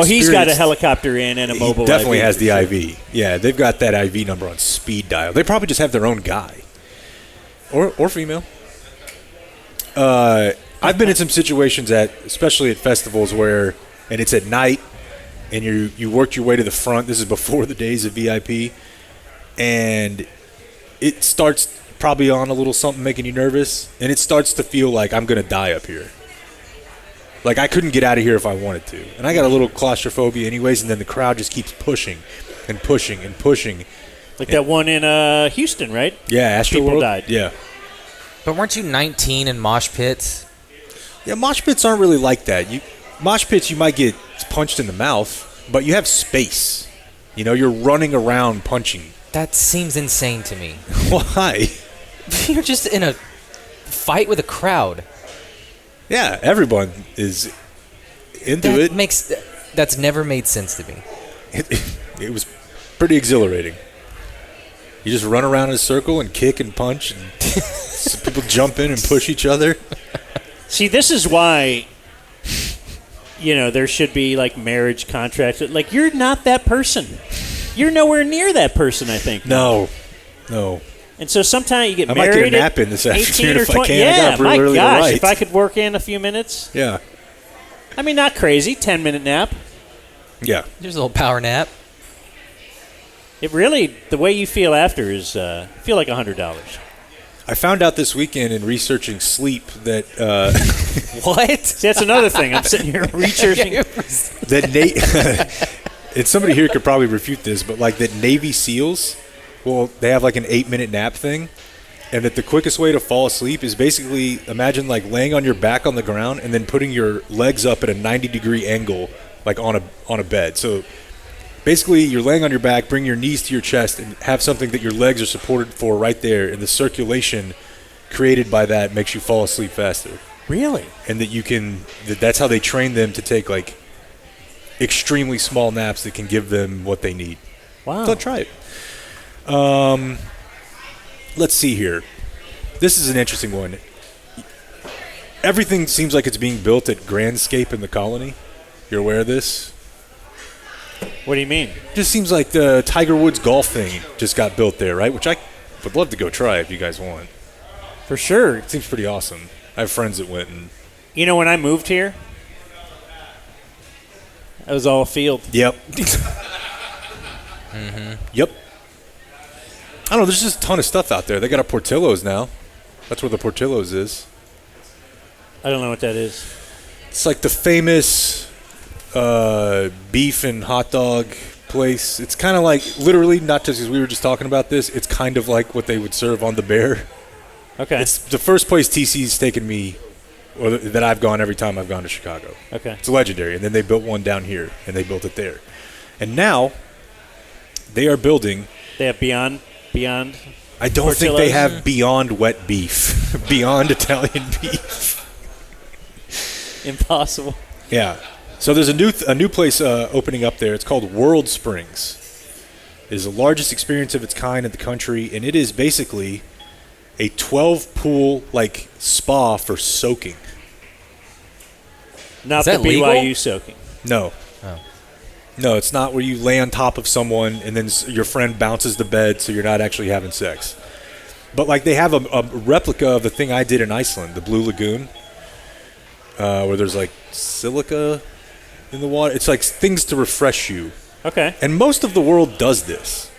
he's got a helicopter in and a mobile IV. He definitely has the IV. Yeah, they've got that IV number on speed dial. They probably just have their own guy. Or female. I've been in some situations especially at festivals and it's at night, and you worked your way to the front. This is before the days of VIP, and it starts probably on a little something making you nervous, and it starts to feel like I'm going to die up here. Like I couldn't get out of here if I wanted to. And I got a little claustrophobia anyways, and then the crowd just keeps pushing and pushing and pushing. Like that one in Houston, right? Yeah, Astroworld. People died. Yeah. But weren't you 19 in mosh pits? Yeah, mosh pits aren't really like that. Mosh pits, you might get punched in the mouth, but you have space. You're running around punching. That seems insane to me. Why? You're just in a fight with a crowd. Yeah, everyone is into it. That's never made sense to me. It was pretty exhilarating. You just run around in a circle and kick and punch, and people jump in and push each other. See, this is why, there should be marriage contracts. You're not that person. You're nowhere near that person, I think. No. And so sometimes you get I married. I might get a nap in this afternoon if 20. I can. Yeah, I got my really gosh, right. if I could work in a few minutes. Yeah. I mean, not crazy. 10-minute nap. Yeah. There's a little power nap. It really, the way you feel after is feel like $100. I found out this weekend in researching sleep that What? See, that's another thing. I'm sitting here researching. that and somebody here could probably refute this, but like that Navy SEALs, well, they have like an 8-minute nap thing, and that the quickest way to fall asleep is basically imagine like laying on your back on the ground and then putting your legs up at a 90-degree angle, like on a bed. So basically, you're laying on your back, bring your knees to your chest, and have something that your legs are supported for right there, and the circulation created by that makes you fall asleep faster. Really? And that's how they train them to take like extremely small naps that can give them what they need. Wow. So try it. Let's see here. This is an interesting one. Everything seems like it's being built at Grandscape in the Colony. You're aware of this? What do you mean? Just seems like the Tiger Woods golf thing just got built there, right? Which I would love to go try if you guys want. For sure. It seems pretty awesome. I have friends that went. And You know, when I moved here, it was all a field. Yep. Mm-hmm. Yep. I don't know. There's just a ton of stuff out there. They got a Portillo's now. That's where the Portillo's is. I don't know what that is. It's like the famous beef and hot dog place. It's kind of like, literally, not just because we were just talking about this, it's kind of like what they would serve on the Bear. Okay. It's the first place TC's taken me, or that I've gone every time I've gone to Chicago. Okay. It's legendary. And then they built one down here, and they built it there. And now they are building. They have Beyond. I don't think they have Beyond wet beef. Beyond Italian beef. Impossible. Yeah. So there's a new place opening up there. It's called World Springs. It is the largest experience of its kind in the country, and it is basically a 12-pool like spa for soaking. Not the BYU soaking. No. Oh. No, it's not where you lay on top of someone and then your friend bounces the bed so you're not actually having sex. But like they have a replica of the thing I did in Iceland, the Blue Lagoon, where there's like silica in the water. It's like things to refresh you. Okay. And most of the world does this.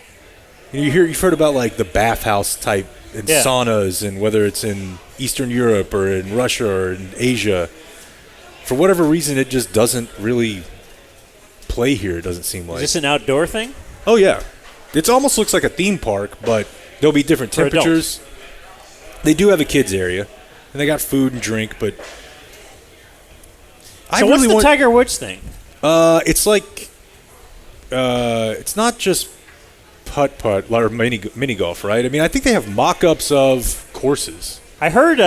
You've heard about like the bathhouse type and saunas, and whether it's in Eastern Europe or in Russia or in Asia. For whatever reason, it just doesn't really play here, it doesn't seem like. Is this an outdoor thing? Oh, yeah. It almost looks like a theme park, but there'll be different For temperatures. They do have a kids area, and they got food and drink, but So what's the Tiger Woods thing? It's like it's not just putt-putt or mini golf, right? I mean, I think they have mock-ups of courses. I heard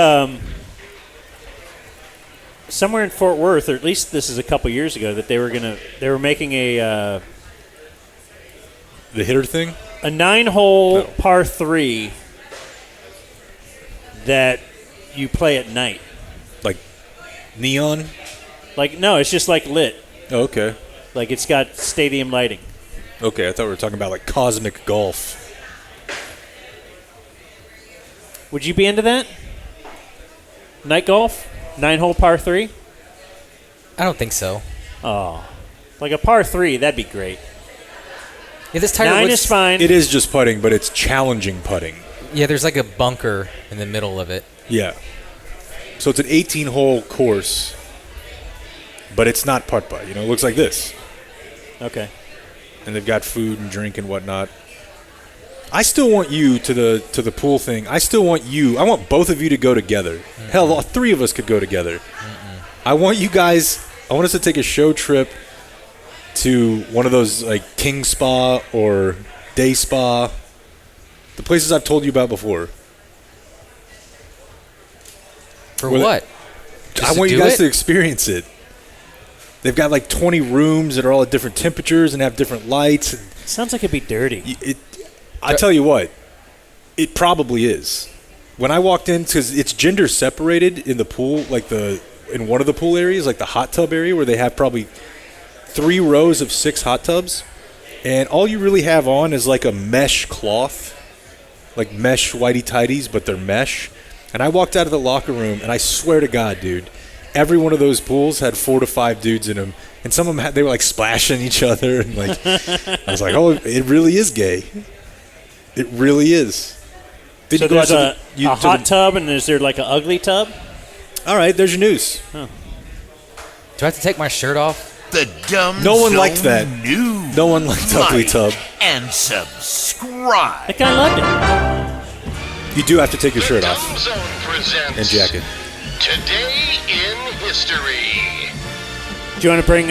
somewhere in Fort Worth, or at least this is a couple years ago, that they were making a the hitter thing, a 9-hole par 3 that you play at night. Like neon? Like no, it's just like lit. Oh, okay. Like it's got stadium lighting. Okay, I thought we were talking about like cosmic golf. Would you be into that? Night golf? 9-hole par 3? I don't think so. Oh. Like a par 3, that'd be great. Yeah, this Tiger 9 Woods is fine. It is just putting, but it's challenging putting. Yeah, there's like a bunker in the middle of it. Yeah. So it's an 18-hole course, but it's not putt-putt. It looks like this. Okay. And they've got food and drink and whatnot. I still want you to the pool thing. I want both of you to go together. Mm-hmm. Hell, all three of us could go together. Mm-hmm. I want us to take a show trip to one of those like King Spa or Day Spa, the places I've told you about before. For what? I want you guys to experience it. They've got like 20 rooms that are all at different temperatures and have different lights. Sounds like it'd be dirty. I tell you what, it probably is. When I walked in, because it's gender separated in the pool, like in one of the pool areas, like the hot tub area, where they have probably 3 rows of 6 hot tubs, and all you really have on is like a mesh cloth, like mesh whitey tighties, but they're mesh. And I walked out of the locker room, and I swear to God, dude, every one of those pools had 4 to 5 dudes in them, and some of them they were like splashing each other, and like I was like, oh, it really is gay. It really is. Did So you go there's out a to the- hot tub, and is there like an ugly tub? All right, there's your news. Oh. Do I have to take my shirt off? The Dumb No one Zone liked that. News. No one liked Ugly Like Tub. And subscribe. That guy loved it. You do have to take your shirt off Dumb Zone presents and jacket. Today in History. Do you want to bring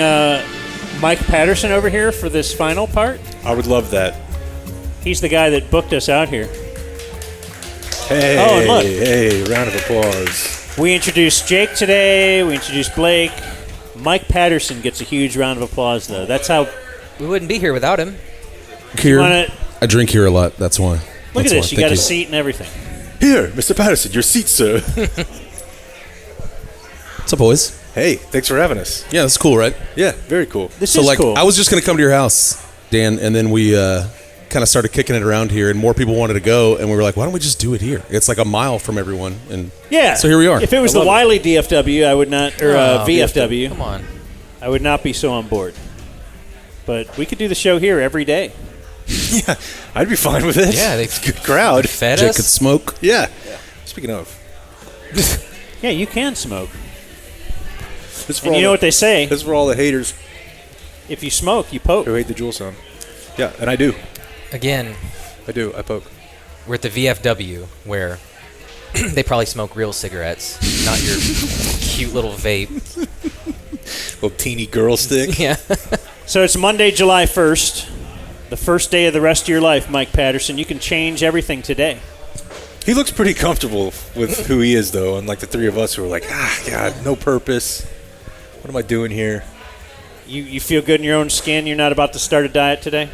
Mike Patterson over here for this final part? I would love that. He's the guy that booked us out here. Hey, Oh, and look. hey, round of applause. We introduced Jake today. We introduced Blake. Mike Patterson gets a huge round of applause, though. That's how. We wouldn't be here without him. Here, wanna- I drink here a lot. That's why. Look That's at why. this. You Thank got a seat and everything. Here, Mr. Patterson, your seat, sir. What's up, boys? Hey, thanks for having us. Yeah, that's cool, right? Yeah, very cool. This So, is like, cool. I was just gonna come to your house, Dan, and then we kind of started kicking it around here, and more people wanted to go, and we were like, why don't we just do it here? It's like a mile from everyone, and Yeah. so here we are. If it was I the love Wiley DFW, I would not, or Oh, VFW. Come on. I would not be so on board. But we could do the show here every day. Yeah, I'd be fine with it. Yeah, they it's a good crowd. fed Jake us. could smoke. Yeah. Speaking of, Yeah, you can smoke. this is for And all you know the- what they say? This is for all the haters If you smoke, you poke. who hate the Jewel sound. Yeah, and I do. Again, I do. I poke. we're at the VFW where they probably smoke real cigarettes, not your cute little vape. Little teeny girl stick. Yeah. So it's Monday, July 1st, the first day of the rest of your life, Mike Patterson. You can change everything today. He looks pretty comfortable with who he is, though, unlike the three of us who are like, God, no purpose. What am I doing here? You feel good in your own skin? You're not about to start a diet today?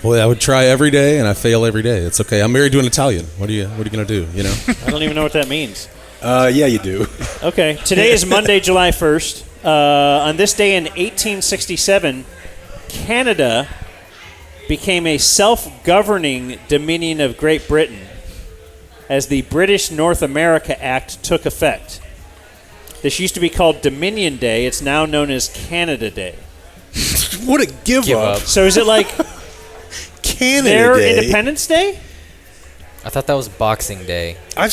Boy, I would try every day, and I fail every day. It's okay. I'm married to an Italian. What are you gonna do? You know. I don't even know what that means. Yeah, you do. Okay, today is Monday, July 1st. On this day in 1867, Canada became a self-governing dominion of Great Britain as the British North America Act took effect. This used to be called Dominion Day. It's now known as Canada Day. What a give up. So is it like Canada their Day? Independence Day? I thought that was Boxing Day. I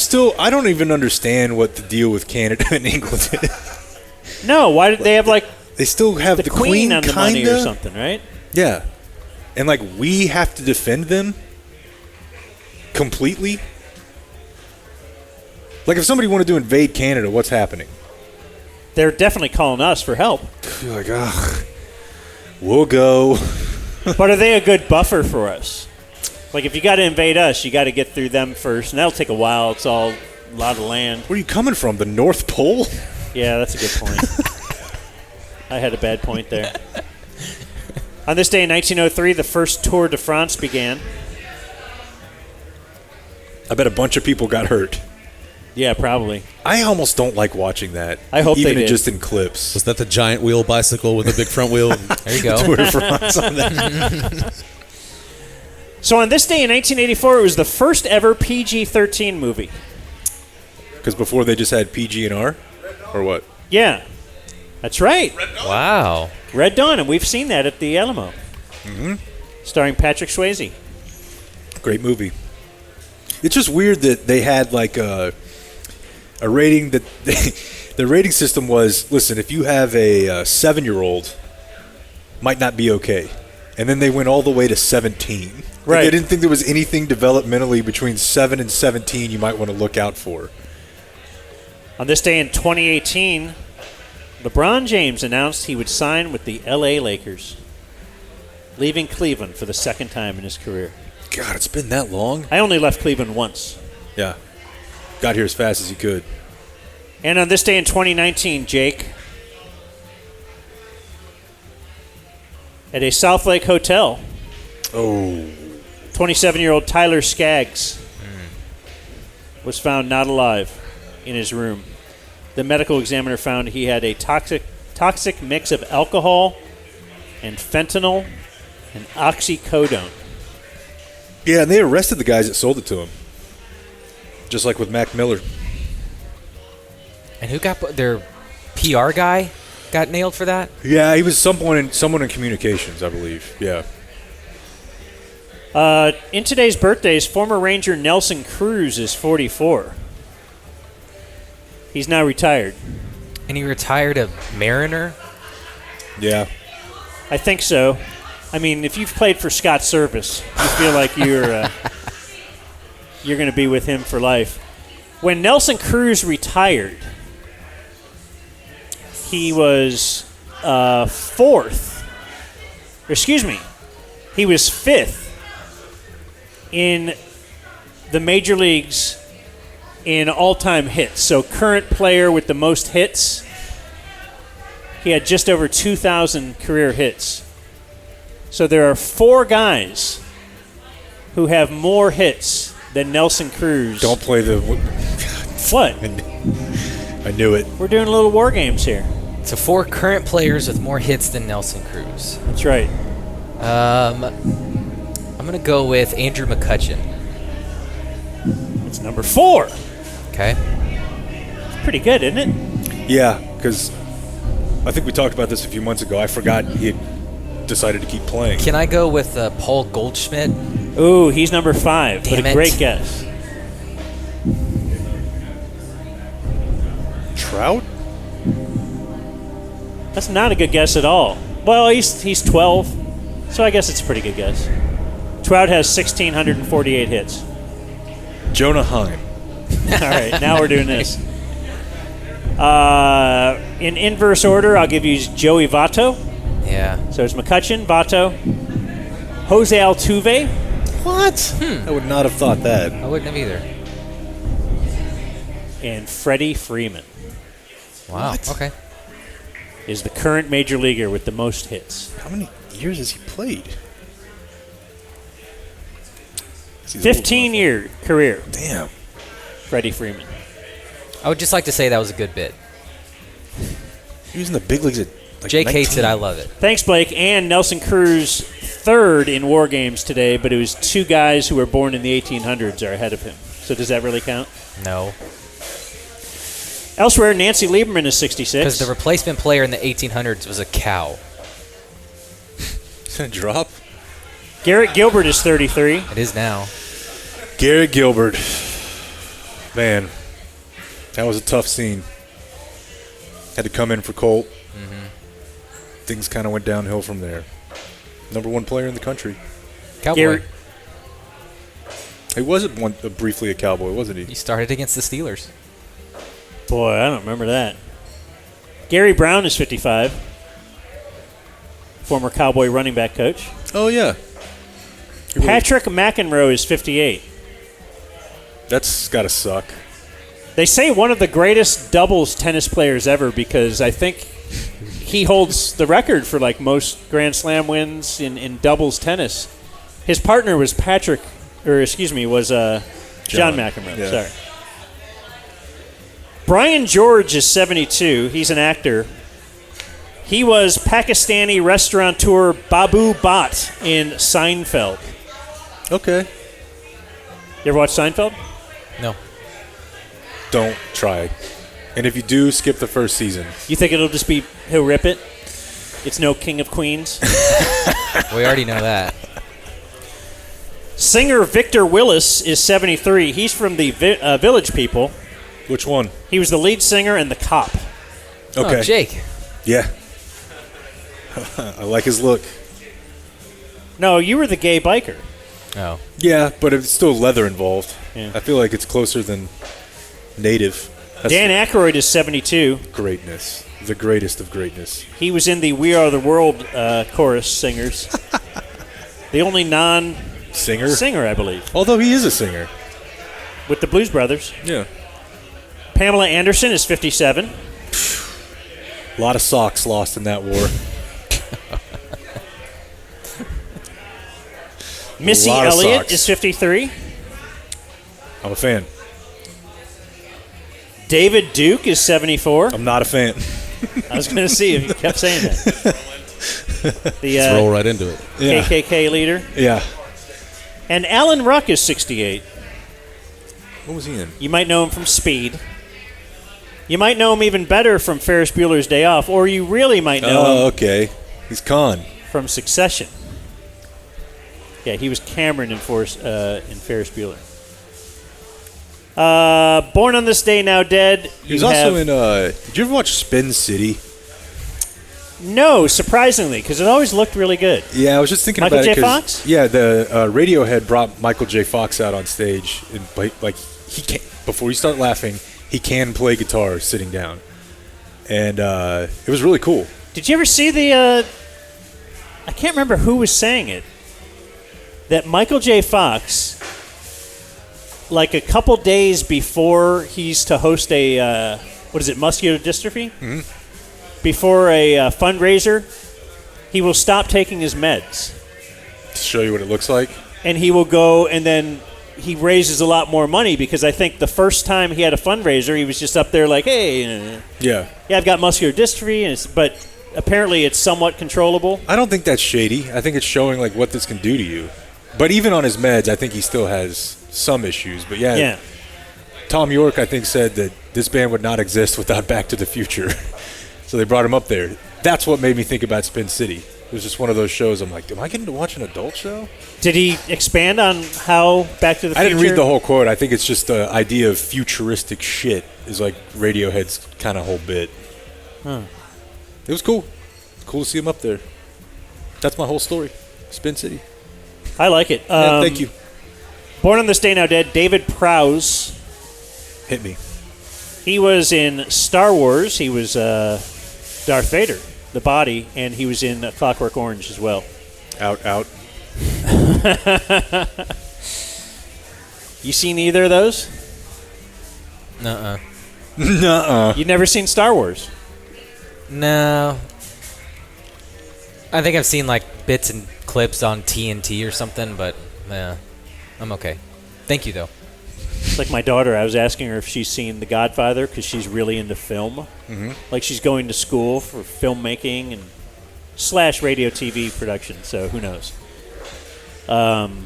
don't even understand what the deal with Canada and England is. No, why did they have like They still have the Queen on the money or kinda? something, right? Yeah. And like we have to defend them completely. Like if somebody wanted to invade Canada, what's happening? They're definitely calling us for help. You're like, we'll go. But are they a good buffer for us? Like if you got to invade us, you got to get through them first, and that'll take a while. It's all a lot of land. Where are you coming from? The North Pole? Yeah, that's a good point. I had a bad point there. On this day in 1903, the first Tour de France began. I bet a bunch of people got hurt. Yeah, probably. I almost don't like watching that. I hope even they did. just in clips. Was that the giant wheel bicycle with the big front wheel? There you go. Tour de France on that. So on this day in 1984, it was the first ever PG-13 movie. Because before they just had PG and R, or what? Yeah, that's right. Wow. Red Dawn, and we've seen that at the Alamo. Mm-hmm. Starring Patrick Swayze. Great movie. It's just weird that they had like a rating that the rating system was, listen, if you have a 7-year-old, might not be okay. And then they went all the way to 17. Like, Right. they didn't think there was anything developmentally between 7 and 17 you might want to look out for. On this day in 2018, LeBron James announced he would sign with the LA Lakers, leaving Cleveland for the second time in his career. God, it's been that long? I only left Cleveland once. Yeah. Got here as fast as you could. And on this day in 2019, Jake, at a South Lake hotel, 27-year-old Tyler Skaggs was found not alive in his room. The medical examiner found he had a toxic mix of alcohol and fentanyl and oxycodone. Yeah, and they arrested the guys that sold it to him. Just like with Mac Miller. And who got their PR guy got nailed for that? Yeah, he was someone in communications, I believe. Yeah. In today's birthdays, former Ranger Nelson Cruz is 44. He's now retired. And he retired a Mariner? Yeah. I think so. I mean, if you've played for Scott Service, you feel like you're going to be with him for life. When Nelson Cruz retired, he was fourth. Excuse me. He was fifth in the major leagues in all-time hits. So current player with the most hits, he had just over 2,000 career hits. So there are 4 guys who have more hits than Nelson Cruz. Don't play the... What? I knew it. We're doing a little war games here. So 4 current players with more hits than Nelson Cruz. That's right. I'm going to go with Andrew McCutchen. It's number 4. Okay. It's pretty good, isn't it? Yeah, because I think we talked about this a few months ago. I forgot he had decided to keep playing. Can I go with Paul Goldschmidt? Ooh, he's number 5. Damn but a it. great guess. Trout? That's not a good guess at all. Well, he's 12, so I guess it's a pretty good guess. Trout has 1,648 hits. Jonah Heim. All right, now we're doing this. In inverse order, I'll give you Joey Votto. Yeah. So it's McCutchen, Votto, Jose Altuve. What? I would not have thought that. I wouldn't have either. And Freddie Freeman. Wow. What? Okay. Is the current major leaguer with the most hits. How many years has he played? 15-year career. Damn. Freddie Freeman. I would just like to say that was a good bit. He was in the big leagues at Jake 19. hates it. I love it. Thanks, Blake. And Nelson Cruz, third in war games today, but it was 2 guys who were born in the 1800s are ahead of him. So does that really count? No. Elsewhere, Nancy Lieberman is 66. Because the replacement player in the 1800s was a cow. Is that a drop? Garrett Gilbert is 33. It is now. Garrett Gilbert. Man, that was a tough scene. Had to come in for Colt. Mm-hmm. Things kind of went downhill from there. Number 1 player in the country. Cowboy. He was briefly a Cowboy, wasn't he? He started against the Steelers. Boy, I don't remember that. Gary Brown is 55. Former Cowboy running back coach. Oh, yeah. Patrick McEnroe is 58. That's got to suck. They say one of the greatest doubles tennis players ever because I think he holds the record for like most Grand Slam wins in doubles tennis. His partner was John McEnroe. Yeah. Sorry. Brian George is 72. He's an actor. He was Pakistani restaurateur Babu Bhatt in Seinfeld. Okay. You ever watch Seinfeld? No. Don't try. And if you do, skip the first season. You think it'll just be he'll rip it? It's no King of Queens? We already know that. Singer Victor Willis is 73. He's from the Village People. Which one? He was the lead singer and the cop. Okay. Oh, Jake. Yeah. I like his look. No, you were the gay biker. Oh. Yeah, but it's still leather involved. Yeah. I feel like it's closer than native. That's Dan Aykroyd is 72. greatness. The greatest of greatness. He was in the We Are the World chorus singers. The only Singer, I believe. Although he is a singer. With the Blues Brothers. Yeah. Pamela Anderson is 57. A lot of socks lost in that war. Missy lot of Elliott socks. is 53. I'm a fan. David Duke is 74. I'm not a fan. I was going to see if you kept saying that. The Let's roll right into it. Yeah. KKK leader. Yeah. And Alan Ruck is 68. What was he in? You might know him from Speed. You might know him even better from Ferris Bueller's Day Off, or you really might know him okay. He's Khan. from Succession. Yeah, he was Cameron in Ferris Bueller. Born on This Day, Now Dead. He was also in. Did you ever watch Spin City? No, surprisingly, because it always looked really good. Yeah, I was just thinking Michael about it. J. Fox? Yeah, the Radiohead brought Michael J. Fox out on stage, and like he can before you start laughing, he can play guitar sitting down, and it was really cool. Did you ever see the? I can't remember who was saying it. That Michael J. Fox, like a couple days before he's to host a muscular dystrophy. Mm-hmm. Before a fundraiser, he will stop taking his meds. To show you what it looks like? And he will go, and then he raises a lot more money because I think the first time he had a fundraiser, he was just up there like, hey, yeah, I've got muscular dystrophy, but apparently it's somewhat controllable. I don't think that's shady. I think it's showing like what this can do to you. But even on his meds, I think he still has some issues. But yeah. Tom York, I think, said that this band would not exist without Back to the Future. So they brought him up there. That's what made me think about Spin City. It was just one of those shows. I'm like, am I getting to watch an adult show? Did he expand on how Back to the Future? I didn't read the whole quote. I think it's just the idea of futuristic shit is like Radiohead's kind of whole bit. Huh. It was cool. Cool to see him up there. That's my whole story. Spin City. I like it. Yeah, thank you. Born on This Day, Now Dead, David Prowse. Hit me. He was in Star Wars. He was Darth Vader, the body, and he was in Clockwork Orange as well. Out. You seen either of those? Nuh-uh. Nuh-uh. You've never seen Star Wars? No. I think I've seen like bits and clips on TNT or something, but I'm okay. Thank you, though. It's like my daughter. I was asking her if she's seen The Godfather because she's really into film. Mm-hmm. Like she's going to school for filmmaking and / radio TV production. So who knows? And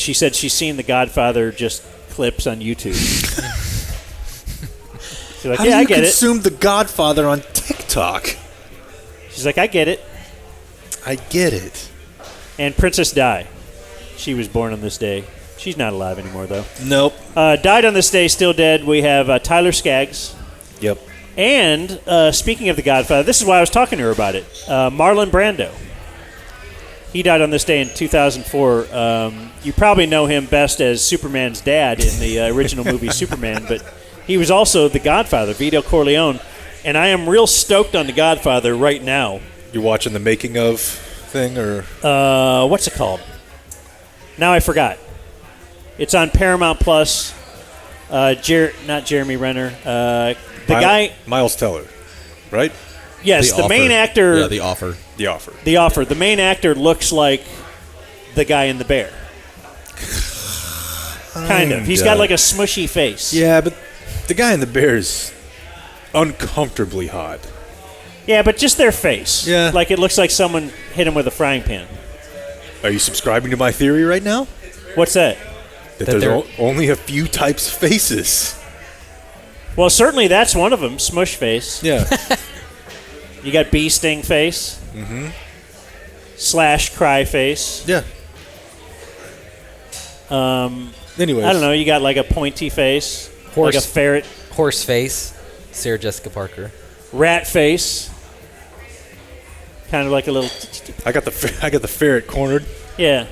she said she's seen The Godfather just clips on YouTube. She's like, How yeah, do I you get it. consume The Godfather on TikTok? She's like, I get it. I get it. And Princess Di. She was born on this day. She's not alive anymore, though. Nope. Died on this day, still dead. We have Tyler Skaggs. Yep. And speaking of The Godfather, this is why I was talking to her about it. Marlon Brando. He died on this day in 2004. You probably know him best as Superman's dad in the original movie Superman, but he was also The Godfather, Vito Corleone. And I am real stoked on The Godfather right now. You're watching the making of thing, or what's it called? Now I forgot. It's on Paramount Plus. Not Jeremy Renner. Guy Miles Teller, right? Yes, the main actor. Yeah, The Offer. The Offer. The Offer. The main actor looks like the guy in The Bear. Kind of. He's got like a smushy face. Yeah, but the guy in The Bear is uncomfortably hot. Yeah, but just their face. Yeah. Like it looks like someone hit him with a frying pan. Are you subscribing to my theory right now? What's that? That there's only a few types of faces. Well, certainly that's one of them, smush face. Yeah. You got bee sting face. Mm-hmm. / cry face. Yeah. Anyways. I don't know. You got like a pointy face. Like a ferret. Horse face. Sarah Jessica Parker. Rat face. Kind of like a little... I got the ferret cornered. Yeah.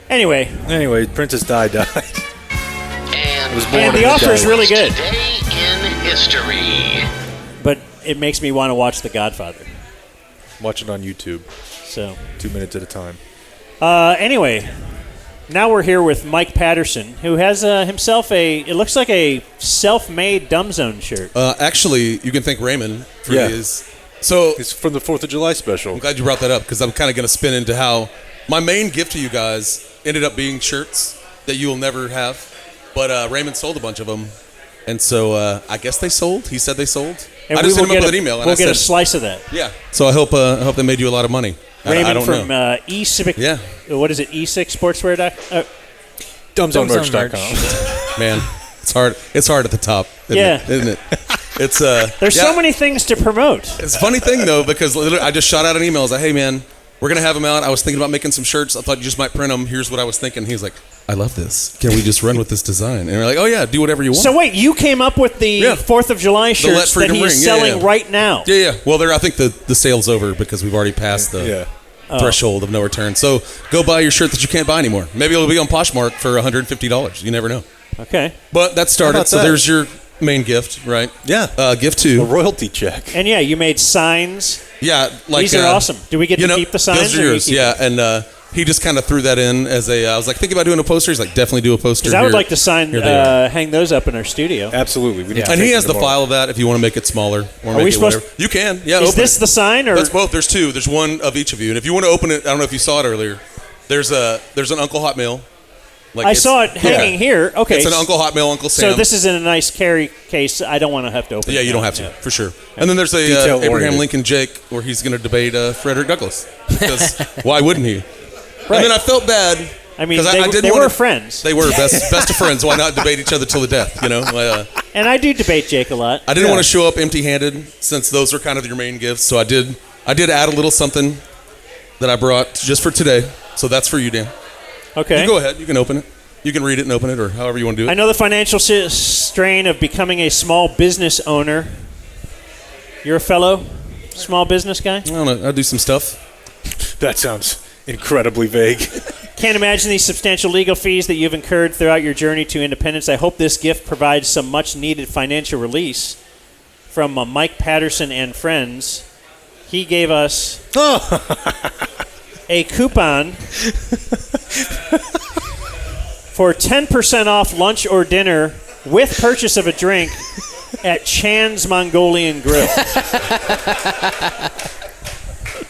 Anyway, Princess Di died. And The Offer is really good. Today in history. But it makes me want to watch The Godfather. Watch it on YouTube. So 2 minutes at a time. Anyway, now we're here with Mike Patterson, who has himself it looks like a self-made Dumb Zone shirt. Actually, you can thank Raymond for his. So it's from the 4th of July special. I'm glad you brought that up because I'm kind of going to spin into how my main gift to you guys ended up being shirts that you will never have. But Raymond sold a bunch of them. And so I guess they sold. He said they sold. And I just hit him up with an email. And We'll I get a said, slice of that. Yeah. So I hope they made you a lot of money. Raymond I don't from know. E6. Yeah. What is it? E6 Sportswear. Dumbzonemerch.com. Man, it's hard. It's hard at the top. Isn't it? It's There's so many things to promote. It's a funny thing though because literally I just shot out an email. I was like, hey man, we're going to have them out. I was thinking about making some shirts. I thought you just might print them. Here's what I was thinking. He's like, I love this. Can we just run with this design? And we're like, oh, yeah, do whatever you want. So, wait, you came up with the 4th of July shirts that he's selling right now? Yeah. Well, I think the sale's over because we've already passed the threshold of no return. So go buy your shirt that you can't buy anymore. Maybe it'll be on Poshmark for $150. You never know. Okay. But that started. So there's your main gift, right? Yeah. Gift 2. A royalty check. And, you made signs. Yeah. These are awesome. Do we get to keep the signs? Those are yours. Yeah. And he just kind of threw that in as I was like, thinking about doing a poster. He's like, definitely do a poster. Because I would like to hang those up in our studio. Absolutely. And he has the file of that if you want to make it smaller or make it whatever. You can. Yeah. Is this the sign? Or? That's both. There's 2. There's one of each of you. And if you want to open it, I don't know if you saw it earlier. There's an Uncle Hotmail. I saw it hanging here. Okay. It's an Uncle Hotmail, Uncle Sam. So this is in a nice carry case. I don't want to have to open it. Yeah, you don't have to, for sure. And then there's a Abraham Lincoln Jake where he's going to debate Frederick Douglass. Because why wouldn't he? Right. And then I felt bad. I mean, they were friends. They were best of friends. Why not debate each other till the death, you know? And I do debate Jake a lot. I didn't want to show up empty-handed since those were kind of your main gifts. So I did add a little something that I brought just for today. So that's for you, Dan. Okay. You go ahead. You can open it. You can read it and open it or however you want to do it. I know the financial strain of becoming a small business owner. You're a fellow small business guy? I don't know. I do some stuff. That sounds incredibly vague. Can't imagine these substantial legal fees that you've incurred throughout your journey to independence. I hope this gift provides some much-needed financial release from Mike Patterson and friends. He gave us a coupon for 10% off lunch or dinner with purchase of a drink at Chan's Mongolian Grill.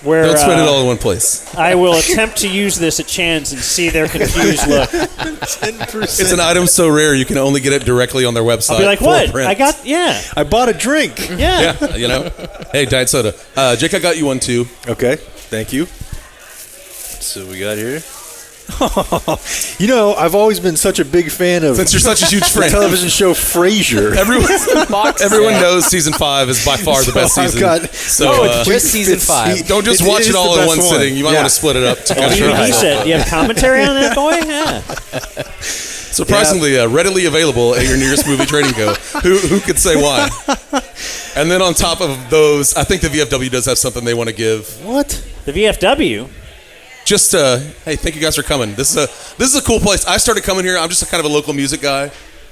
Where, don't spend it all in one place. I will attempt to use this at Chan's and see their confused look. 10%. It's an item so rare you can only get it directly on their website. I'll be like, what? Print. I bought a drink. Yeah. Yeah, you know. Hey, diet soda. Jake, I got you one too. Okay, thank you. So we got here. You know, I've always been such a big fan of. Since you're such a huge fan, the television show Frasier. Everyone knows season 5 is by far the best season. Just season 5. Don't just watch it all in one sitting. You might want to split it up. To kind of he said, "You have commentary on that, boy?" Yeah. Surprisingly, readily available at your nearest movie trading co. Who could say why? And then on top of those, I think the VFW does have something they want to give. What? The VFW? Just hey, thank you guys for coming. This is a cool place. I started coming here. I'm just a kind of a local music guy,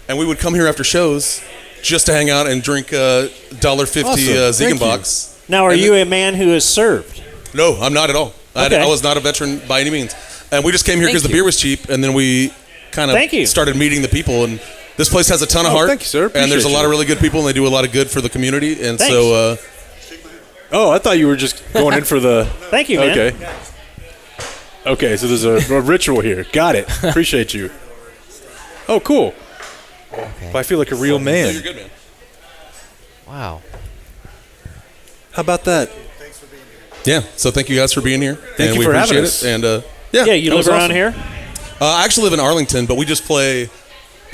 and we would come here after shows just to hang out and drink $1.50 Ziegenbox. Now, are you a man who is served? No, I'm not at all. Okay. I was not a veteran by any means, and we just came here because the beer was cheap, and then we kind of started meeting the people. And this place has a ton of heart. Thank you, sir. And there's a lot of really good people, and they do a lot of good for the community. And so, I thought you were just going in for the. Thank you, man. Okay. Okay, so there's a ritual here. Got it. Appreciate you. Oh, cool. Okay. Well, I feel like a real man. No, you're good, man. Wow. How about that? Yeah. So thank you guys for being here. Thank you for having us. And you live around here? I actually live in Arlington, but we just play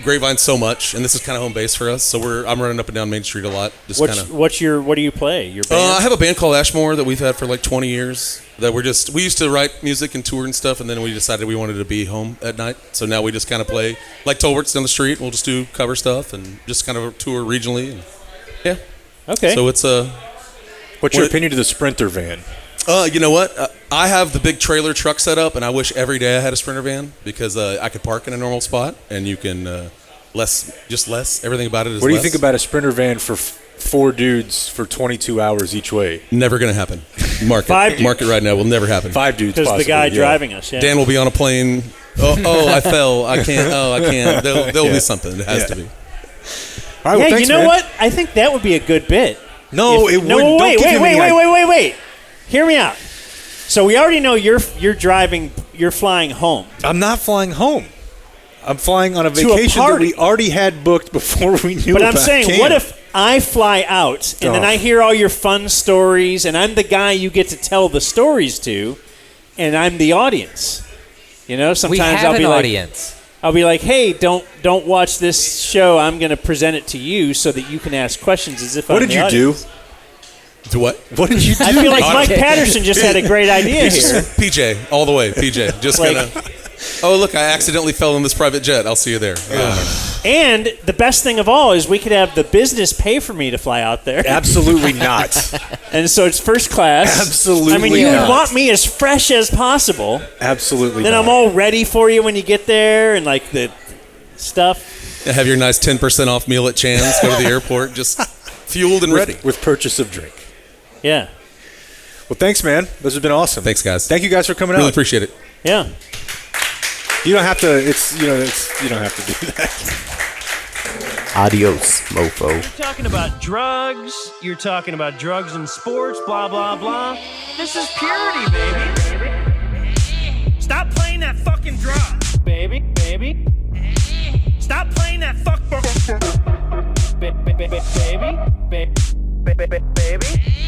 Grapevine so much, and this is kind of home base for us. So I'm running up and down Main Street a lot. Just what do you play? Your band? I have a band called Ashmore that we've had for like 20 years. That we used to write music and tour and stuff, and then we decided we wanted to be home at night. So now we just kind of play like Tolbert's down the street. We'll just do cover stuff and just kind of tour regionally. And, yeah. Okay. So it's What's your opinion of the Sprinter van? You know what? I have the big trailer truck set up, and I wish every day I had a Sprinter van because I could park in a normal spot, and you can less. Everything about it is. What do you think about a Sprinter van for 4 dudes for 22 hours each way? Never going to happen. Mark it right now. Will never happen. 5 dudes. Because the guy driving us. Yeah. Dan will be on a plane. I fell. I can't. I can't. There'll be something. It has to be. All right. Well, thanks, you know man. what? I think that would be a good bit. No, it wouldn't. No, wait. Hear me out. So we already know you're driving. You're flying home. I'm not flying home. I'm flying on a vacation that we already had booked before we knew about. But I'm saying, what if I fly out and then I hear all your fun stories, and I'm the guy you get to tell the stories to, and I'm the audience. You know, sometimes I'll be like, audience. I'll be like, hey, don't watch this show. I'm going to present it to you so that you can ask questions as if I'm the audience. What did you do? To what? What did you do? I feel like Mike Patterson just had a great idea He's here. just PJ, all the way. PJ, just Like- gonna. Oh, look! I accidentally fell in this private jet. I'll see you there. And the best thing of all is we could have the business pay for me to fly out there. Absolutely not. And so it's first class. Absolutely I mean, you not. would want me as fresh as possible. Absolutely Then not. I'm all ready for you when you get there and like the stuff. Have your nice 10% off meal at Chan's. Go to the airport, just fueled and ready. With purchase of drink. Yeah. Well, thanks, man. This has been awesome. Thanks, guys. Thank you guys for coming out. Really appreciate it. Yeah. You don't have to. You don't have to do that. Adios, mofo. You're talking about drugs. You're talking about drugs and sports. Blah blah blah. This is purity, baby. Stop playing that fucking drum, baby. Stop playing that baby.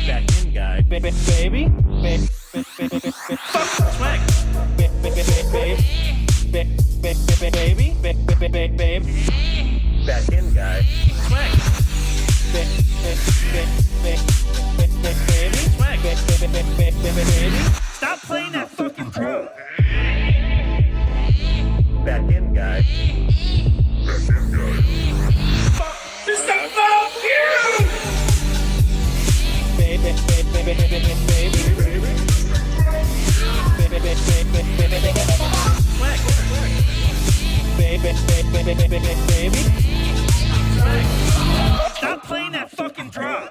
Back in, guy. Baby. Fuck swag. Baby. Back in, guy. Swag. Baby. Stop playing that fucking drum. Back in, guy. Just a fuck you! Baby. Stop playing that fucking drum.